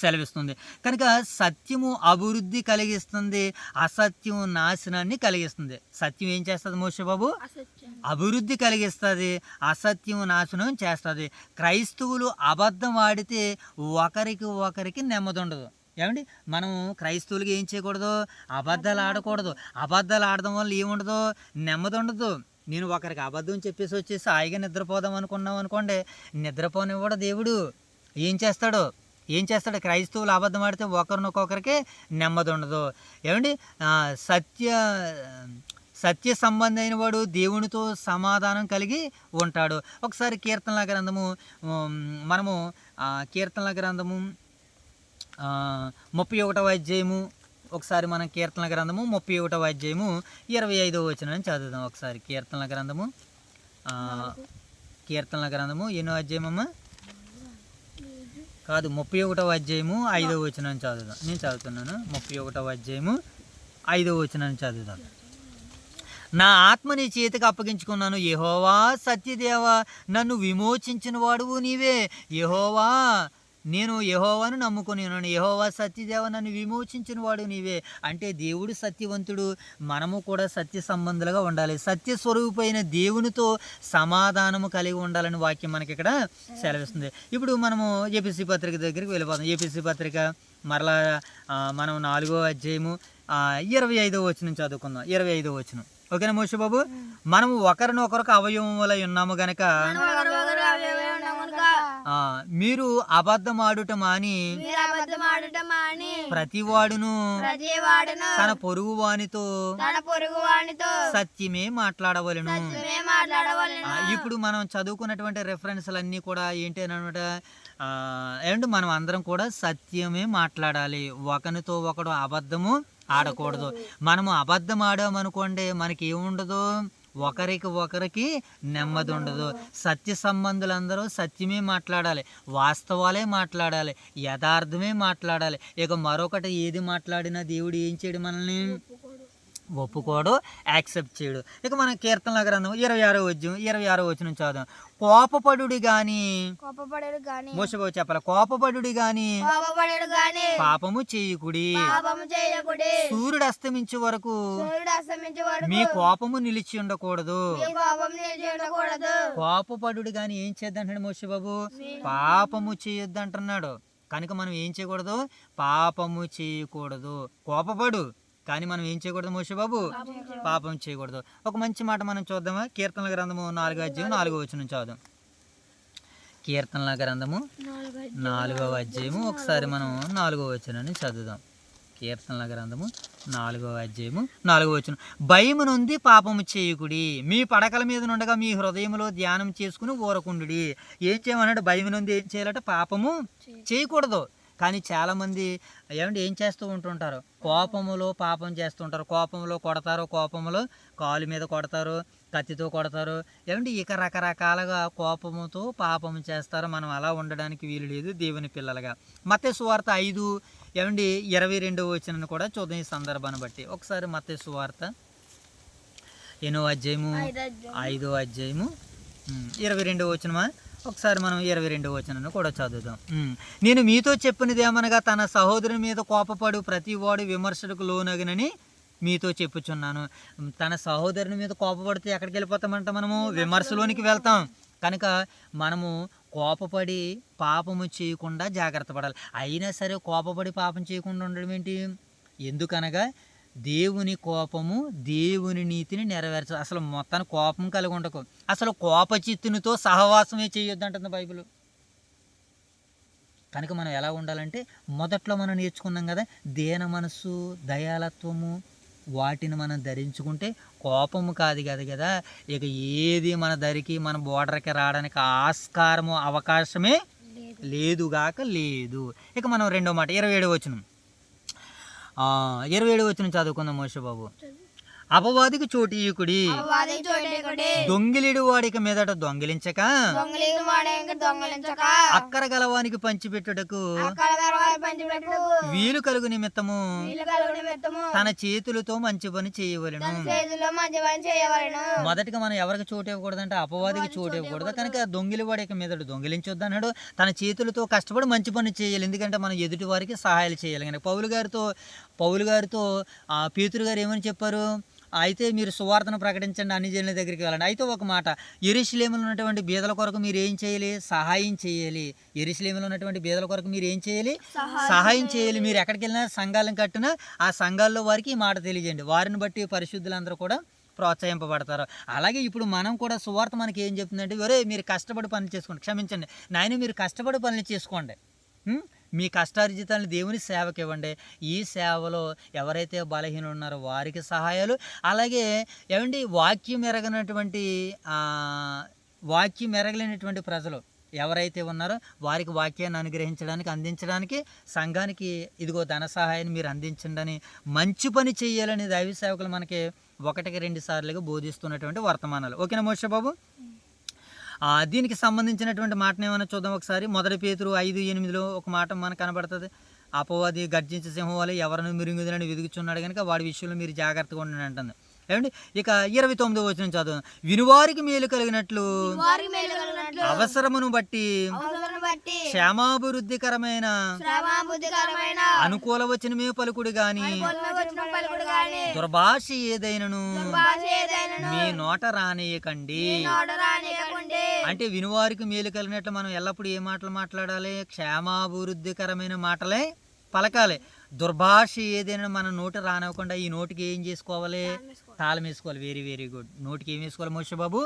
సెలవిస్తుంది. కనుక సత్యము అభివృద్ధి కలిగిస్తుంది, అసత్యం నాశనాన్ని కలిగిస్తుంది. సత్యం ఏం చేస్తుంది మోషే బాబు? అభివృద్ధి కలిగిస్తుంది, అసత్యం నాశనం చేస్తుంది. క్రైస్తవులు అబద్ధం ఆడితే ఒకరికి నెమ్మది ఉండదు. ఏమండి, మనం క్రైస్తవులకి ఏం చేయకూడదు? అబద్ధాలు ఆడకూడదు. అబద్ధాలు ఆడడం వల్ల ఏముండదు? నెమ్మది ఉండదు. నేను ఒకరికి అబద్ధం చెప్పేసి వచ్చేసి హాయిగా నిద్రపోదాం అనుకున్నాం అనుకోండి, నిద్రపోనివ్వడు దేవుడు. ఏం చేస్తాడు? క్రైస్తవులు అబద్ధం ఆడితే ఒకరినొకొకరికి నెమ్మది ఉండదు. ఏమండి, సత్య సంబంధి అయిన వాడు దేవునితో సమాధానం కలిగి ఉంటాడు. ఒకసారి కీర్తనల గ్రంథము మనము కీర్తనల గ్రంథము 31వ అధ్యాయము ఒకసారి మనం కీర్తనల గ్రంథము 31వ అధ్యాయము 25వ వచనాన్ని చదువుదాం. ఒకసారి కీర్తనల గ్రంథము ఎన్నో అధ్యాయమమ్మా? కాదు, 31వ అధ్యాయము 5వ వచనాన్ని చదువుదాం. నేను చదువుతున్నాను. 31వ అధ్యాయము 5వ వచనాన్ని చదువుదాం. నా ఆత్మ నీ చేతికి అప్పగించుకున్నాను, యెహోవా సత్యదేవ నన్ను విమోచించిన వాడువు నీవే. యెహోవా, నేను యెహోవాను నమ్ముకొని ఉన్నాను, యెహోవా సత్యదేవ నన్ను విమోచించిన వాడు నీవే. అంటే దేవుడు సత్యవంతుడు, మనము కూడా సత్య సంబంధులుగా ఉండాలి, సత్య స్వరూపైన దేవునితో సమాధానము కలిగి ఉండాలని వాక్యం మనకి ఇక్కడ సెలవిస్తుంది. ఇప్పుడు మనము ఏపీసీ పత్రిక దగ్గరికి వెళ్ళిపోతాం. ఏపీసీ పత్రిక మరలా మనం 4వ అధ్యాయము 25వ వచనం చదువుకుందాం. 25వ వచనం. ఓకేనా మోషే బాబు? మనము ఒకరినొకరికి అవయవములై ఉన్నాము గనక మీరు అబద్ధమాడుట మాని ప్రతివాడును తన పొరుగు వానితో సత్యమే మాట్లాడవలెను. ఇప్పుడు మనం చదువుకున్నటువంటి రెఫరెన్స్లన్నీ కూడా ఏంటి అనమాట, అండ్ మనం అందరం కూడా సత్యమే మాట్లాడాలి, ఒకరితో ఒకడు అబద్ధము ఆడకూడదు. మనము అబద్ధం ఆడామనుకోండి మనకి ఏముండదు, ఒకరికి నెమ్మది ఉండదు. సత్య సంబంధులందరూ సత్యమే మాట్లాడాలి, వాస్తవాలే మాట్లాడాలి, యథార్థమే మాట్లాడాలి. ఇక మరొకటి ఏది మాట్లాడినా దేవుడు ఏం చేయడు, మనల్ని ఒప్పుకోడు, యాక్సెప్ట్ చేయడు. ఇక మన కీర్తనల గ్రంథం 26వ వచనం చదువుదాం. కోపపడుడి గాని మోసబో చెప్పాలి, కోపపడుడి గాని పాపము చేయకుడి, సూర్యుడు అస్తమించే వరకు మీ కోపము నిలిచి ఉండకూడదు. కోపపడుడి గాని ఏం చేద్దంటాడు మోసబాబు, పాపము చేయొద్దు అంటున్నాడు. కనుక మనం ఏం చేయకూడదు, పాపము చేయకూడదు. కోపపడు కానీ మనం ఏం చేయకూడదు మోషే బాబు, పాపం చేయకూడదు. ఒక మంచి మాట మనం చూద్దామా? కీర్తనల గ్రంథము 4వ అధ్యాయం 4వ వచనం చదువుదాం. కీర్తనల గ్రంథము 4వ అధ్యాయము ఒకసారి మనం 4వ వచనాన్ని చదువుదాం. కీర్తనల గ్రంథము 4వ అధ్యాయము 4వ వచనం. భయము నుండి పాపము చేయకుడి, మీ పడకల మీద నుండగా మీ హృదయంలో ధ్యానం చేసుకుని ఊరకుండుడి. ఏం చేయమన్నాడు? భయం నుండి ఏం చేయాలంటే పాపము చేయకూడదు. కానీ చాలామంది ఏం చేస్తూ ఉంటుంటారు, కోపములో పాపం చేస్తుంటారు. కోపంలో కొడతారు, కోపంలో కాలు మీద కొడతారు, కత్తితో కొడతారు. ఇక రకరకాలుగా కోపముతో పాపం చేస్తారు. మనం అలా ఉండడానికి వీలు లేదు దేవుని పిల్లలుగా. మత్తయి సువార్త 5:22వ వచనాన్ని కూడా చూద్దాం ఈ సందర్భాన్ని బట్టి. ఒకసారి మత్తయి సువార్త 8వ అధ్యాయము 5వ అధ్యాయము 22వ వచనమా? ఒకసారి మనం 22వ వచనాన్ని కూడా చదువుదాం. నేను మీతో చెప్పినది ఏమనగా తన సహోదరుని మీద కోపపడు ప్రతివాడు విమర్శలకు లోనగినని మీతో చెప్పుచున్నాను. తన సహోదరుని మీద కోపపడితే ఎక్కడికి వెళ్ళిపోతామంట, మనము విమర్శలోనికి వెళ్తాం. కనుక మనము కోపపడి పాపము చేయకుండా జాగ్రత్త పడాలి. అయినా సరే కోపపడి పాపం చేయకుండా ఉండడం ఏంటి? ఎందుకనగా దేవుని కోపము దేవుని నీతిని నెరవేర్చదు. అసలు మొత్తాన్ని కోపం కలిగి ఉండకు, అసలు కోపచిత్తునితో సహవాసమే చేయొద్దు అంటుంది బైబిల్. కనుక మనం ఎలా ఉండాలంటే మొదట్లో మనం నేర్చుకున్నాం కదా, దీన మనస్సు, దయాలత్వము, వాటిని మనం ధరించుకుంటే కోపము కాదు కదా. ఇక ఏది మన దరికి మన బోర్డర్కి రావడానికి ఆస్కారము అవకాశమే లేదుగాక లేదు. ఇక మనం రెండో మాట 27వ వచనం 27వ వచనం చదువుకుందాం మోషే బాబు. అపవాదికి చోటు ఇయ్యకుడి, దొంగిలిడు వాడికి మీదట దొంగిలించక అక్కర గలవానికి పంచిపెట్టుటకు వీలు కలుగు నిమిత్తము తన చేతులతో మంచి పని చేయవలెను. మొదటిగా మనం ఎవరికి చోటు ఇవ్వకూడదంటే అపవాదికి చోటు ఇవ్వకూడదు. కనుక దొంగిలి వాడికి మీదట దొంగిలించొద్దు అన్నాడు. తన చేతులతో కష్టపడి మంచి పని చేయాలి, ఎందుకంటే మనం ఎదుటి వారికి సహాయాలు చేయాలి. కనుక పౌలు గారితో పేతురు గారు ఏమని చెప్పారు? అయితే మీరు సువార్తను ప్రకటించండి, అన్ని జనుల దగ్గరికి వెళ్ళండి. అయితే ఒక మాట, యెరూషలేములో ఉన్నటువంటి బీదల కొరకు మీరు ఏం చేయాలి? సహాయం చేయాలి. యెరూషలేములో ఉన్నటువంటి బీదల కొరకు మీరు ఏం చేయాలి? సహాయం చేయాలి. మీరు ఎక్కడికి వెళ్ళినా సంఘాలను కట్టినా ఆ సంఘాల్లో వారికి ఈ మాట తెలియజేయండి. వారిని బట్టి పరిశుద్ధులందరూ కూడా ప్రోత్సహింపబడతారు. అలాగే ఇప్పుడు మనం కూడా సువార్త మనకి ఏం చెప్తుందంటే, ఒరే మీరు కష్టపడి పనులు చేసుకోండి, క్షమించండి నాయన, మీరు కష్టపడి పనులు చేసుకోండి, మీ కష్టార్జితాలను దేవుని సేవకి ఇవ్వండి. ఈ సేవలో ఎవరైతే బలహీనులు ఉన్నారో వారికి సహాయాలు, అలాగే వాక్యం ఎరగలేనటువంటి ప్రజలు ఎవరైతే ఉన్నారో వారికి వాక్యాన్ని అనుగ్రహించడానికి, అందించడానికి సంఘానికి ఇదిగో ధన సహాయాన్ని మీరు అందించండి అని మంచి పని చేయాలని దైవ సేవకులు మనకి 1-2 సార్లుగా బోధిస్తున్నటువంటి వర్తమానాలు. ఓకేనా మోషే బాబు? దీనికి సంబంధించినటువంటి మాటను ఏమైనా చూద్దాం ఒకసారి. 1 పేతురు 5:8లో ఒక మాట మనకు కనబడుతుంది. అపవాది గర్జించే సింహం వల్ల ఎవరిని మిరుగుదలని వెతుకుచున్నాడు కనుక వాడి విషయంలో మీరు జాగ్రత్తగా ఉండండి అంటుంది. ఏమండి ఇక 29వ వచనం చదువు. వినువారికి మేలు కలిగినట్లు అవసరమును బట్టి క్షేమాభివృద్ధికరమైన అనుకూల వచనమే పలుకుడు గాని దుర్భాష ఏదైనను మీ నోట రానియకండి. అంటే వినువారికి మేలు కలిగినట్లు మనం ఎల్లప్పుడూ ఏ మాటలు మాట్లాడాలి? క్షేమాభివృద్ధికరమైన మాటలే పలకాలి. దుర్భాష ఏదైనా మన నోటి రానివ్వకుండా ఈ నోటికి ఏం చేసుకోవాలి? తాళం వేసుకోవాలి. Very very good. నోటికి ఏం వేసుకోవాలి మోషే బాబు?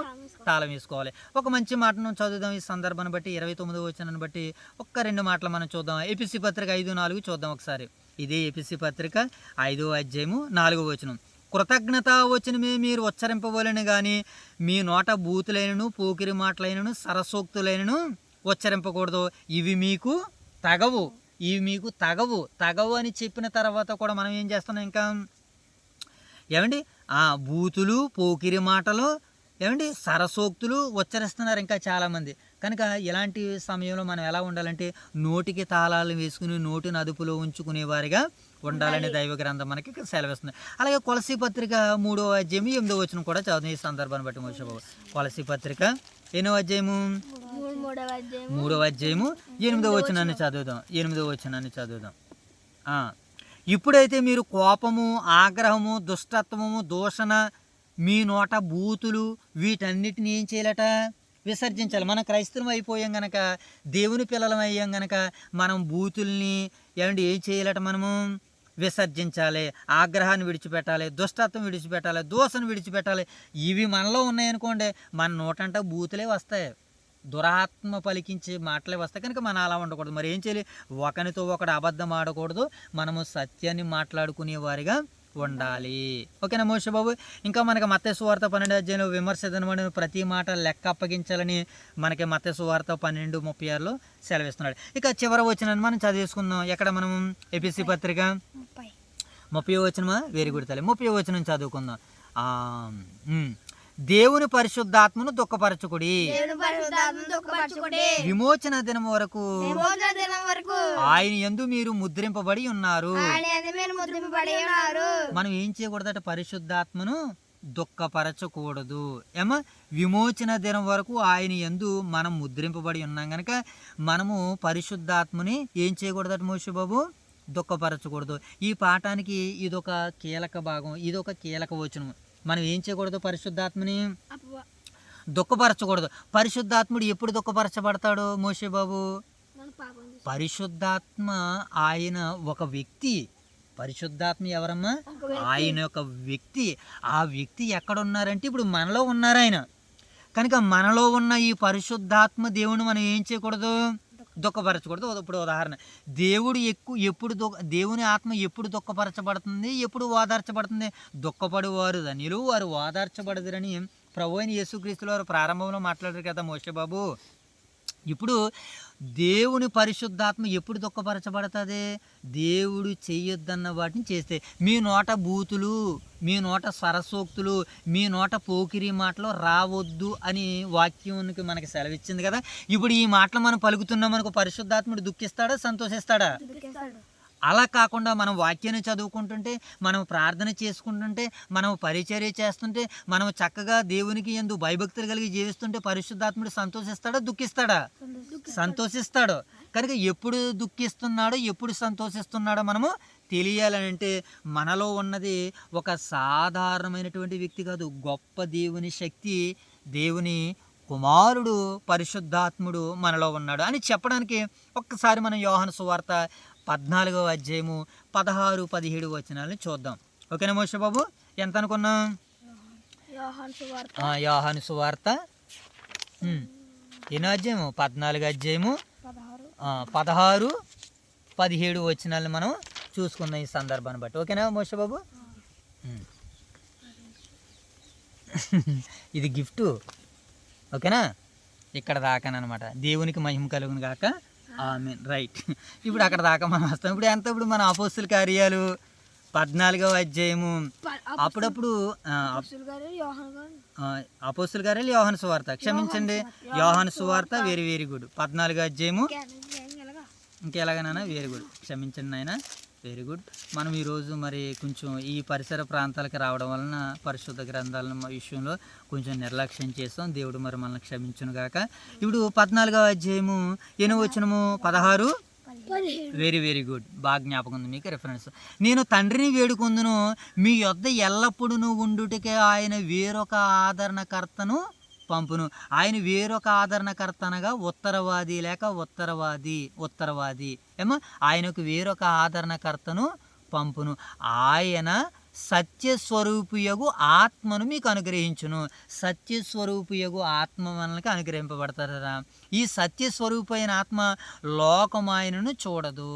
తాళం వేసుకోవాలి. ఒక మంచి మాటను చదువుదాం ఈ సందర్భాన్ని బట్టి. 29వ వచనాన్ని బట్టి ఒక్క 2 మాటలు మనం చూద్దాం. ఎపిసి పత్రిక 5:4 చూద్దాం ఒకసారి. ఇదే ఎపిసి పత్రిక 5వ అధ్యాయము 4వ వచనం. కృతజ్ఞత వచనమే మీరు ఉచ్చరింపవలెను గాని మీ నోట బూతులైనను పోకిరి మాటలైనను సరసోక్తులైనను ఉచ్చరింపకూడదు. ఇవి మీకు తగవు. తగవు అని చెప్పిన తర్వాత కూడా మనం ఏం చేస్తున్నాం? ఇంకా ఏమండి బూతులు పోకిరి మాటలు ఏమండి సరసోక్తులు ఉచ్చరిస్తున్నారు ఇంకా చాలామంది. కనుక ఇలాంటి సమయంలో మనం ఎలా ఉండాలంటే నోటికి తాళాలు వేసుకుని నోటిని అదుపులో ఉంచుకునేవారిగా ఉండాలని దైవ గ్రంథం మనకి సెలవిస్తుంది. అలాగే కొలసీ పత్రిక 3వ అధ్యాయం 8వ వచనం కూడా చదువుతుంది ఈ సందర్భాన్ని బట్టి మోషే బాబు. కొలసీ పత్రిక ఎన్నో అధ్యాయము? 3వ అధ్యాయము 8వ వచనాన్ని చదువుదాం. ఇప్పుడైతే మీరు కోపము, ఆగ్రహము, దుష్టత్వము, దూషణ, మీ నోట బూతులు వీటన్నిటిని ఏం చేయాలట? విసర్జించాలి. మనం క్రైస్తవం అయిపోయాం గనక, దేవుని పిల్లలం అయ్యాం గనక మనం బూతుల్ని ఏమంటే ఏం చేయాలట? మనము విసర్జించాలి. ఆగ్రహాన్ని విడిచిపెట్టాలి, దుష్టత్వం విడిచిపెట్టాలి, దోషను విడిచిపెట్టాలి. ఇవి మనలో ఉన్నాయనుకోండి, మన నోటంట బూతులే వస్తాయి, దురాత్మ పలికించే మాటలే వస్తాయి. కనుక మనం అలా ఉండకూడదు. మరి ఏం చేయాలి? ఒకరితో ఒకడు అబద్ధం ఆడకూడదు. మనము సత్యాన్ని మాట్లాడుకునే వారిగా ఉండాలి. ఓకేనా మోషే బాబు? ఇంకా మనకి మత్తయి సువార్త 12వ అధ్యాయంలో విమర్శించమని ప్రతి మాట లెక్క అప్పగించాలని మనకి మత్తయి సువార్త 12:36లో సెలవిస్తున్నాడు. ఇక చివరి వచనాన్ని మనం చదివేసుకుందాం. ఎక్కడ మనం ఎపిసి పత్రిక 30వ వచనమా? వెరీ గుడ్ తల్లి. 30వ వచనం చదువుకుందాం. దేవుని పరిశుద్ధాత్మను దుఃఖపరచుకుడి, విమోచన దినం వరకు ఆయన యందు మీరు ముద్రింపబడి ఉన్నారు. మనం ఏం చేయకూడదట? పరిశుద్ధాత్మను దుఃఖపరచకూడదు. విమోచన దినం వరకు ఆయన యందు మనం ముద్రింపబడి ఉన్నాం కనుక మనము పరిశుద్ధాత్మని ఏం చేయకూడదట మోషే బాబు? దుఃఖపరచకూడదు. ఈ పాఠానికి ఇదొక కీలక భాగం, ఇదొక కీలక వచనం. మనం ఏం చేయకూడదు? పరిశుద్ధాత్మని దుఃఖపరచకూడదు. పరిశుద్ధాత్ముడు ఎప్పుడు దుఃఖపరచబడతాడు మోషే బాబు? పరిశుద్ధాత్మ ఆయన ఒక వ్యక్తి. పరిశుద్ధాత్మ ఎవరమ్మా? ఆయన ఒక వ్యక్తి. ఆ వ్యక్తి ఎక్కడ ఉన్నారంటే ఇప్పుడు మనలో ఉన్నారు ఆయన. కనుక మనలో ఉన్న ఈ పరిశుద్ధాత్మ దేవుని మనం ఏం చేయకూడదు? దుఃఖపరచకూడదు. ఇప్పుడు ఉదాహరణ, దేవుని ఆత్మ ఎప్పుడు దుఃఖపరచబడుతుంది, ఎప్పుడు ఓదార్చబడుతుంది? దుఃఖపడేవారు ధన్యులు, వారు ఓదార్చబడదురని ప్రభువైన యేసుక్రీస్తుల వారు ప్రారంభంలో మాట్లాడారు కదా మోషే బాబు. ఇప్పుడు దేవుని పరిశుద్ధాత్మ ఎప్పుడు దుఃఖపరచబడుతుంది? దేవుడు చెయ్యొద్దన్న వాటిని చేస్తే. మీ నోట బూతులు, మీ నోట సరసోక్తులు, మీ నోట పోకిరి మాటలు రావద్దు అని వాక్యానికి మనకి సెలవిచ్చింది కదా. ఇప్పుడు ఈ మాటలు మనం పలుకుతున్నాం అనుకో, పరిశుద్ధాత్ముడు దుఃఖిస్తాడా, సంతోషిస్తాడా? అలా కాకుండా మనం వాక్యాన్ని చదువుకుంటుంటే, మనం ప్రార్థన చేసుకుంటుంటే, మనం పరిచర్య చేస్తుంటే, మనం చక్కగా దేవునికి యందు భయభక్తులు కలిగి జీవిస్తుంటే పరిశుద్ధాత్ముడు సంతోషిస్తాడా, దుఃఖిస్తాడా? సంతోషిస్తాడు. కనుక ఎప్పుడు దుఃఖిస్తున్నాడో, ఎప్పుడు సంతోషిస్తున్నాడో మనము తెలియాలంటే మనలో ఉన్నది ఒక సాధారణమైనటువంటి వ్యక్తి కాదు, గొప్ప దేవుని శక్తి, దేవుని కుమారుడు పరిశుద్ధాత్ముడు మనలో ఉన్నాడు అని చెప్పడానికి ఒక్కసారి మనం యోహాను సువార్త 14వ అధ్యాయము 16-17 వచనాలను చూద్దాం. ఓకేనా మోషే బాబు? ఎంత అనుకున్నాం? యోహాను సువార్త ఎన్నో అధ్యాయము? 14వ అధ్యాయము 16-17 వచనాలను మనం చూసుకుందాం ఈ సందర్భాన్ని బట్టి. ఓకేనా మోషే బాబు? ఇది గిఫ్ట్. ఓకేనా? ఇక్కడ దాకానమాట. దేవునికి మహిమ కలుగును గాక. ఆమేన్. రైట్. ఇప్పుడు అక్కడ దాకా మనం వస్తాం. ఇప్పుడు మన అపోస్తుల కార్యాలు 14వ అధ్యాయము. అప్పుడప్పుడు అపోస్తుల కార్యాలు యోహాను సువార్త, క్షమించండి, యోహాను సువార్త. Very very good. 14వ అధ్యాయము ఇంకెలాగైనా వెరీ గుడ్, క్షమించండి నాయన, వెరీ గుడ్. మనం ఈరోజు మరి కొంచెం ఈ పరిసర ప్రాంతాలకు రావడం వలన పరిశుద్ధ గ్రంథాల విషయంలో కొంచెం నిర్లక్ష్యం చేస్తాం. దేవుడు మరి మనల్ని క్షమించును గాక. ఇప్పుడు 14వ అధ్యాయము 8వ వచనము 16. వెరీ వెరీ గుడ్, బాగా జ్ఞాపకం ఉంది మీకు రిఫరెన్స్. నేను తండ్రిని వేడుకొందును, మీ యొద్ద ఎల్లప్పుడూ ఉండుటకే ఆయన వేరొక ఆదరణకర్తను పంపును. ఆయన వేరొక ఆదరణకర్త అనగా ఉత్తరవాది ఏమో, ఆయనకు వేరొక ఆదరణకర్తను పంపును. ఆయన సత్యస్వరూపియగు ఆత్మను మీకు అనుగ్రహించును. సత్యస్వరూపియగు ఆత్మ మనకి అనుగ్రహింపబడతారా? ఈ సత్యస్వరూపైన ఆత్మ లోకం ఆయనను చూడదు,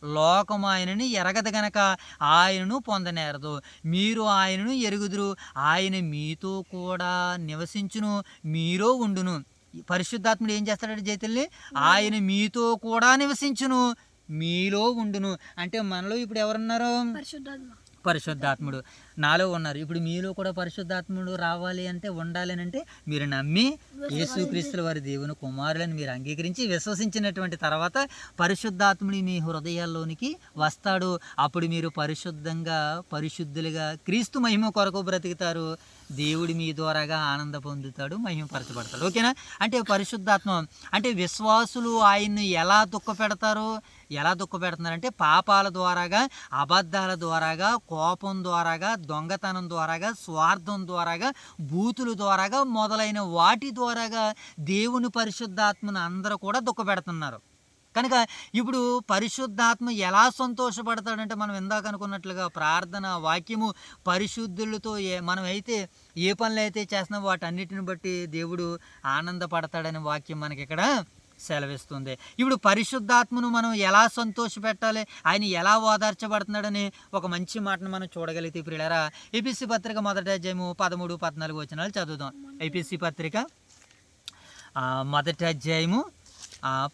లోకం ఆయనని ఎరగదు గనక ఆయనను పొందనేరదు. మీరు ఆయనను ఎరుగుదురు, ఆయన మీతో కూడా నివసించును, మీరో ఉండును. పరిశుద్ధాత్ముడు ఏం చేస్తాడంటే జైతల్ని, ఆయన మీతో కూడా నివసించును, మీలో ఉండును. అంటే మనలో ఇప్పుడు ఎవరున్నారు? పరిశుద్ధాత్ముడు నాలో ఉన్నారు. ఇప్పుడు మీలో కూడా పరిశుద్ధాత్ముడు రావాలి అంటే, ఉండాలి అంటే మీరు నమ్మి యేసుక్రీస్తుల వారి దేవుని కుమారులను మీరు అంగీకరించి విశ్వసించినటువంటి తర్వాత పరిశుద్ధాత్ముడి మీ హృదయాల్లోనికి వస్తాడు. అప్పుడు మీరు పరిశుద్ధులుగా క్రీస్తు మహిమ కొరకు బ్రతుకుతారు. దేవుడి మీ ద్వారాగా ఆనంద పొందుతాడు, మహిమపరచబడతాడు. ఓకేనా? అంటే పరిశుద్ధాత్మ అంటే విశ్వాసులు ఆయన్ని ఎలా దుఃఖపెడుతున్నారంటే పాపాల ద్వారాగా, అబద్ధాల ద్వారాగా, కోపం ద్వారాగా, దొంగతనం ద్వారాగా, స్వార్థం ద్వారాగా, బూతుల ద్వారాగా మొదలైన వాటి ద్వారాగా దేవుని పరిశుద్ధాత్మను అందరూ కూడా దుఃఖపెడుతున్నారు. కనుక ఇప్పుడు పరిశుద్ధాత్మ ఎలా సంతోషపడతాడంటే, మనం ఇందాక అనుకున్నట్లుగా ప్రార్థన వాక్యము పరిశుద్ధులతో మనం అయితే ఏ పనులు అయితే చేస్తున్నామో వాటన్నిటిని బట్టి దేవుడు ఆనందపడతాడని వాక్యం మనకి ఇక్కడ సెలవిస్తుంది. ఇప్పుడు పరిశుద్ధాత్మను మనం ఎలా సంతోషపెట్టాలి, ఆయన ఎలా ఓదార్చబడుతున్నాడని ఒక మంచి మాటను మనం చూడగలిగితే ప్రియులారా, ఎపిసి పత్రిక 1వ అధ్యాయము 13-14 వచనాలు చదువుదాం. ఎపిసి పత్రిక 1వ అధ్యాయము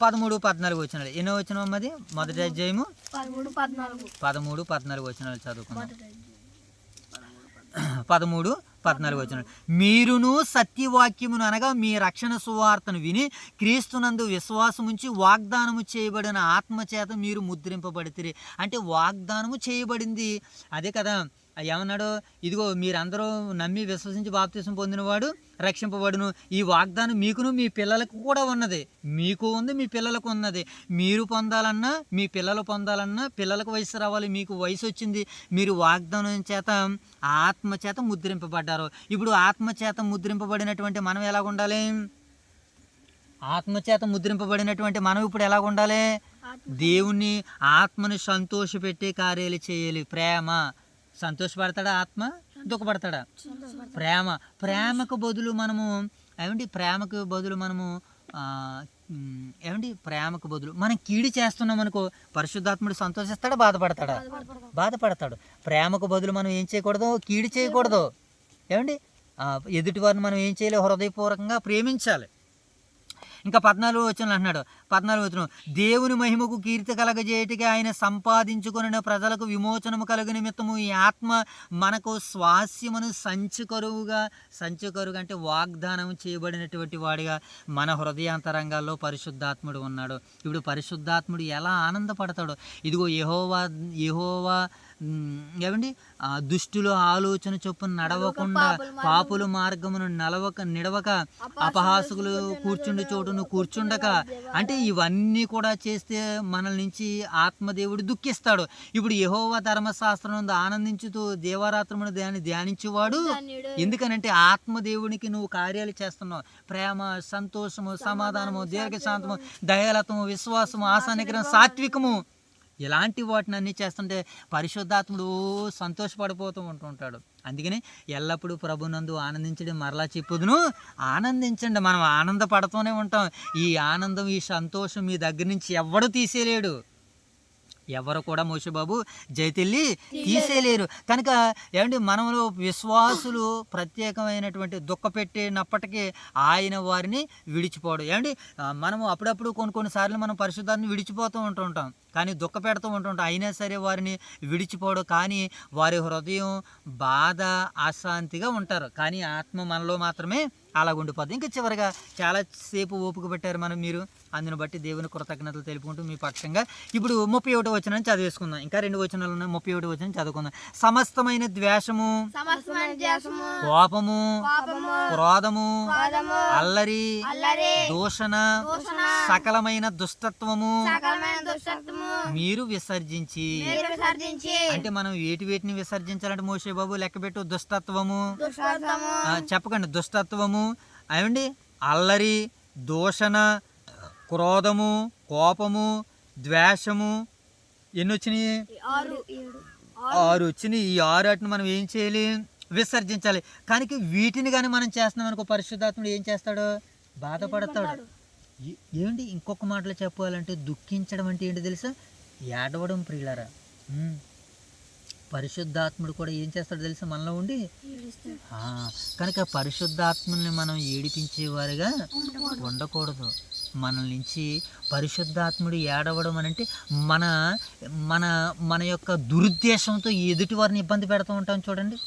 13-14 వచనాలు. ఎన్నో వచనం అమ్మది? 1వ అధ్యాయము 13-14 వచనాలు చదువుకుందాం. 13-14 వచనాలు. మీరును సత్యవాక్యమును అనగా మీ రక్షణ సువార్తను విని క్రీస్తునందు విశ్వాసముంచి వాగ్దానము చేయబడిన ఆత్మచేత మీరు ముద్రింపబడితిరి. అంటే వాగ్దానము చేయబడింది, అదే కదా. ఏమన్నాడు? ఇదిగో మీరందరూ నమ్మి విశ్వసించి బాప్తిసం పొందినవాడు రక్షింపబడును. ఈ వాగ్దానం మీకును మీ పిల్లలకు కూడా ఉన్నది. మీకు ఉంది, మీ పిల్లలకు ఉన్నది. మీరు పొందాలన్నా, మీ పిల్లలు పొందాలన్నా, పిల్లలకు వయసు రావాలి, మీకు వయసు వచ్చింది. మీరు వాగ్దానం చేత, ఆత్మచేత ముద్రింపబడ్డారు. ఇప్పుడు ఆత్మచేత ముద్రింపబడినటువంటి మనం ఎలాగ ఉండాలి? ఆత్మచేత ముద్రింపబడినటువంటి మనం ఇప్పుడు ఎలాగ ఉండాలి? దేవుణ్ణి, ఆత్మని సంతోషపెట్టే కార్యాలు చేయాలి. ప్రేమ, సంతోషపడతాడా? ఆత్మ దుఃఖపడతాడా? ప్రేమకు బదులు మనము ప్రేమకు బదులు మనం కీడు చేస్తున్నాం అనుకో, పరిశుద్ధాత్ముడు సంతోషిస్తాడా? బాధపడతాడు. ప్రేమకు బదులు మనం ఏం చేయకూడదు? కీడు చేయకూడదు. ఎదుటి వారిని మనం ఏం చేయాలి? హృదయపూర్వకంగా ప్రేమించాలి. ఇంకా 14 వచనం అంటున్నాడు. 14 వచనం, దేవుని మహిమకు కీర్తి కలగజేయటికి ఆయన సంపాదించుకున్న ప్రజలకు విమోచనము కలుగు నిమిత్తము ఈ ఆత్మ మనకు స్వాస్యమును సంచుకరుగా అంటే వాగ్దానం చేయబడినటువంటి వాడిగా మన హృదయాంతరంగాల్లో పరిశుద్ధాత్ముడు ఉన్నాడు. ఇప్పుడు పరిశుద్ధాత్ముడు ఎలా ఆనందపడతాడో, ఇదిగో యెహోవా దుష్టుల ఆలోచన చొప్పున నడవకుండా, పాపుల మార్గమును నిడవక, అపహాసకులు కూర్చుండి చోటును కూర్చుండక, అంటే ఇవన్నీ కూడా చేస్తే మనల్ నుంచి ఆత్మదేవుడు దుఃఖిస్తాడు. ఇప్పుడు యెహోవా ధర్మశాస్త్రం ఆనందించుతూ దేవారాత్రమును ధ్యానించేవాడు. ఎందుకనంటే ఆత్మదేవునికి నువ్వు కార్యాలు చేస్తున్నావు. ప్రేమ, సంతోషము, సమాధానము, దీర్ఘశాంతము, దయాలత్వము, విశ్వాసము, ఆశానిగ్రహం, సాత్వికము, ఇలాంటి వాటిని అన్నీ చేస్తుంటే పరిశుద్ధాత్ముడు సంతోషపడిపోతూ ఉంటుంటాడు. అందుకని ఎల్లప్పుడూ ప్రభునందు ఆనందించడం మరలా చెప్పుదును, ఆనందించండి. మనం ఆనందపడుతూనే ఉంటాం. ఈ ఆనందం, ఈ సంతోషం మీ దగ్గర నుంచి ఎవడు తీసేయలేడు. ఎవరు కూడా మోషబాబు జైతెల్లి తీసేయలేరు. కనుక మనలో విశ్వాసులు ప్రత్యేకమైనటువంటి దుఃఖపెట్టినప్పటికీ ఆయన వారిని విడిచిపోడు. మనము అప్పుడప్పుడు కొన్నిసార్లు మనం పరిశుద్ధాన్ని విడిచిపోతూ ఉంటుంటాం. కానీ దుఃఖ పెడుతూ ఉంటుంటాం, అయినా సరే వారిని విడిచిపోవడం. కానీ వారి హృదయం బాధ అశాంతిగా ఉంటారు, కానీ ఆత్మ మనలో మాత్రమే అలా ఉండిపోద్ది. ఇంకా చివరిగా చాలాసేపు ఓపిక పెట్టారు మీరు, అందుని బట్టి దేవుని కృతజ్ఞతలు తెలుపుకుంటూ మీ పక్షంగా ఇప్పుడు 31వ వచనం చదివేసుకుందాం. ఇంకా 2 వచనాలు ఉన్నాయి, 31వ వచనం చదువుకుందాం. సమస్తమైన ద్వేషము, కోపము, క్రోధము, అల్లరి, దూషణ, సకలమైన దుష్టత్వము మీరు విసర్జించి. అంటే మనం వేటిని విసర్జించాలంటే మోషే బాబు లెక్కబెట్టు. దుష్టత్వము చెప్పకండి, దుష్టత్వము అవండి, అల్లరి, దూషణ, క్రోధము, కోపము, ద్వేషము. ఎన్ని వచ్చినాయి? 6 వచ్చినాయి. ఈ 6 మనం ఏం చేయాలి? విసర్జించాలి. కానీ వీటిని కానీ మనం చేస్తున్నాం అనుకో, పరిశుద్ధాత్ముడు ఏం చేస్తాడు? బాధపడతాడు. ఏంటి ఇంకొక మాటలో చెప్పాలంటే, దుఃఖించడం అంటే ఏంటి తెలుసా? ఏడవడం ప్రియులారా. పరిశుద్ధాత్ముడు కూడా ఏం చేస్తాడు తెలుసా? మనలో ఉండి కనుక పరిశుద్ధాత్మని మనం ఏడిపించేవారుగా ఉండకూడదు. మన నుంచి పరిశుద్ధాత్ముడు ఏడవడం అని అంటే మన మన మన యొక్క దురుద్దేశంతో ఎదుటి వారిని ఇబ్బంది పెడుతూ ఉంటాం చూడండి,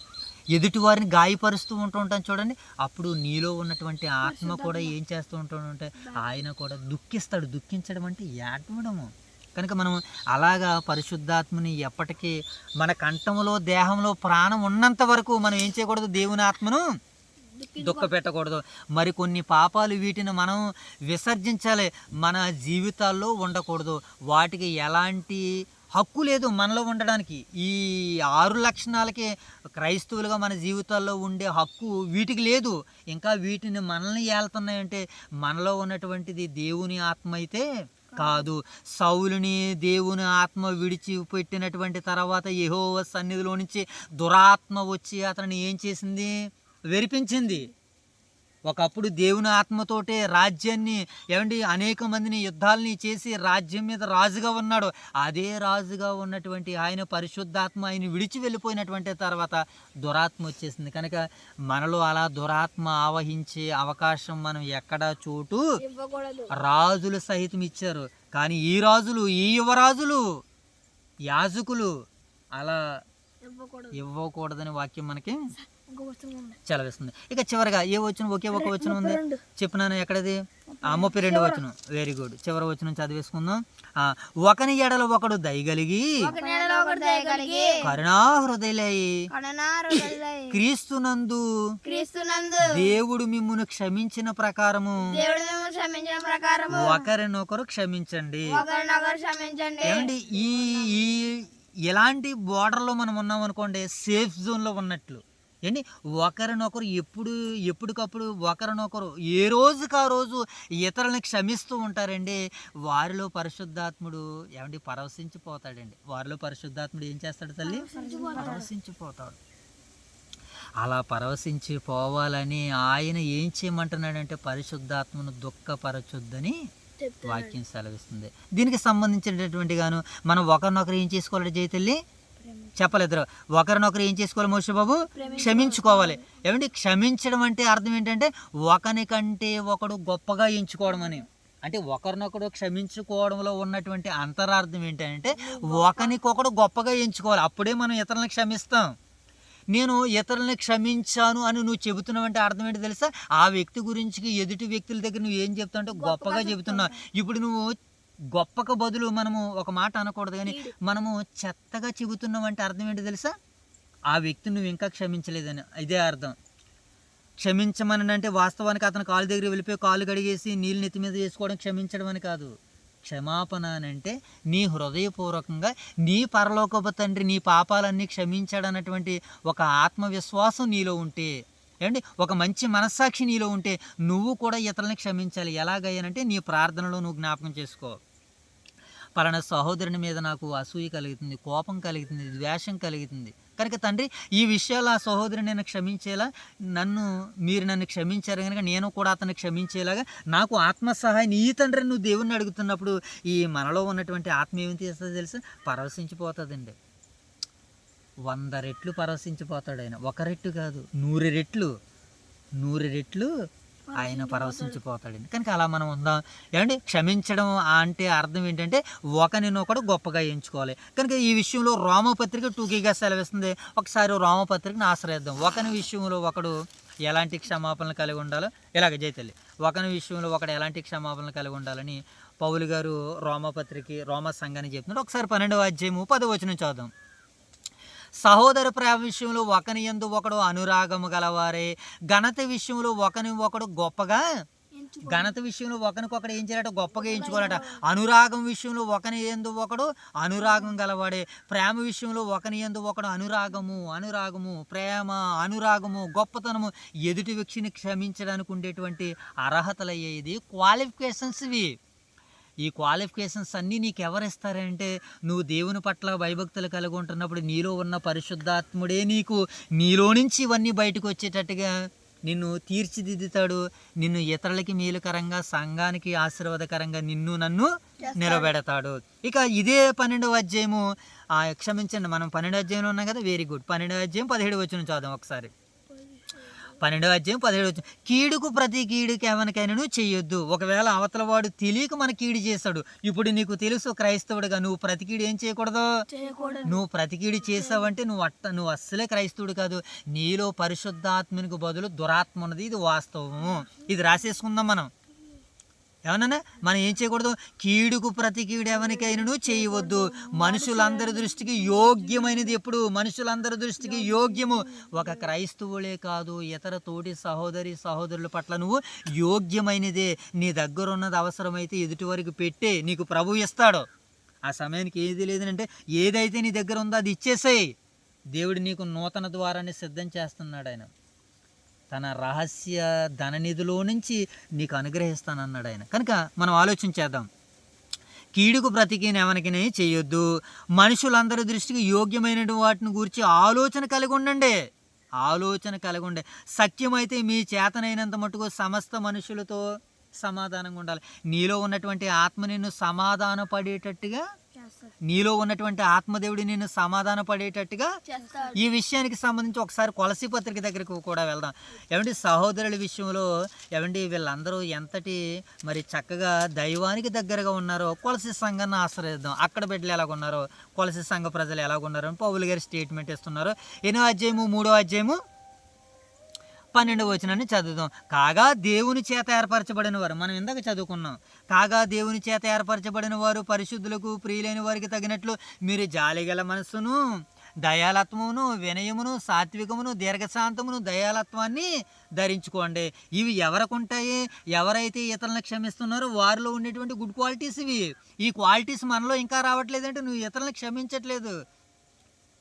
ఎదుటి వారిని గాయపరుస్తూ ఉంటాం చూడండి. అప్పుడు నీలో ఉన్నటువంటి ఆత్మ కూడా ఏం చేస్తూ ఉంటాడంటే ఆయన కూడా దుఃఖిస్తాడు. దుఃఖించడం అంటే ఏడవడము. కనుక మనం అలాగా పరిశుద్ధాత్మని ఎప్పటికీ మన కంఠంలో దేహంలో ప్రాణం ఉన్నంత వరకు మనం ఏం చేయకూడదు? దేవుని ఆత్మను దుఃఖ పెట్టకూడదు. మరి కొన్ని పాపాలు వీటిని మనం విసర్జించాలి, మన జీవితాల్లో ఉండకూడదు. వాటికి ఎలాంటి హక్కు లేదు మనలో ఉండడానికి. ఈ 6 లక్షణాలకి క్రైస్తవులుగా మన జీవితాల్లో ఉండే హక్కు వీటికి లేదు. ఇంకా వీటిని మనల్ని ఏలుతున్నాయంటే మనలో ఉన్నటువంటిది దేవుని ఆత్మ అయితే కాదు. సౌలుని దేవుని ఆత్మ విడిచిపెట్టినటువంటి తర్వాత యెహోవా సన్నిధిలో నుంచి దురాత్మ వచ్చి అతన్ని ఏం చేసింది? వెరిపించింది. ఒకప్పుడు దేవుని ఆత్మతోటే రాజ్యాన్ని అనేక మందిని యుద్ధాలని చేసి రాజ్యం మీద రాజుగా ఉన్నాడు. అదే రాజుగా ఉన్నటువంటి ఆయన పరిశుద్ధాత్మ ఆయన విడిచి వెళ్ళిపోయినటువంటి తర్వాత దురాత్మ వచ్చేసింది. కనుక మనలో అలా దురాత్మ ఆవహించే అవకాశం మనం ఎక్కడా చోటు రాజులు సహితం ఇచ్చారు. కానీ ఈ రాజులు, ఈ యువరాజులు, యాజకులు అలా ఇవ్వకూడదని వాక్యం మనకి చలవిస్తుంది. ఇక చివరిగా ఏ వచనం? ఒకే ఒక వచనం ఉంది, చెప్పినాను. ఎక్కడది? 32వ వచనం. Very good. చివరి వచనం చదివేసుకుందాం. ఒకని ఎడల ఒకడు దయగలిగి కరుణా హృదయులై క్రీస్తునందు దేవుడు మిమ్మును క్షమించిన ప్రకారము ఒకరినొకరు క్షమించండి. ఏమండి, ఈ ఎలాంటి బోర్డర్లో మనం ఉన్నాం అనుకోండి, సేఫ్ జోన్లో ఉన్నట్లు. ఏంటి, ఒకరినొకరు ఎప్పటికప్పుడు ఒకరినొకరు ఏ రోజుకి ఆ రోజు ఇతరులని క్షమిస్తూ ఉంటారండి. వారిలో పరిశుద్ధాత్ముడు పరవశించిపోతాడండి. వారిలో పరిశుద్ధాత్ముడు ఏం చేస్తాడు తల్లి? పరవశించిపోతాడు. అలా పరవశించిపోవాలని ఆయన ఏం చేయమంటున్నాడంటే పరిశుద్ధాత్మను దుఃఖపరచొద్దని వాక్యం సెలవిస్తుంది. దీనికి సంబంధించినటువంటి గాను మనం ఒకరినొకరు ఏం చేసుకోవాలి? జయతల్లి చెప్పలేదు. ఒకరినొకరు ఏం చేసుకోవాలి మోషే బాబు? క్షమించుకోవాలి. క్షమించడం అంటే అర్థం ఏంటంటే ఒకరికంటే ఒకడు గొప్పగా ఎంచుకోవడం అని. అంటే ఒకరినొకడు క్షమించుకోవడంలో ఉన్నటువంటి అంతరార్థం ఏంటంటే ఒకరికొకడు గొప్పగా ఎంచుకోవాలి. అప్పుడే మనం ఇతరులను క్షమిస్తాం. నేను ఇతరులని క్షమించాను అని నువ్వు చెబుతున్నావు అంటే అర్థం ఏంటి తెలుసా? ఆ వ్యక్తి గురించి ఎదుటి వ్యక్తుల దగ్గర నువ్వు ఏం చెప్తావు అంటే గొప్పగా చెబుతున్నావు. ఇప్పుడు నువ్వు గొప్పకు బదులు మనము ఒక మాట అనకూడదు, కానీ మనము చెత్తగా చెబుతున్నాం అంటే అర్థం ఏంటి తెలుసా? ఆ వ్యక్తిని నువ్వు ఇంకా క్షమించలేదని ఇదే అర్థం. క్షమించమని అంటే వాస్తవానికి అతను కాలు దగ్గర వెళ్ళిపోయి కాలు కడిగేసి నీళ్ళు నెత్తి మీద వేసుకోవడం క్షమించడం అని కాదు. క్షమాపణ అని అంటే నీ హృదయపూర్వకంగా నీ పరలోకపు తండ్రి నీ పాపాలన్నీ క్షమించాడన్నటువంటి ఒక ఆత్మవిశ్వాసం నీలో ఉంటే, ఒక మంచి మనస్సాక్షి నీలో ఉంటే నువ్వు కూడా ఇతరులని క్షమించాలి. ఎలాగయ్యానంటే నీ ప్రార్థనలో నువ్వు జ్ఞాపకం చేసుకో, పలానా సహోదరుని మీద నాకు అసూయ కలుగుతుంది, కోపం కలుగుతుంది, ద్వేషం కలుగుతుంది. కనుక తండ్రి ఈ విషయాలు ఆ సహోదరుని నేను క్షమించేలా మీరు నన్ను క్షమించారు కనుక నేను కూడా అతన్ని క్షమించేలాగా నాకు ఆత్మ సహాయం ఈ తండ్రిని నువ్వు దేవుణ్ణి అడుగుతున్నప్పుడు ఈ మనలో ఉన్నటువంటి ఆత్మ ఏమి చేస్తుందో తెలుసా? పరవశించిపోతుందండి. 100 రెట్లు పరవశించిపోతాడు ఆయన. 1 రెట్టు కాదు, 100 రెట్లు ఆయన పరవశించిపోతాడండి. కనుక అలా మనం ఉందాం. ఏమండి, క్షమించడం అంటే అర్థం ఏంటంటే ఒకరినొకడు గొప్పగా ఎంచుకోవాలి. కనుక ఈ విషయంలో రోమపత్రిక టూకీగా సెలవిస్తుంది. ఒకసారి రోమపత్రికను ఆశ్రయిద్దాం. ఒకని విషయంలో ఒకడు ఎలాంటి క్షమాపణలు కలిగి ఉండాలో, ఇలాగ జైతల్లి, ఒకని విషయంలో ఒకడు ఎలాంటి క్షమాపణలు కలిగి ఉండాలని పౌలు గారు రోమ సంఘాన్ని చెప్తున్నాడు. ఒకసారి 12వ అధ్యాయము 10వ వచనం చూద్దాం. సహోదర ప్రేమ విషయంలో ఒకని యందు ఒకడు అనురాగము గలవారే, ఘనత విషయంలో ఒకని ఒకడు గొప్పగా, ఘనత విషయంలో ఒకరికొకడు ఏం చేయాలట, గొప్పగా ఎంచుకోవాలట. అనురాగం విషయంలో ఒకని యందు ఒకడు అనురాగం గలవాడే, ప్రేమ విషయంలో ఒకని యందు ఒకడు అనురాగము, ప్రేమ, అనురాగము, గొప్పతనము, ఎదుటి వ్యక్తిని క్షమించడానికి ఉండేటువంటి అర్హతలు అయ్యేది క్వాలిఫికేషన్స్ ఇవి. ఈ క్వాలిఫికేషన్స్ అన్నీ నీకు ఎవరిస్తారంటే నువ్వు దేవుని పట్ల భయభక్తులు కలిగి ఉంటున్నప్పుడు నీలో ఉన్న పరిశుద్ధాత్ముడే నీలో నుంచి ఇవన్నీ బయటకు వచ్చేటట్టుగా నిన్ను తీర్చిదిద్దుతాడు. నిన్ను ఇతరులకి మేలుకరంగా, సంఘానికి ఆశీర్వాదకరంగా నన్ను నిలబెడతాడు. ఇక ఇదే 12వ అధ్యాయము, క్షమించండి, మనం 12వ అధ్యాయంలో ఉన్నాం కదా, వెరీ గుడ్. 12వ అధ్యాయం 17వ వచనం చదువుదాం ఒకసారి. 12వ అధ్యాయం 17వ వచనం. కీడుకు ప్రతి కీడుకి ఎవరికైనా చెయ్యొద్దు. ఒకవేళ అవతల వాడు తెలియక మన కీడు చేశాడు. ఇప్పుడు నీకు తెలుసు క్రైస్తవుడిగా నువ్వు ప్రతి కీడు ఏం చేయకూడదు. నువ్వు ప్రతి కీడు చేసావంటే నువ్వు అస్సలే క్రైస్తవుడు కాదు. నీలో పరిశుద్ధాత్మనికి బదులు దురాత్మ ఉన్నది. ఇది వాస్తవము. ఇది రాసేసుకుందాం మనం. ఏమన్నా మనం ఏం చేయకూడదు, కీడుకు ప్రతి కీడు ఎవరికైనా చేయవద్దు. మనుషులందరి దృష్టికి యోగ్యమైనది ఎప్పుడు, మనుషులందరి దృష్టికి యోగ్యము ఒక క్రైస్తవులే కాదు, ఇతర తోటి సహోదరుల పట్ల నువ్వు యోగ్యమైనదే. నీ దగ్గర ఉన్నది అవసరమైతే ఎదుటి వరకు పెట్టే, నీకు ప్రభువు ఇస్తాడు. ఆ సమయానికి ఏది లేదంటే ఏదైతే నీ దగ్గర ఉందో అది ఇచ్చేసేయి. దేవుడు నీకు నూతన ద్వారాన్ని సిద్ధం చేస్తున్నాడు. ఆయన తన రహస్య ధననిధిలో నుంచి నీకు అనుగ్రహిస్తానన్నాడు ఆయన. కనుక మనం ఆలోచించేద్దాం. కీడుకు ప్రతికీని ఎవరికైనా చేయొద్దు. మనుషులందరి దృష్టికి యోగ్యమైన వాటిని గురించి ఆలోచన కలిగి ఉండే. సఖ్యమైతే మీ చేతనైనంత మటుకు సమస్త మనుషులతో సమాధానంగా ఉండాలి. నీలో ఉన్నటువంటి ఆత్మ నిన్ను సమాధాన పడేటట్టుగా, నీలో ఉన్నటువంటి ఆత్మదేవుడి నిన్ను సమాధాన పడేటట్టుగా. ఈ విషయానికి సంబంధించి ఒకసారి కొలసీ పత్రిక దగ్గరకు కూడా వెళ్దాం. ఏమంటే సహోదరుల విషయంలో వీళ్ళందరూ ఎంతటి మరి చక్కగా దైవానికి దగ్గరగా ఉన్నారో కొలసీ సంఘాన్ని ఆశ్రయిద్దాం. అక్కడ బిడ్డలు ఎలాగున్నారో, కొలసీ సంఘ ప్రజలు ఎలాగున్నారో అని పౌలు గారి స్టేట్మెంట్ ఇస్తున్నారు. 8వ అధ్యాయము 3వ అధ్యాయము 12వ వచనాన్ని చదువుదాం. కాగా దేవుని చేత ఏర్పరచబడిన వారు, మనం ఇందాక చదువుకున్నాం, కాగా దేవుని చేత ఏర్పరచబడిన వారు పరిశుద్ధులకు ప్రియులైన వారికి తగినట్లు మీరు జాలిగల మనస్సును, దయాలత్వమును, వినయమును, సాత్వికమును, దీర్ఘశాంతమును, దయాలత్వాన్ని ధరించుకోండి. ఇవి ఎవరికి ఉంటాయి? ఎవరైతే ఇతరులను క్షమిస్తున్నారో వారిలో ఉండేటువంటి గుడ్ క్వాలిటీస్ ఇవి. ఈ క్వాలిటీస్ మనలో ఇంకా రావట్లేదంటే నువ్వు ఇతరులను క్షమించట్లేదు.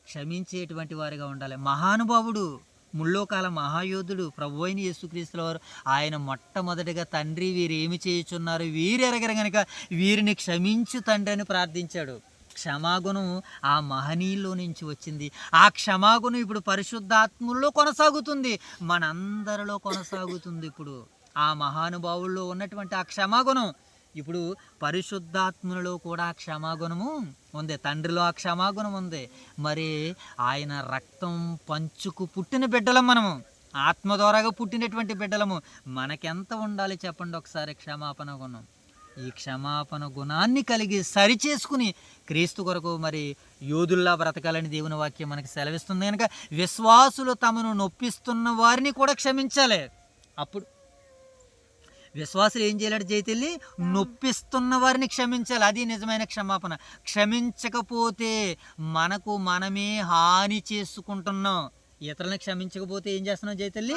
క్షమించేటువంటి వారిగా ఉండాలి. మహానుభావుడు, ముల్లోకాల మహాయోధుడు ప్రభు అయిన యేసుక్రీస్తుల వారు ఆయన మొట్టమొదటిగా తండ్రి వీరు ఏమి చేయుచున్నారు వీరు ఎరగరు గనుక వీరిని క్షమించు తండ్రి అని ప్రార్థించాడు. క్షమాగుణం ఆ మహనీయుల్లో నుంచి వచ్చింది. ఆ క్షమాగుణం ఇప్పుడు పరిశుద్ధాత్మలో కొనసాగుతుంది, మనందరిలో కొనసాగుతుంది. ఇప్పుడు ఆ మహానుభావుల్లో ఉన్నటువంటి ఆ క్షమాగుణం ఇప్పుడు పరిశుద్ధాత్మలో కూడా ఆ క్షమాగుణము ఉంది. తండ్రిలో ఆ క్షమాగుణం ఉంది. మరి ఆయన రక్తం పంచుకు పుట్టిన బిడ్డలం మనము, ఆత్మ ద్వారాగా పుట్టినటువంటి బిడ్డలము. మనకెంత ఉండాలి చెప్పండి ఒకసారి క్షమాపణ గుణం. ఈ క్షమాపణ గుణాన్ని కలిగి సరిచేసుకుని క్రీస్తు కొరకు మరి యోధుల్లా బ్రతకాలని దేవుని వాక్యం మనకి సెలవిస్తుంది. కనుక విశ్వాసులు తమను నొప్పిస్తున్న వారిని కూడా క్షమించాలి. అప్పుడు విశ్వాసులు ఏం చేయాలంటే జైతెల్లి నొప్పిస్తున్న వారిని క్షమించాలి. అది నిజమైన క్షమాపణ. క్షమించకపోతే మనకు మనమే హాని చేసుకుంటున్నాం. ఇతరులను క్షమించకపోతే ఏం చేస్తున్నాం జైతల్లి?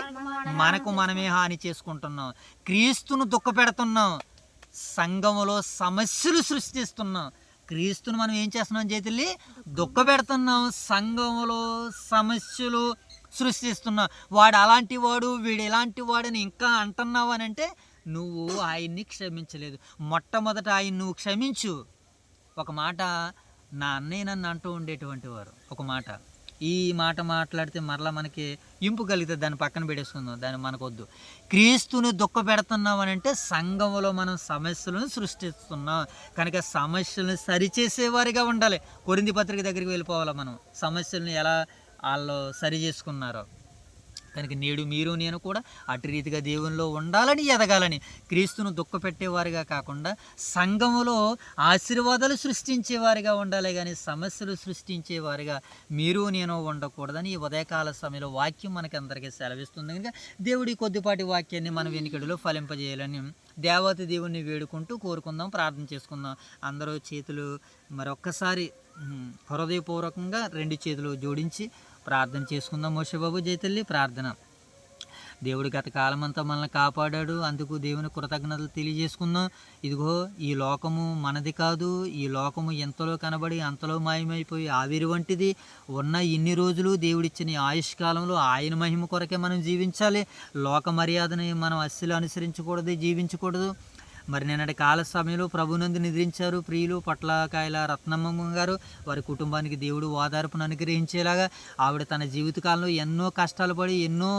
మనకు మనమే హాని చేసుకుంటున్నాం. క్రీస్తును దుఃఖపెడుతున్నాం, సంఘములో సమస్యలు సృష్టిస్తున్నాం. క్రీస్తును మనం ఏం చేస్తున్నాం జైతల్లి? దుఃఖపెడుతున్నాం, సంఘములో సమస్యలు సృష్టిస్తున్నాం. వాడు అలాంటి వాడు, వీడు ఇలాంటి వాడని ఇంకా అంటున్నావు అని అంటే నువ్వు ఆయన్ని క్షమించలేదు. మొట్టమొదట ఆయన నువ్వు క్షమించు. ఒక మాట నా అన్నయ్య నన్ను అంటూ ఉండేటువంటి వారు ఒక మాట, ఈ మాట మాట్లాడితే మరలా మనకి ఇంపు కలిగితే దాన్ని పక్కన పెట్టేసుకుందాం, దాన్ని మనకొద్దు. క్రీస్తుని దుఃఖ పెడుతున్నాం అని అంటే సంఘంలో మనం సమస్యలను సృష్టిస్తున్నాం. కనుక సమస్యలను సరిచేసేవారిగా ఉండాలి. కొరింథీ పత్రిక దగ్గరికి వెళ్ళిపోవాలి మనం, సమస్యలను ఎలా వాళ్ళు సరి చేసుకున్నారో. కనుక నేడు మీరు నేను కూడా అటు రీతిగా దేవునిలో ఉండాలని, ఎదగాలని, క్రీస్తును దుఃఖపెట్టేవారిగా కాకుండా సంఘములో ఆశీర్వాదాలు సృష్టించేవారిగా ఉండాలి కానీ సమస్యలు సృష్టించేవారిగా మీరు నేను ఉండకూడదని ఈ ఉదయకాల సమయంలో వాక్యం మనకి అందరికీ సెలవిస్తుంది. కనుక దేవుడి కొద్దిపాటి వాక్యాన్ని మన వెనుకడిలో ఫలింపజేయాలని దేవత దేవుణ్ణి వేడుకుంటూ కోరుకుందాం, ప్రార్థన చేసుకుందాం. అందరూ చేతులు మరొక్కసారి హృదయపూర్వకంగా 2 చేతులు జోడించి ప్రార్థన చేసుకుందాం. మోషబాబు జైతల్లి ప్రార్థన. దేవుడు గత కాలమంతా మనల్ని కాపాడాడు, అందుకు దేవుని కృతజ్ఞతలు తెలియజేసుకుందాం. ఇదిగో ఈ లోకము మనది కాదు, ఈ లోకము ఎంతలో కనబడి అంతలో మాయమైపోయి ఆవిరి వంటిది. ఉన్న ఇన్ని రోజులు దేవుడిచ్చిన ఆయుష్కాలంలో ఆయన మహిమ కొరకే మనం జీవించాలి. లోక మర్యాదని మనం అస్సలు అనుసరించకూడదు, జీవించకూడదు. మరి నిన్నటి కాల సమయంలో ప్రభునందు నిద్రించారు ప్రియులు పట్లకాయల రత్నమ్మ గారు. వారి కుటుంబానికి దేవుడు ఓదార్పును అనుగ్రహించేలాగా ఆవిడ తన జీవితకాలంలో ఎన్నో కష్టాలు పడి, ఎన్నో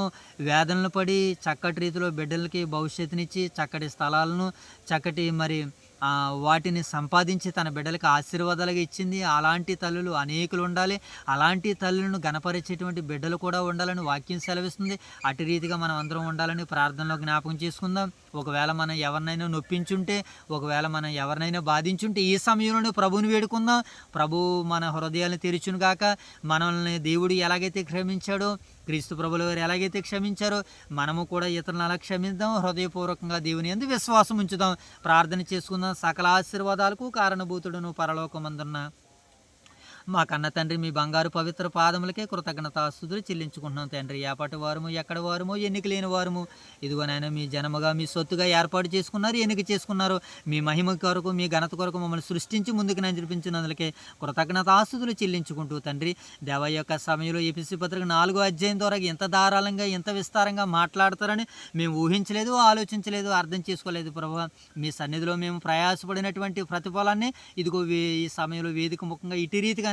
వేదనలు పడి, చక్కటి రీతిలో బిడ్డలకి భవిష్యత్తునిచ్చి, చక్కటి స్థలాలను, చక్కటి మరి వాటిని సంపాదించి తన బిడ్డలకు ఆశీర్వాదాలుగా ఇచ్చింది. అలాంటి తల్లులు అనేకులు ఉండాలి. అలాంటి తల్లులను గణపరిచేటువంటి బిడ్డలు కూడా ఉండాలని వాక్యం సెలవిస్తుంది. అటు రీతిగా మనం అందరం ఉండాలని ప్రార్థనలో జ్ఞాపకం చేసుకుందాం. ఒకవేళ మనం ఎవరినైనా నొప్పించుంటే, ఒకవేళ మనం ఎవరినైనా బాధించుంటే ఈ సమయంలోనే ప్రభువుని వేడుకుందాం. ప్రభు మన హృదయాలను తెరిచును గాక. మనల్ని దేవుడు ఎలాగైతే క్షమించాడో, క్రీస్తు ప్రభుల వారు ఎలాగైతే క్షమించారో మనము కూడా ఇతరులను అలా క్షమిద్దాం. హృదయపూర్వకంగా దేవుని యందు విశ్వాసం ఉంచుదాం. ప్రార్థన చేసుకుందాం. సకల ఆశీర్వాదాలకు కారణభూతుడును పరలోకమందున్న మా కన్న తండ్రి, మీ బంగారు పవిత్ర పాదములకే కృతజ్ఞతాస్తుతులు చెల్లించుకుంటున్నాం తండ్రి. ఏపాటి వారము, ఎక్కడ వారము, ఎన్నిక లేని వారము, ఇదిగోనైనా మీ జనముగా, మీ సొత్తుగా ఏర్పాటు చేసుకున్నారు, ఎన్నిక చేసుకున్నారు. మీ మహిమ కొరకు, మీ ఘనత కొరకు మమ్మల్ని సృష్టించి ముందుకు నడిపించినందుకే కృతజ్ఞతాస్తుతులు చెల్లించుకుంటూ తండ్రి, దేవ యొక్క సమయంలో ఎఫెసీ పత్రిక 4వ అధ్యాయం ద్వారా ఎంత ధారాళంగా, ఎంత విస్తారంగా మాట్లాడతారని మేము ఊహించలేదు, ఆలోచించలేదు, అర్థం చేసుకోలేదు. ప్రభువా, మీ సన్నిధిలో మేము ప్రయాసపడినటువంటి ప్రతిఫలాన్ని ఇదిగో ఈ సమయంలో వేదిక ముఖంగా ఇటు రీతిగా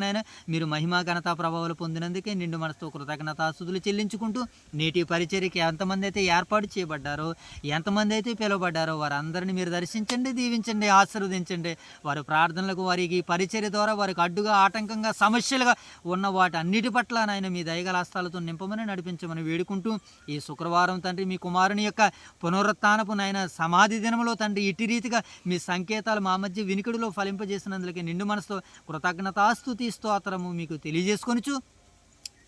మీరు మహిమా ఘనతా ప్రభావాలు పొందినందుకే నిండు మనసుతో కృతజ్ఞతాస్తుతులు చెల్లించుకుంటూ నేటి పరిచర్యకి ఎంతమంది అయితే ఏర్పాటు చేయబడ్డారో, ఎంతమంది అయితే పిలువబడ్డారో వారందరినీ మీరు దర్శించండి, దీవించండి, ఆశీర్వదించండి. వారి ప్రార్థనలకు, వారికి పరిచర్య ద్వారా వారికి అడ్డుగా, ఆటంకంగా, సమస్యలుగా ఉన్న వాటి అన్నిటి పట్ల నాయన మీ దయగల హస్తాలతో నింపమని, నడిపించమని వేడుకుంటూ ఈ శుక్రవారం తండ్రి మీ కుమారుని యొక్క పునరుత్థానపు నాయన సమాధి దినంలో తండ్రి ఇటు రీతిగా మీ సంకేతాలు మా మధ్య వినికిడిలో ఫలింపజేసినందుకే నిండు మనసుతో కృతజ్ఞతాస్తుతి స్తోత్రము మీకు తెలియజేసుకొనుచు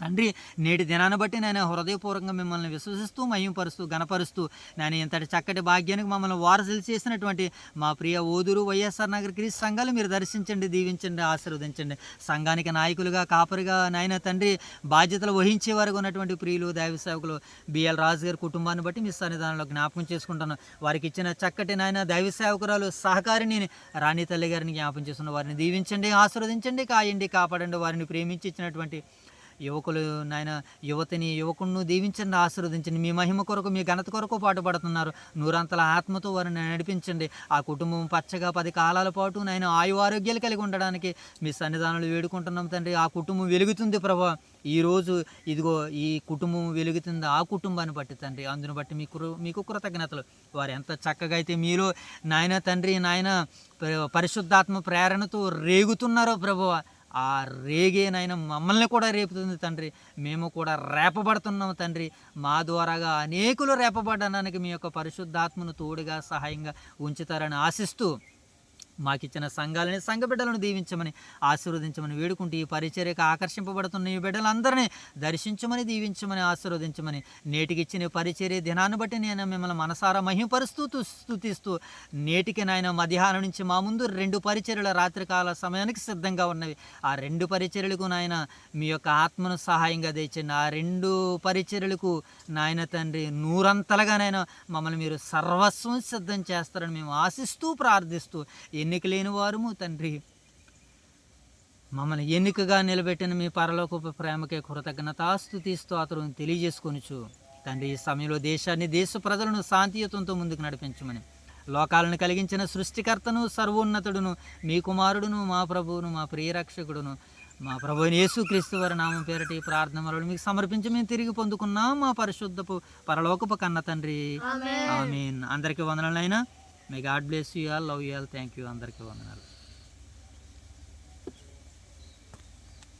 తండ్రి, నేటి దినాన్ని బట్టి నేను హృదయపూర్వకంగా మిమ్మల్ని విశ్వసిస్తూ, మహిమపరుస్తూ, గణపరుస్తూ, నేను ఇంతటి చక్కటి భాగ్యానికి మమ్మల్ని వారసులు చేసినటువంటి మా ప్రియ ఓదూరు వైఎస్ఆర్ నగర్ క్రీస్తు సంఘాలు మీరు దర్శించండి, దీవించండి, ఆశీర్వదించండి. సంఘానికి నాయకులుగా, కాపరిగా నాయన తండ్రి బాధ్యతలు వహించే వారికి ఉన్నటువంటి ప్రియులు దైవ సేవకులు బిఎల్ రాజు గారి కుటుంబాన్ని బట్టి మీ సన్నిధానంలో జ్ఞాపకం చేసుకుంటాను. వారికి ఇచ్చిన చక్కటి నాయన దైవ సేవకురాలు సహకారిని రాణి తల్లి గారిని జ్ఞాపకం చేసుకున్న వారిని దీవించండి, ఆశీర్వదించండి, కాయండి, కాపాడండి. వారిని ప్రేమించి ఇచ్చినటువంటి యువకులు నాయన, యువతిని, యువకులను దీవించండి, ఆశీర్వదించండి. మీ మహిమ కొరకు, మీ ఘనత కొరకు పాటుపడుతున్నారు. నూరంతల ఆత్మతో వారిని నడిపించండి. ఆ కుటుంబం పచ్చగా 10 కాలాల పాటు నాయన ఆయు ఆరోగ్యాలు కలిగి ఉండడానికి మీ సన్నిధానాలు వేడుకుంటున్నాం తండ్రి. ఆ కుటుంబం వెలుగుతుంది ప్రభా. ఈరోజు ఇదిగో ఈ కుటుంబం వెలుగుతుంది ఆ కుటుంబాన్ని బట్టి తండ్రి. అందును బట్టి మీకు కృతజ్ఞతలు. వారు ఎంత చక్కగా అయితే మీలో నాయన తండ్రి, నాయన పరిశుద్ధాత్మ ప్రేరణతో రేగుతున్నారో ప్రభువా, ఆ రేగేనైనా మమ్మల్ని కూడా రేపుతుంది తండ్రి. మేము కూడా రేపబడుతున్నాము తండ్రి. మా ద్వారాగా అనేకులు రేపబడడానికి మీ యొక్క పరిశుద్ధాత్మను తోడుగా, సహాయంగా ఉంచుతారని ఆశిస్తూ మాకిచ్చిన సంఘాలని, సంఘ బిడ్డలను దీవించమని, ఆశీర్వదించమని వేడుకుంటూ ఈ పరిచర్యకు ఆకర్షింపబడుతున్న ఈ బిడ్డలందరినీ దర్శించమని, దీవించమని, ఆశీర్వదించమని, నేటికి ఇచ్చిన పరిచర్య దినాన్ని బట్టి నేను మిమ్మల్ని మనసారా మహిమపరుస్తూ, స్తుతిస్తూ, నేటికి నాయన మధ్యాహ్నం నుంచి మా ముందు 2 పరిచర్యల రాత్రికాల సమయానికి సిద్ధంగా ఉన్నవి. ఆ 2 పరిచర్యలకు నాయన మీ యొక్క ఆత్మను సహాయంగా తెచ్చండి. ఆ 2 పరిచర్యలకు నాయన తండ్రి నూరంతలుగా నాయన మమ్మల్ని మీరు సర్వస్వం సిద్ధం చేస్తారని మేము ఆశిస్తూ, ప్రార్థిస్తూ, ఎన్నిక లేని వారము తండ్రి, మమ్మల్ని ఎన్నికగా నిలబెట్టిన మీ పరలోకపు ప్రేమకే కృతజ్ఞతాస్తుతి స్తోత్రం తెలియజేసుకొనుచు తండ్రి, ఈ సమయంలో దేశాన్ని, దేశ ప్రజలను శాంతియుతంతో ముందుకు నడిపించమని, లోకాలను కలిగించిన సృష్టికర్తను, సర్వోన్నతుడును, మీ కుమారుడును, మా ప్రభువును, మా ప్రియరక్షకుడును, మా ప్రభు యేసుక్రీస్తు వారి నామం పేరటి ప్రార్థనలు మీకు సమర్పించి మేము తిరిగి పొందుకున్నాం మా పరిశుద్ధపు పరలోకపు కన్న తండ్రి. ఆమేన్. అందరికీ వందనాలైనా. May God bless you all, love you all, thank you, అందరికీ వందనాలు.